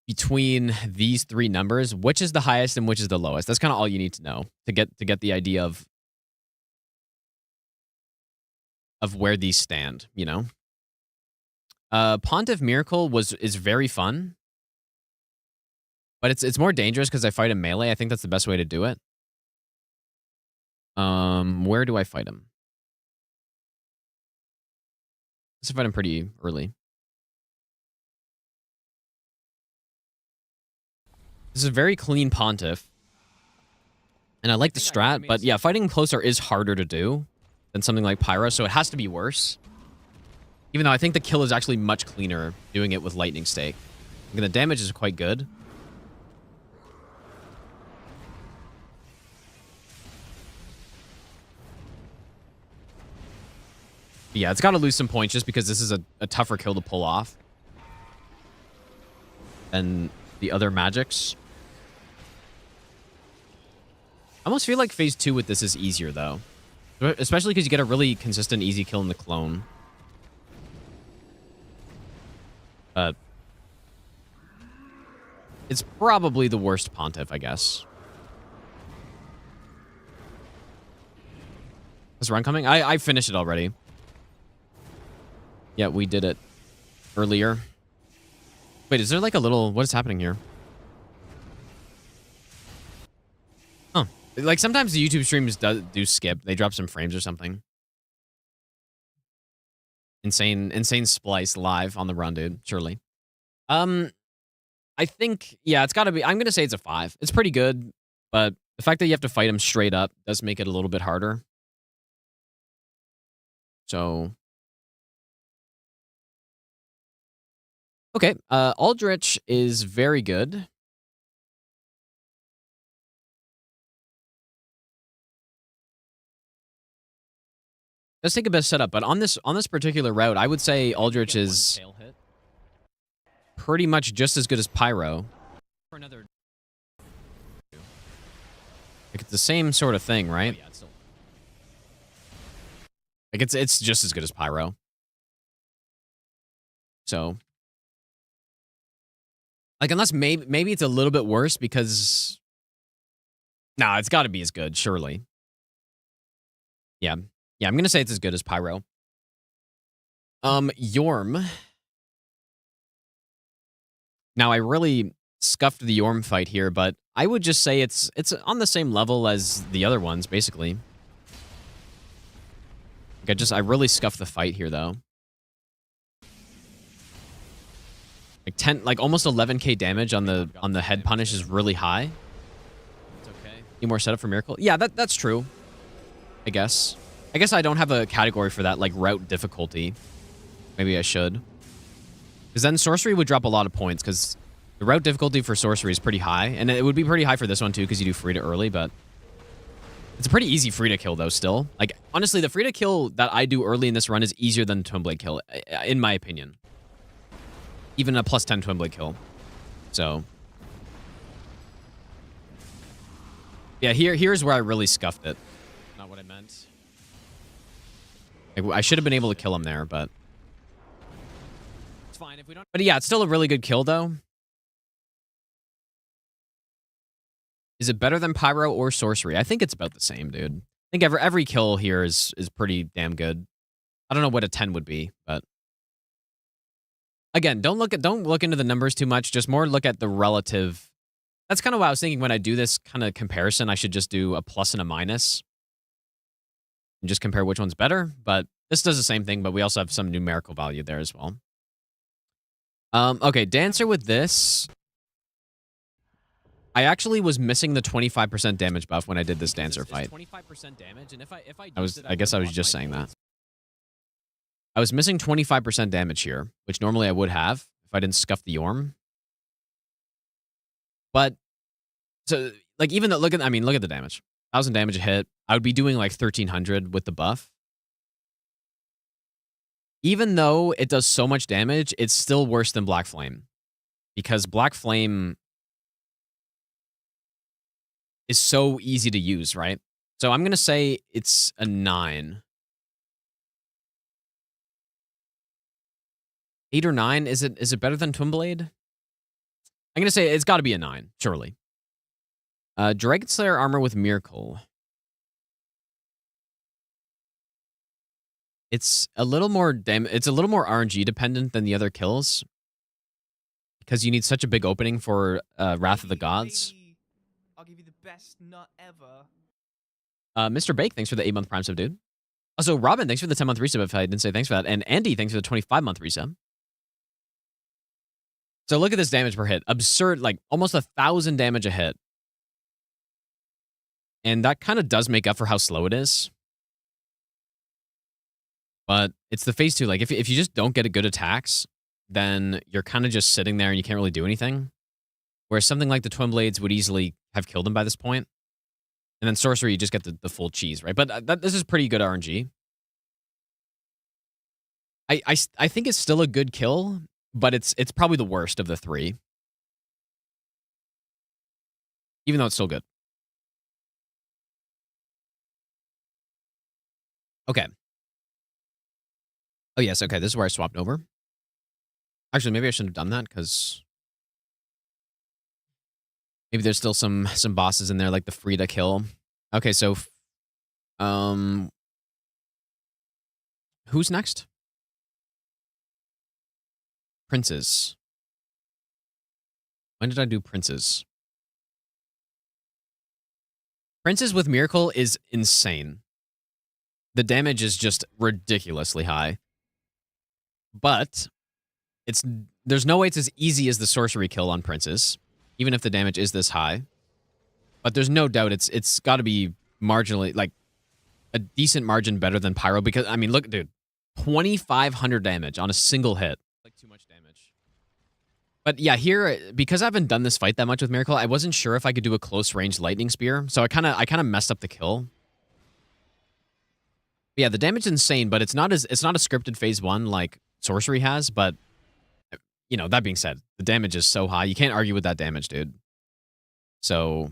between these 3 numbers, which is the highest and which is the lowest. That's kind of all you need to know to get the idea of where these stand, you know? Pontiff Miracle is very fun, but it's more dangerous because I fight him melee. I think that's the best way to do it. Where do I fight him? Let's fight him pretty early. This is a very clean Pontiff. And I like the strat, but yeah, fighting closer is harder to do than something like Pyro, so it has to be worse. Even though I think the kill is actually much cleaner doing it with Lightning Stake. And the damage is quite good. Yeah, it's got to lose some points just because this is a tougher kill to pull off than the other magics. I almost feel like phase 2 with this is easier, though. Especially because you get a really consistent, easy kill in the clone. But it's probably the worst Pontiff, I guess. Is run coming? I finished it already. Yeah, we did it earlier. Wait, is there like a little... What is happening here? Huh. Like, sometimes the YouTube streams do skip. They drop some frames or something. Insane splice live on the run, dude. Surely. I think... Yeah, it's gotta be... I'm gonna say it's a 5. It's pretty good, but the fact that you have to fight him straight up does make it a little bit harder. So... Okay, Aldrich is very good. Let's take a best setup, but on this particular route, I would say Aldrich is pretty much just as good as Pyro. For another, like it's the same sort of thing, right? Oh, yeah, it's still... Like it's just as good as Pyro. So. Like, unless maybe it's a little bit worse because... Nah, it's got to be as good, surely. Yeah. Yeah, I'm going to say it's as good as Pyro. Yorm. Now, I really scuffed the Yorm fight here, but I would just say it's on the same level as the other ones, basically. Like, I really scuffed the fight here, though. Like almost 11k damage on the head punish is really high. It's okay. Need more setup for Miracle? Yeah, that's true. I guess I don't have a category for that, like route difficulty. Maybe I should. Because then sorcery would drop a lot of points, because the route difficulty for sorcery is pretty high, and it would be pretty high for this one too, because you do Frida early, but it's a pretty easy Frida kill though still. Like, honestly, the Frida kill that I do early in this run is easier than the Twin Blade kill, in my opinion. Even a plus 10 Twin Blade kill. So. Yeah, here's where I really scuffed it. Not what I meant. Like, I should have been able to kill him there, but... It's fine if we don't... But yeah, it's still a really good kill, though. Is it better than Pyro or Sorcery? I think it's about the same, dude. I think every kill here is pretty damn good. I don't know what a 10 would be, but... Again, don't look into the numbers too much. Just more look at the relative. That's kind of what I was thinking when I do this kind of comparison. I should just do a plus and a minus and just compare which one's better. But this does the same thing, but we also have some numerical value there as well. Okay, Dancer with this. I actually was missing the 25% damage buff when I did this Dancer fight. 25% damage, and I guess I was just saying that. I was missing 25% damage here, which normally I would have if I didn't scuff the Yorm. But, so, like, even though, look at the damage. 1,000 damage a hit. I would be doing, like, 1,300 with the buff. Even though it does so much damage, it's still worse than Black Flame. Because Black Flame is so easy to use, right? So I'm going to say it's a 9. 8 or 9? Is it better than Twin Blade? I'm gonna say it's got to be a 9, surely. Dragon Slayer armor with Miracle. It's a little more RNG dependent than the other kills, because you need such a big opening for Wrath of the Gods. I'll give you the best nut ever. Mr. Bake, thanks for the 8-month Prime sub, dude. Also, Robin, thanks for the 10-month resub. If I didn't say thanks for that, and Andy, thanks for the 25-month resub. So look at this damage per hit. Absurd, like almost 1,000 damage a hit. And that kind of does make up for how slow it is. But it's the phase 2. Like, if you just don't get a good attacks, then you're kind of just sitting there and you can't really do anything. Whereas something like the Twin Blades would easily have killed him by this point. And then Sorcery, you just get the full cheese, right? But this is pretty good RNG. I think it's still a good kill, but it's probably the worst of the 3. Even though it's still good. Okay. Oh, yes. Okay, this is where I swapped over. Actually, maybe I shouldn't have done that, because maybe there's still some bosses in there, like the Frida kill. Okay, so... who's next? Princes. When did I do Princes? Princes with Miracle is insane. The damage is just ridiculously high. But there's no way it's as easy as the sorcery kill on Princes, even if the damage is this high. But there's no doubt it's got to be marginally, like, a decent margin better than Pyro, because, I mean, look, dude, 2,500 damage on a single hit. Like, too much damage. But yeah, here, because I haven't done this fight that much with Miracle, I wasn't sure if I could do a close-range lightning spear, so I kind of messed up the kill. But yeah, the damage is insane, but it's not a scripted phase 1 like Sorcery has, but, you know, that being said, the damage is so high, you can't argue with that damage, dude. So,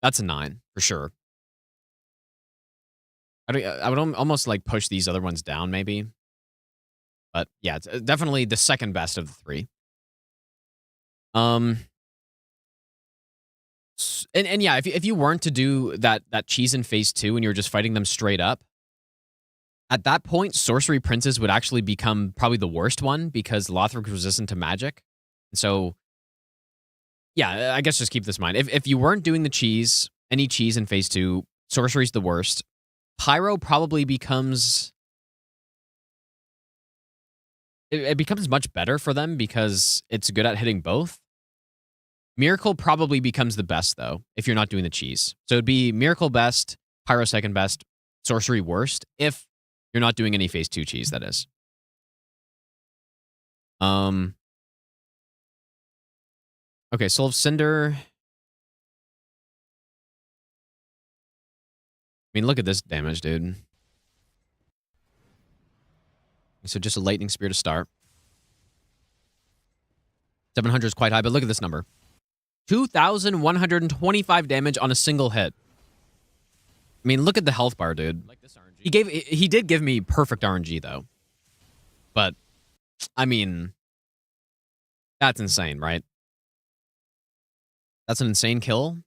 that's a 9, for sure. I would almost, like, push these other ones down, maybe. But, yeah, it's definitely the second best of the 3. And yeah, if you weren't to do that cheese in phase 2 and you were just fighting them straight up, at that point, Sorcery Princes would actually become probably the worst one, because Lothric is resistant to magic. So, yeah, I guess just keep this in mind. If you weren't doing the cheese, any cheese in phase 2, Sorcery's the worst. Pyro probably becomes... It becomes much better for them because it's good at hitting both. Miracle probably becomes the best, though, if you're not doing the cheese. So it'd be Miracle best, Pyro second best, Sorcery worst, if you're not doing any phase 2 cheese, that is. Okay, Soul of Cinder. I mean, look at this damage, dude. So just a lightning spear to start. 700 is quite high, but look at this number. 2,125 damage on a single hit. I mean, look at the health bar, dude. Like this RNG. He did give me perfect RNG, though. But, I mean, that's insane, right? That's an insane kill.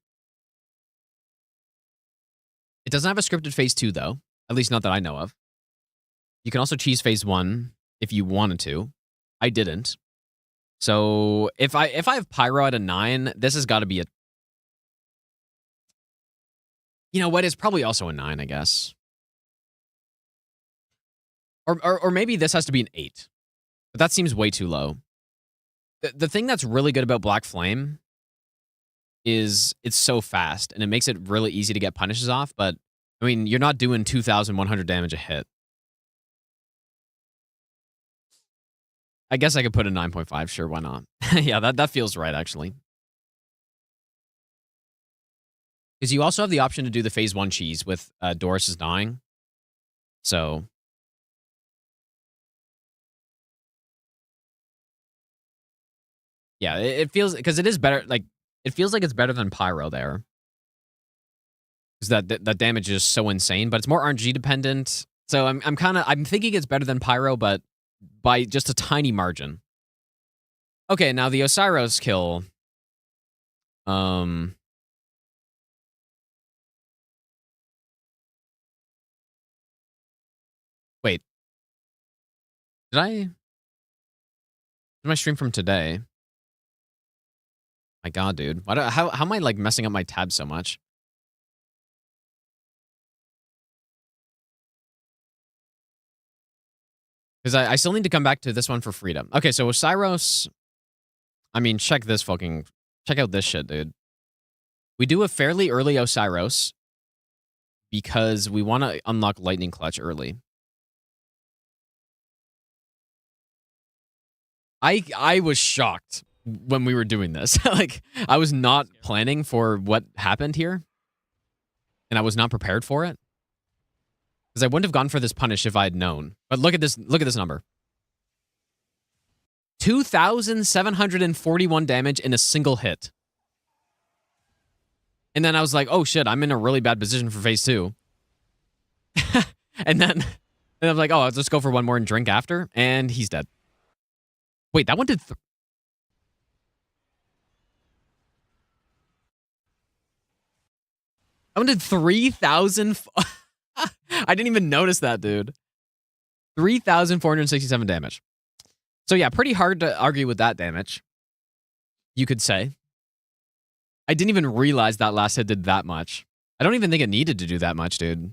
It doesn't have a scripted phase 2, though. At least not that I know of. You can also cheese phase 1 if you wanted to. I didn't. So if I have Pyro at a 9, this has got to be a... You know what? It's probably also a 9, I guess. Or maybe this has to be an 8. But that seems way too low. The thing that's really good about Black Flame is it's so fast, and it makes it really easy to get punishes off, but, I mean, you're not doing 2,100 damage a hit. I guess I could put a 9.5. Sure, why not? Yeah, that feels right, actually. Because you also have the option to do the phase 1 cheese with Doris is dying. So... yeah, it feels... because it is better, like... it feels like it's better than Pyro there. Because that damage is so insane, but it's more RNG dependent. So I'm thinking it's better than Pyro, but by just a tiny margin. Okay, now the Oceiros kill. Wait. Did my stream from today? My God, dude. How am I, like, messing up my tab so much? Because I still need to come back to this one for freedom. Okay, so Oceiros. I mean, check out this shit, dude. We do a fairly early Oceiros because we want to unlock Lightning Clutch early. I was shocked when we were doing this. Like, I was not planning for what happened here. And I was not prepared for it. Because I wouldn't have gone for this punish if I had known. But look at this number. 2,741 damage in a single hit. And then I was like, oh shit, I'm in a really bad position for phase 2. and I was like, oh, let's just go for one more and drink after. And he's dead. Wait, that one did... That one did 3,000... I didn't even notice that, dude. 3,467 damage. So yeah, pretty hard to argue with that damage, you could say. I didn't even realize that last hit did that much. I don't even think it needed to do that much, dude.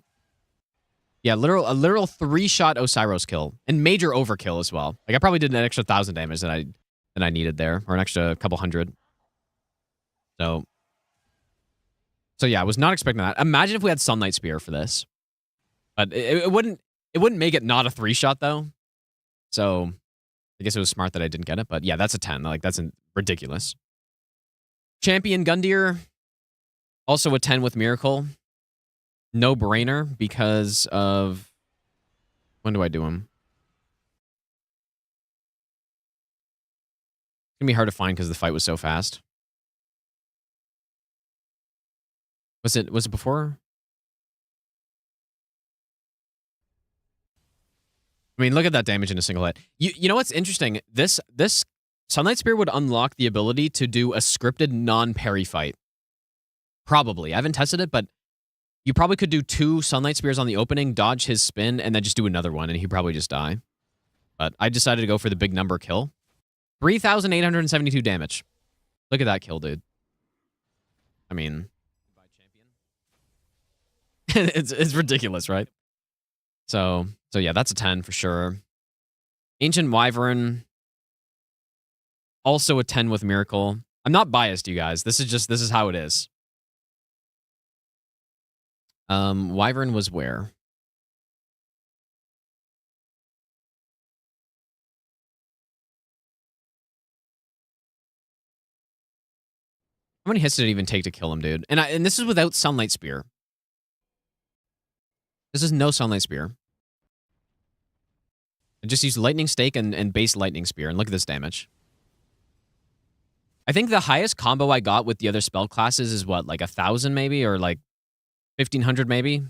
Yeah, a literal 3-shot Oceiros kill. And major overkill as well. Like, I probably did an extra 1,000 damage than I needed there. Or an extra couple hundred. So yeah, I was not expecting that. Imagine if we had Sunlight Spear for this. But it wouldn't make it not a 3-shot, though. So I guess it was smart that I didn't get it. But yeah, that's a 10. Like, that's ridiculous. Champion Gundyr. Also a 10 with Miracle. No brainer because of... When do I do him? It's going to be hard to find because the fight was so fast. Was it before? I mean, look at that damage in a single hit. You know what's interesting? This Sunlight Spear would unlock the ability to do a scripted non-parry fight. Probably. I haven't tested it, but you probably could do 2 Sunlight Spears on the opening, dodge his spin, and then just do another one, and he'd probably just die. But I decided to go for the big number kill. 3,872 damage. Look at that kill, dude. I mean... it's ridiculous, right? So yeah, that's a 10 for sure. Ancient Wyvern, also a 10 with Miracle. I'm not biased, you guys. This is how it is. Wyvern was where? How many hits did it even take to kill him, dude? And this is without Sunlight Spear. This is no Sunlight Spear. I just used Lightning Stake and base Lightning Spear, and look at this damage. I think the highest combo I got with the other spell classes is what, like 1,000 maybe, or like 1,500 maybe?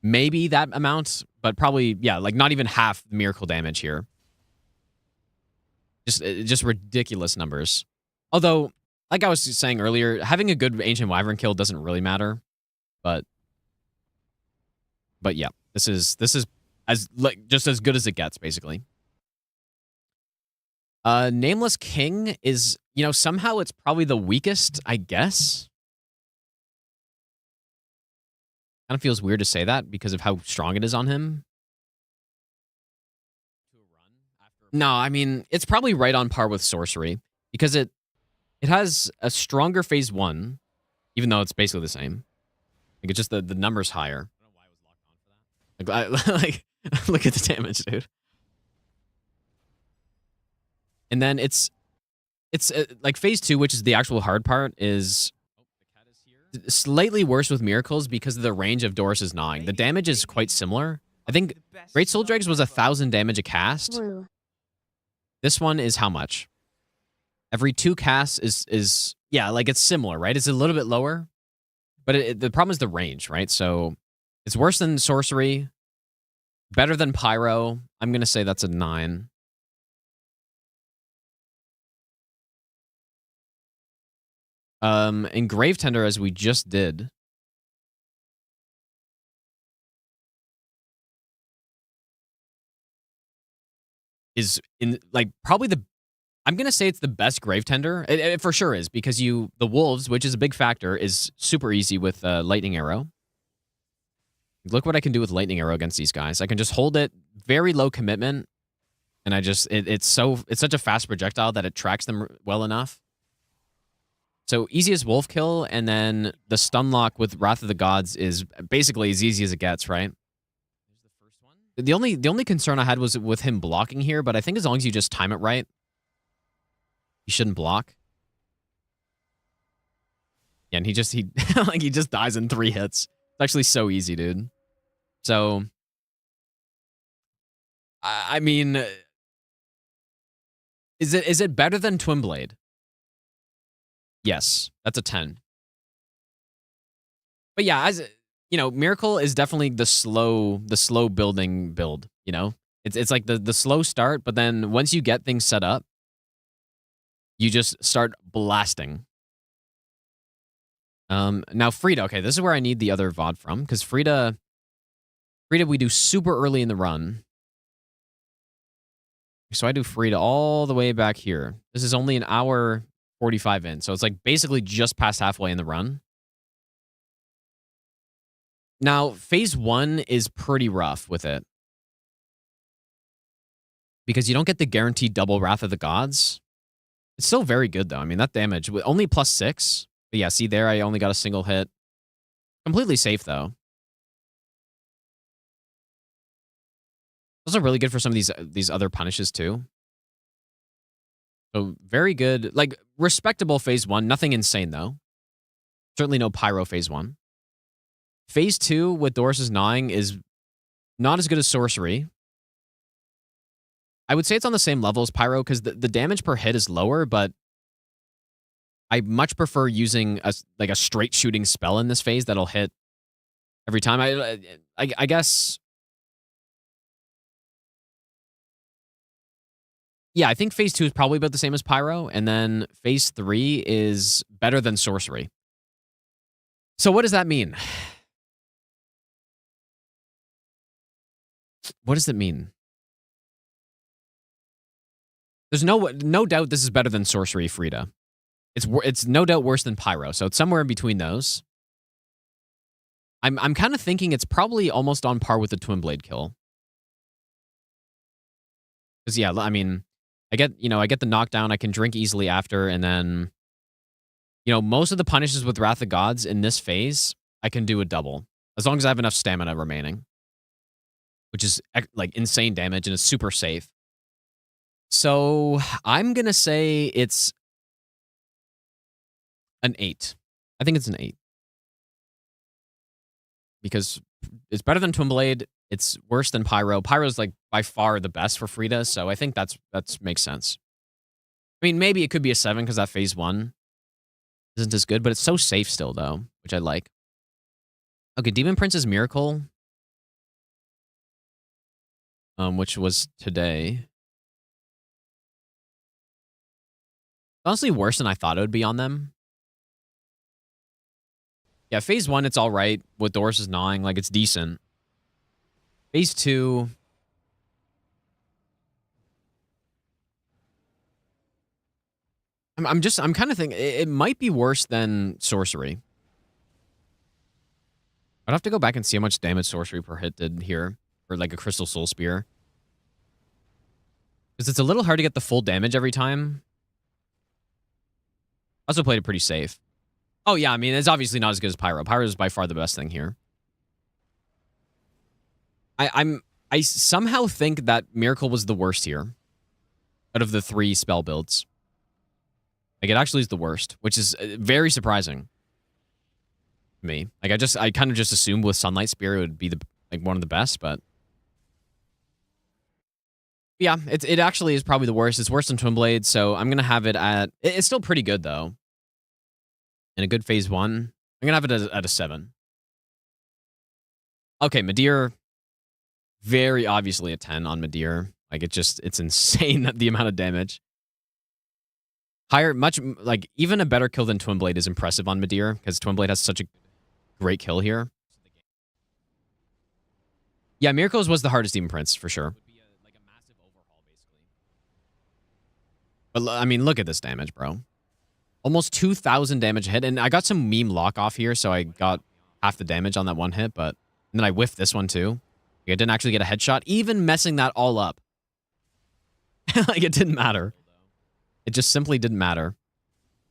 Maybe that amount, but probably, yeah, like not even half the miracle damage here. Just ridiculous numbers. Although, like I was saying earlier, having a good Ancient Wyvern kill doesn't really matter, but yeah, this is just as good as it gets, basically. Nameless King is, somehow it's probably the weakest, I guess. Kind of feels weird to say that because of how strong it is on him. No, I mean, it's probably right on par with Sorcery because it has a stronger phase 1, even though it's basically the same. Like, it's just the number's higher. Like, look at the damage, dude. And then it's like phase 2, which is the actual hard part, is slightly worse with miracles because of the range of Doris's gnawing. The damage is quite similar. I think Great Soul Dregs was 1,000 damage a cast. Woo. This one is how much? Every 2 casts is yeah, like it's similar, right? It's a little bit lower, but the problem is the range, right? So it's worse than Sorcery, better than Pyro. I'm gonna say that's a 9. And Grave Tender, as we just did, is in like probably I'm gonna say it's the best Grave Tender. It for sure is because the wolves, which is a big factor, is super easy with Lightning Arrow. Look what I can do with Lightning Arrow against these guys. I can just hold it, very low commitment, and it's such a fast projectile that it tracks them well enough. So easiest wolf kill, and then the stun lock with Wrath of the Gods is basically as easy as it gets, right? The only concern I had was with him blocking here, but I think as long as you just time it right, he shouldn't block. Yeah, and he just dies in 3 hits. It's actually so easy, dude. So I mean, is it better than Twin Blade? Yes, that's a 10. But yeah, as you know, Miracle is definitely the slow building build, you know? It's like the slow start, but then once you get things set up, you just start blasting. Now Frida, okay, this is where I need the other VOD from, because Frida we do super early in the run. So I do Frida all the way back here. This is only an hour 45 in, so it's like basically just past halfway in the run. Now, phase 1 is pretty rough with it. Because you don't get the guaranteed double Wrath of the Gods. It's still very good, though. I mean, that damage, with only +6. But yeah, see there, I only got a single hit. Completely safe, though. Also really good for some of these other punishes, too. So, very good. Like, respectable phase 1. Nothing insane, though. Certainly no Pyro phase 1. Phase 2 with Doris's Gnawing is not as good as Sorcery. I would say it's on the same level as Pyro because the damage per hit is lower, but I much prefer using a straight shooting spell in this phase that'll hit every time. I guess... Yeah, I think phase 2 is probably about the same as Pyro, and then phase 3 is better than Sorcery. So what does that mean? What does it mean? There's no doubt this is better than Sorcery Frida. It's no doubt worse than Pyro, so it's somewhere in between those. I'm kind of thinking it's probably almost on par with the Twin Blade kill. Because yeah, I mean, I get the knockdown, I can drink easily after, and then most of the punishes with Wrath of Gods in this phase, I can do a double. As long as I have enough stamina remaining. Which is like insane damage and it's super safe. So I'm going to say it's an 8. I think it's an 8. Because it's better than Twin Blade. It's worse than Pyro. Pyro's like by far the best for Frida, so I think that makes sense. I mean, maybe it could be a 7 because that phase 1 isn't as good, but it's so safe still though, which I like. Okay, Demon Prince's Miracle. Which was today. Honestly, worse than I thought it would be on them. Yeah, phase 1, it's all right. With Doris's Gnawing, like, it's decent. Phase 2... I'm kind of thinking it might be worse than Sorcery. I'd have to go back and see how much damage Sorcery per hit did here. For like a Crystal Soul Spear. Because it's a little hard to get the full damage every time. Also played it pretty safe. Oh yeah, I mean, it's obviously not as good as Pyro. Pyro is by far the best thing here. I somehow think that Miracle was the worst here. Out of the 3 spell builds. Like, it actually is the worst. Which is very surprising. To me. Like, I kind of just assumed with Sunlight Spear it would be one of the best, but... Yeah, it actually is probably the worst. It's worse than Twin Blade, so I'm going to have it at... It's still pretty good, though. In a good phase 1. I'm going to have it at a 7. Okay, Midir. Very obviously a 10 on Midir. Like, it's insane that the amount of damage. Higher, even a better kill than Twin Blade is impressive on Midir, because Twin Blade has such a great kill here. Yeah, Miracles was the hardest Demon Prince, for sure. But, I mean, look at this damage, bro. Almost 2,000 damage a hit. And I got some meme lock off here, so I got half the damage on that one hit, but And then I whiffed this one too. I didn't actually get a headshot, even messing that all up. Like, it didn't matter. It just simply didn't matter.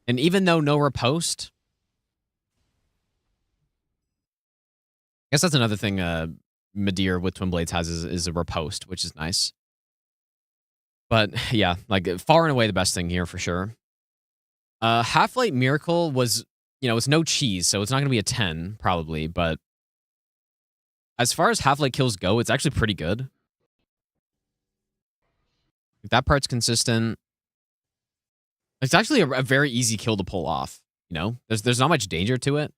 And even though no riposte, I guess that's another thing Madeir with Twin Blades has is a riposte, which is nice. But yeah, like far and away the best thing here for sure. Halflight Miracle was, it's no cheese, so it's not going to be a 10 probably, but as far as Halflight kills go, it's actually pretty good. That part's consistent. It's actually a very easy kill to pull off, There's not much danger to it.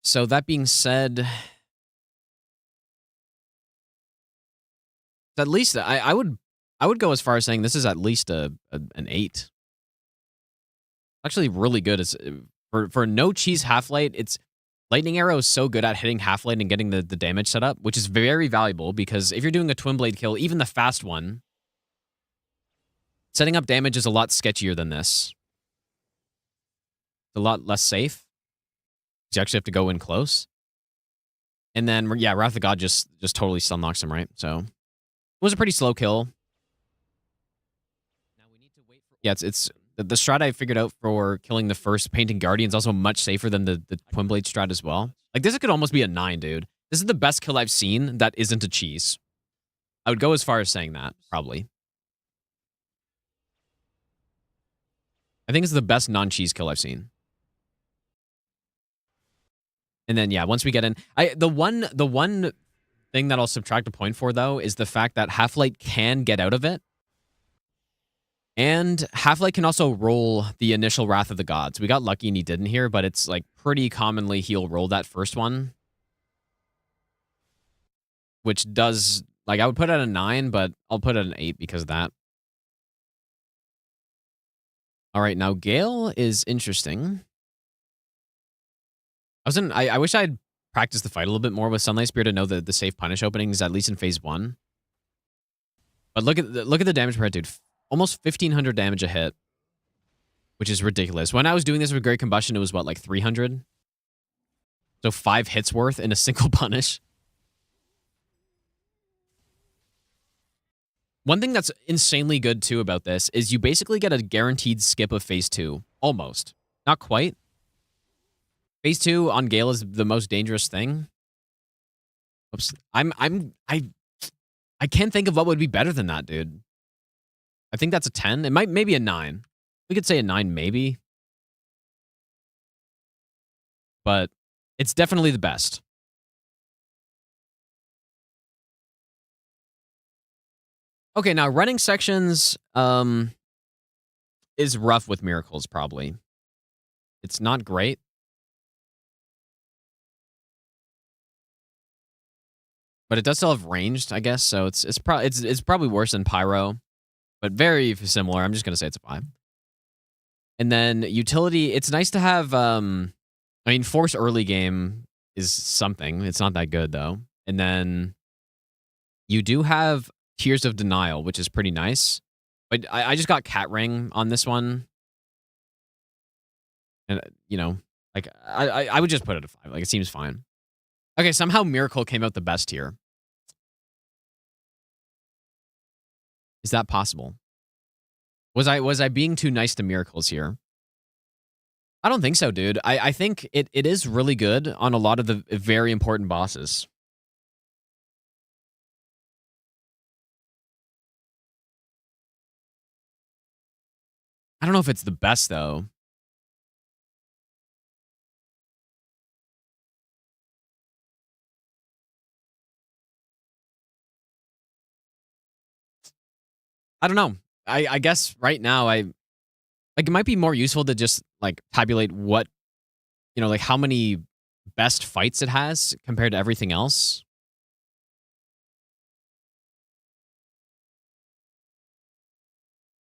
So that being said, at least I would go as far as saying this is at least an 8. Actually, really good. It's for no cheese Halflight. It's Lightning Arrow is so good at hitting Halflight and getting the damage set up, which is very valuable because if you're doing a Twin Blade kill, even the fast one, setting up damage is a lot sketchier than this. It's a lot less safe. You actually have to go in close. And then, yeah, Wrath of God just totally stun knocks him, right? So it was a pretty slow kill. Now we need to wait for. Yeah, it's the strat I figured out for killing the first Painting Guardian is also much safer than the Twin Blade strat as well. Like, this could almost be a 9, dude. This is the best kill I've seen that isn't a cheese. I would go as far as saying that, probably. I think it's the best non-cheese kill I've seen. And then, yeah, once we get in... The one thing that I'll subtract a point for, though, is the fact that Halflight can get out of it. And Halflight can also roll the initial Wrath of the Gods. We got lucky and he didn't here, but it's, like, pretty commonly he'll roll that first one. Which does... Like, I would put it at a 9, but I'll put it at an 8 because of that. All right, now Gael is interesting. I wish I had practiced the fight a little bit more with Sunlight Spear to know the safe punish openings, at least in phase 1. But look at the damage per hit, dude. Almost 1,500 damage a hit, which is ridiculous. When I was doing this with Great Combustion, it was what, like 300? So 5 hits worth in a single punish. One thing that's insanely good, too, about this is you basically get a guaranteed skip of phase 2. Almost. Not quite. Phase 2 on Gael is the most dangerous thing. Oops. I can't think of what would be better than that, dude. I think that's a 10. It might maybe a 9. We could say a 9 maybe. But it's definitely the best. Okay, now running sections is rough with miracles, probably. It's not great. But it does still have ranged, I guess, so it's probably worse than Pyro. But very similar. I'm just gonna say it's a 5. And then utility, it's nice to have Force early game is something. It's not that good though. And then you do have Tears of Denial, which is pretty nice. But I just got Cat Ring on this one. And, like, I would just put it a 5. Like, it seems fine. Okay, somehow Miracle came out the best here. Is that possible? Was I being too nice to Miracles here? I don't think so, dude. I think it is really good on a lot of the very important bosses. I don't know if it's the best, though. I don't know. I guess right now it might be more useful to just like tabulate what, like how many best fights it has compared to everything else.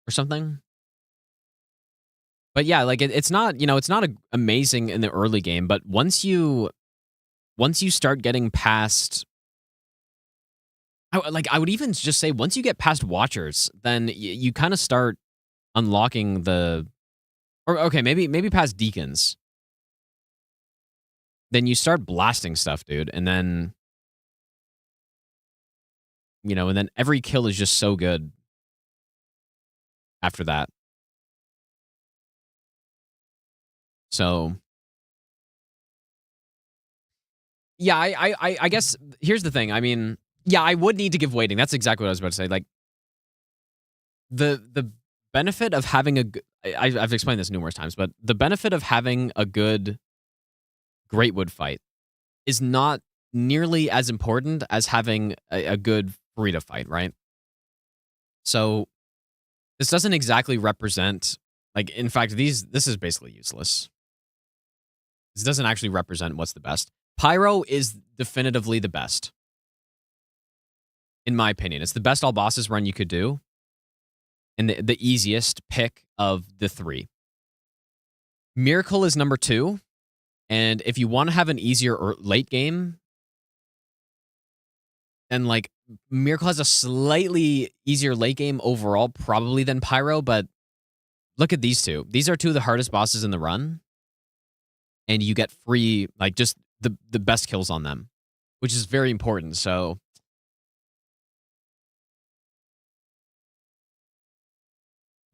Or something. But yeah, like it's not, it's not amazing in the early game, but once you start getting past, I would even just say once you get past Watchers, then you kind of start unlocking or okay, maybe past Deacons. then you start blasting stuff, dude. And then, and then every kill is just so good after that. So, yeah, I guess here's the thing. I mean, yeah, I would need to give weighting. That's exactly what I was about to say. Like, the benefit of having I've explained this numerous times, but the benefit of having a good Greatwood fight is not nearly as important as having a good Farida fight, right? So this doesn't exactly represent, like, in fact, this is basically useless. This doesn't actually represent what's the best. Pyro is definitively the best. In my opinion, it's the best all bosses run you could do. And the easiest pick of the three. Miracle is number 2. And if you want to have an easier late game, then like Miracle has a slightly easier late game overall, probably than Pyro, but look at these two. These are two of the hardest bosses in the run. And you get free, like, just the best kills on them, which is very important. So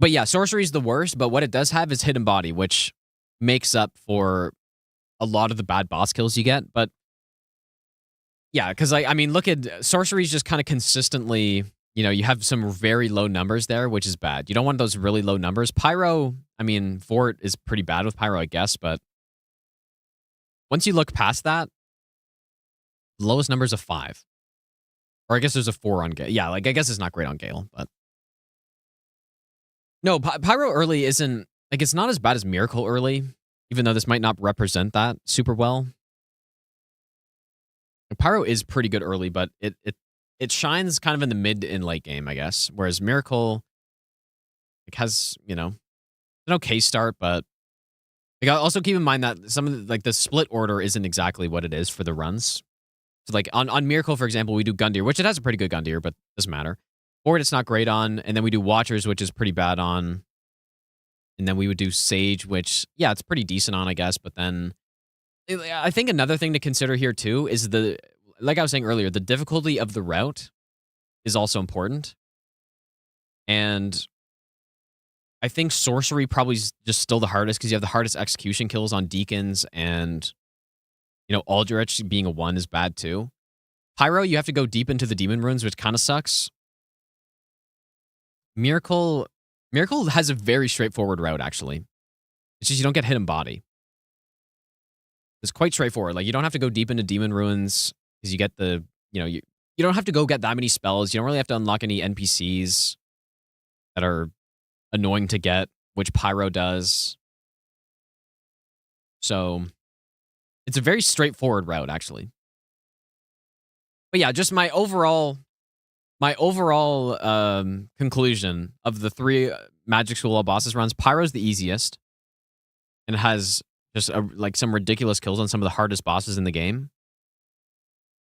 but yeah, sorcery is the worst, but what it does have is hidden body, which makes up for a lot of the bad boss kills you get. But yeah, because I mean, look at sorcery is just kind of consistently, you have some very low numbers there, which is bad. You don't want those really low numbers. Pyro, I mean, Fort is pretty bad with Pyro, I guess, but once you look past that, lowest number's a 5. Or I guess there's a 4 on Gael. Yeah, like, I guess it's not great on Gael, but no, Pyro early isn't, like, it's not as bad as Miracle early, even though this might not represent that super well. Pyro is pretty good early, but it shines kind of in the mid and late game, I guess. Whereas Miracle, it has, an okay start, but like, also keep in mind that some of the, like, the split order isn't exactly what it is for the runs. So like on Miracle, for example, we do Gundyr, which it has a pretty good Gundyr, but doesn't matter. Fort it's not great on, and then we do Watchers, which is pretty bad on. And then we would do Sage, which, yeah, it's pretty decent on, I guess. But then I think another thing to consider here, too, is like I was saying earlier, the difficulty of the route is also important. And I think Sorcery probably is just still the hardest because you have the hardest execution kills on Deacons, and, Aldrich being a 1 is bad, too. Pyro, you have to go deep into the Demon Runes, which kind of sucks. Miracle has a very straightforward route, actually. It's just you don't get hidden body. It's quite straightforward. Like, you don't have to go deep into Demon Ruins because you get you don't have to go get that many spells. You don't really have to unlock any NPCs that are annoying to get, which Pyro does. So it's a very straightforward route, actually. But yeah, just my overall conclusion of the 3 Magic School All Bosses runs, Pyro's the easiest. And it has just like some ridiculous kills on some of the hardest bosses in the game.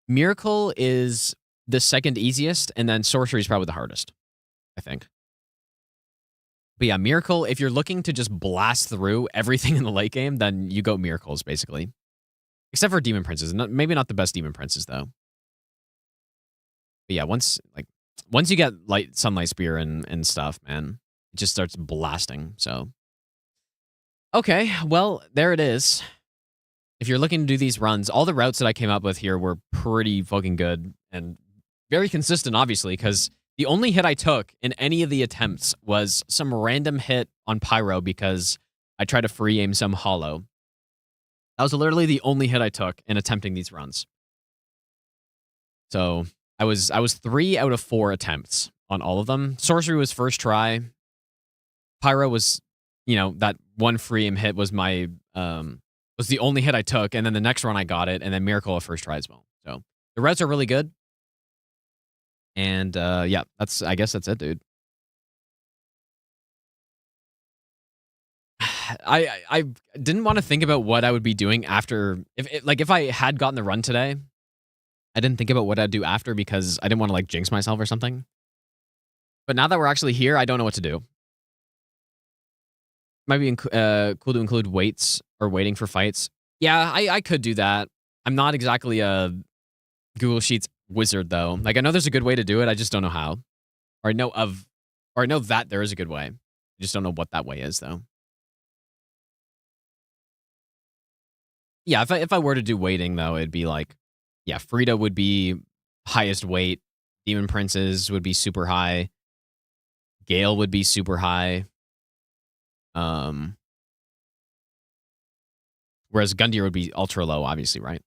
Miracle is the second easiest, and then Sorcery is probably the hardest, I think. But yeah, Miracle, if you're looking to just blast through everything in the late game, then you go Miracles, basically. Except for Demon Princes. Maybe not the best Demon Princes, though. But yeah, once you get Sunlight Spear and stuff, man, it just starts blasting. So, okay, well, there it is. If you're looking to do these runs, all the routes that I came up with here were pretty fucking good and very consistent, obviously, because the only hit I took in any of the attempts was some random hit on Pyro because I tried to free aim some hollow. That was literally the only hit I took in attempting these runs. So I was 3 out of 4 attempts on all of them. Sorcery was first try. Pyro was, that one free aim hit was my was the only hit I took, and then the next run I got it, and then Miracle a first try as well. So the routes are really good. And yeah, I guess that's it, dude. I didn't want to think about what I would be doing after. If I had gotten the run today, I didn't think about what I'd do after because I didn't want to like jinx myself or something. But now that we're actually here, I don't know what to do. Might be cool to include waits or waiting for fights. Yeah, I could do that. I'm not exactly a Google Sheets wizard, though. Like, I know there's a good way to do it. I just don't know how. Or I know that there is a good way. I just don't know what that way is, though. Yeah, if I were to do weighting, though, it'd be like, yeah, Frida would be highest weight. Demon Princes would be super high. Gale would be super high. Whereas Gundyr would be ultra low, obviously, right?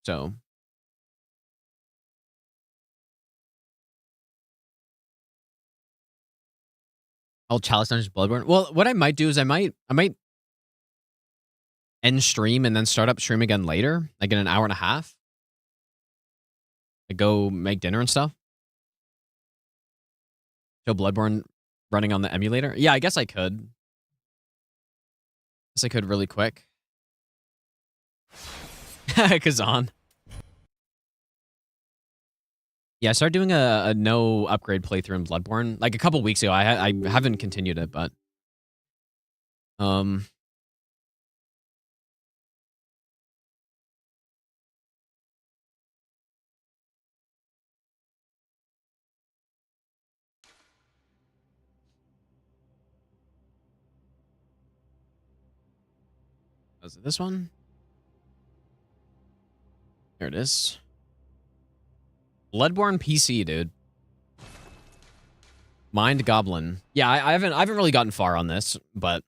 So. All Chalice Dungeons Bloodborne. Well, what I might do is I might end stream and then start up stream again later, like in an hour and a half. I go make dinner and stuff. Show Bloodborne running on the emulator. Yeah, I guess I could. Guess I could really quick. Kazan. Yeah, I started doing a no upgrade playthrough in Bloodborne like a couple weeks ago. I haven't continued it, but was it this one? There it is. Bloodborne PC, dude. Mind Goblin. Yeah, I haven't really gotten far on this, but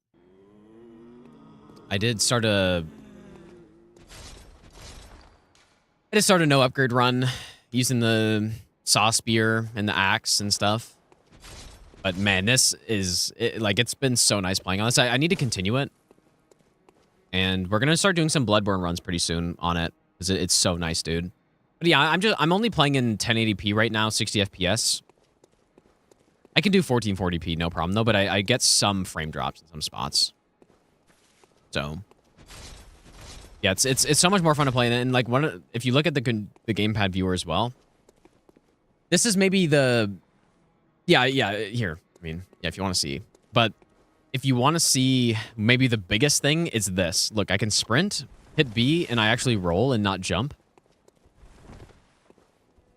I did start a no upgrade run using the saw spear and the axe and stuff. But man, this is it's been so nice playing on this. I need to continue it. And we're gonna start doing some Bloodborne runs pretty soon on it. Because it's so nice, dude. But yeah, I'm only playing in 1080p right now, 60 FPS. I can do 1440p, no problem though, but I get some frame drops in some spots. So yeah, it's so much more fun to play, and like if you look at the gamepad viewer as well, this is maybe the here. I mean, yeah, if you want to see, but if you want to see maybe the biggest thing is this. Look, I can sprint, hit B, and I actually roll and not jump.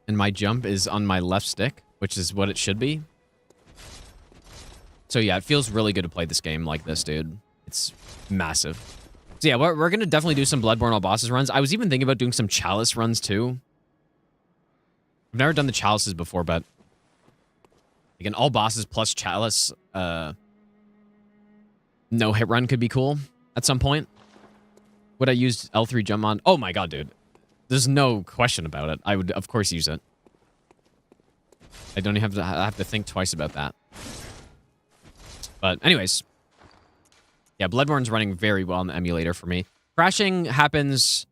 And my jump is on my left stick, which is what it should be. So yeah, it feels really good to play this game like this, dude. It's massive. So yeah, we're going to definitely do some Bloodborne all bosses runs. I was even thinking about doing some Chalice runs too. I've never done the Chalices before, but again, all bosses plus Chalice no hit run could be cool at some point. Would I use L3 jump on? Oh my god, dude. There's no question about it. I would, of course, use it. I don't even have to think twice about that. But anyways. Yeah, Bloodborne's running very well on the emulator for me. Crashing happens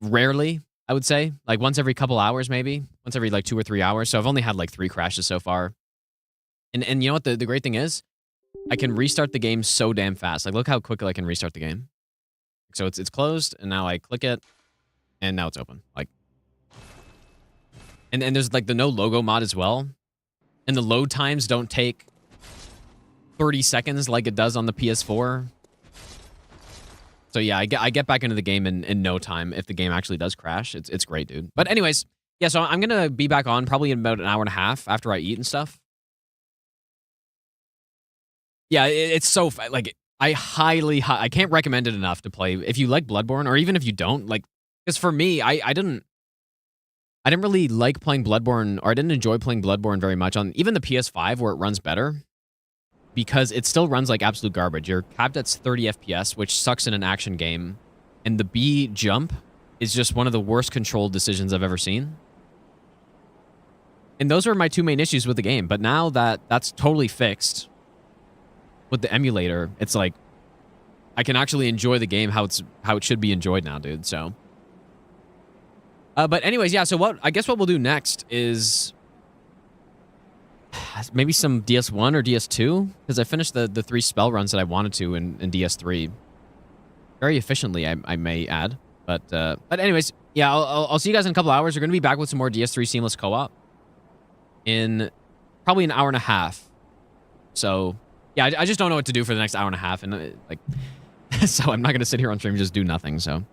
rarely, I would say. Like once every couple hours, maybe. Once every like 2 or 3 hours. So I've only had like 3 crashes so far. And you know what the great thing is? I can restart the game so damn fast. Like, look how quickly I can restart the game. So it's closed, and now I click it, and now it's open. Like, and there's like the no logo mod as well, and the load times don't take 30 seconds like it does on the PS4. So yeah, I get back into the game in no time if the game actually does crash. It's great, dude. But anyways, yeah. So I'm gonna be back on probably in about an hour and a half after I eat and stuff. Yeah, it's so like I can't recommend it enough to play if you like Bloodborne, or even if you don't like. Because for me, I didn't really like playing Bloodborne, or I didn't enjoy playing Bloodborne very much on even the PS5 where it runs better, because it still runs like absolute garbage. You're capped at 30 FPS, which sucks in an action game, and the B jump is just one of the worst controlled decisions I've ever seen. And those were my 2 main issues with the game. But now that that's totally fixed with the emulator, it's like I can actually enjoy the game how it should be enjoyed now, dude. So, but anyways, yeah. So I guess what we'll do next is maybe some DS1 or DS2, because I finished the 3 spell runs that I wanted to in DS3 very efficiently, I may add. But anyways, yeah. I'll see you guys in a couple hours. We're gonna be back with some more DS3 seamless co-op in probably an hour and a half. So. Yeah, I just don't know what to do for the next hour and a half, and like, So I'm not going to sit here on stream and just do nothing, so.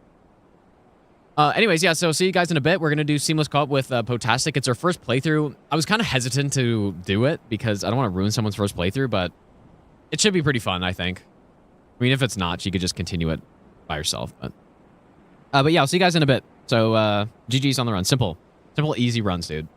Anyways, yeah, so see you guys in a bit. We're going to do Seamless Co-op with Potastic. It's our first playthrough. I was kind of hesitant to do it because I don't want to ruin someone's first playthrough, but it should be pretty fun, I think. I mean, if it's not, you could just continue it by yourself. But yeah, I'll see you guys in a bit. So GG's on the run. Simple, easy runs, dude.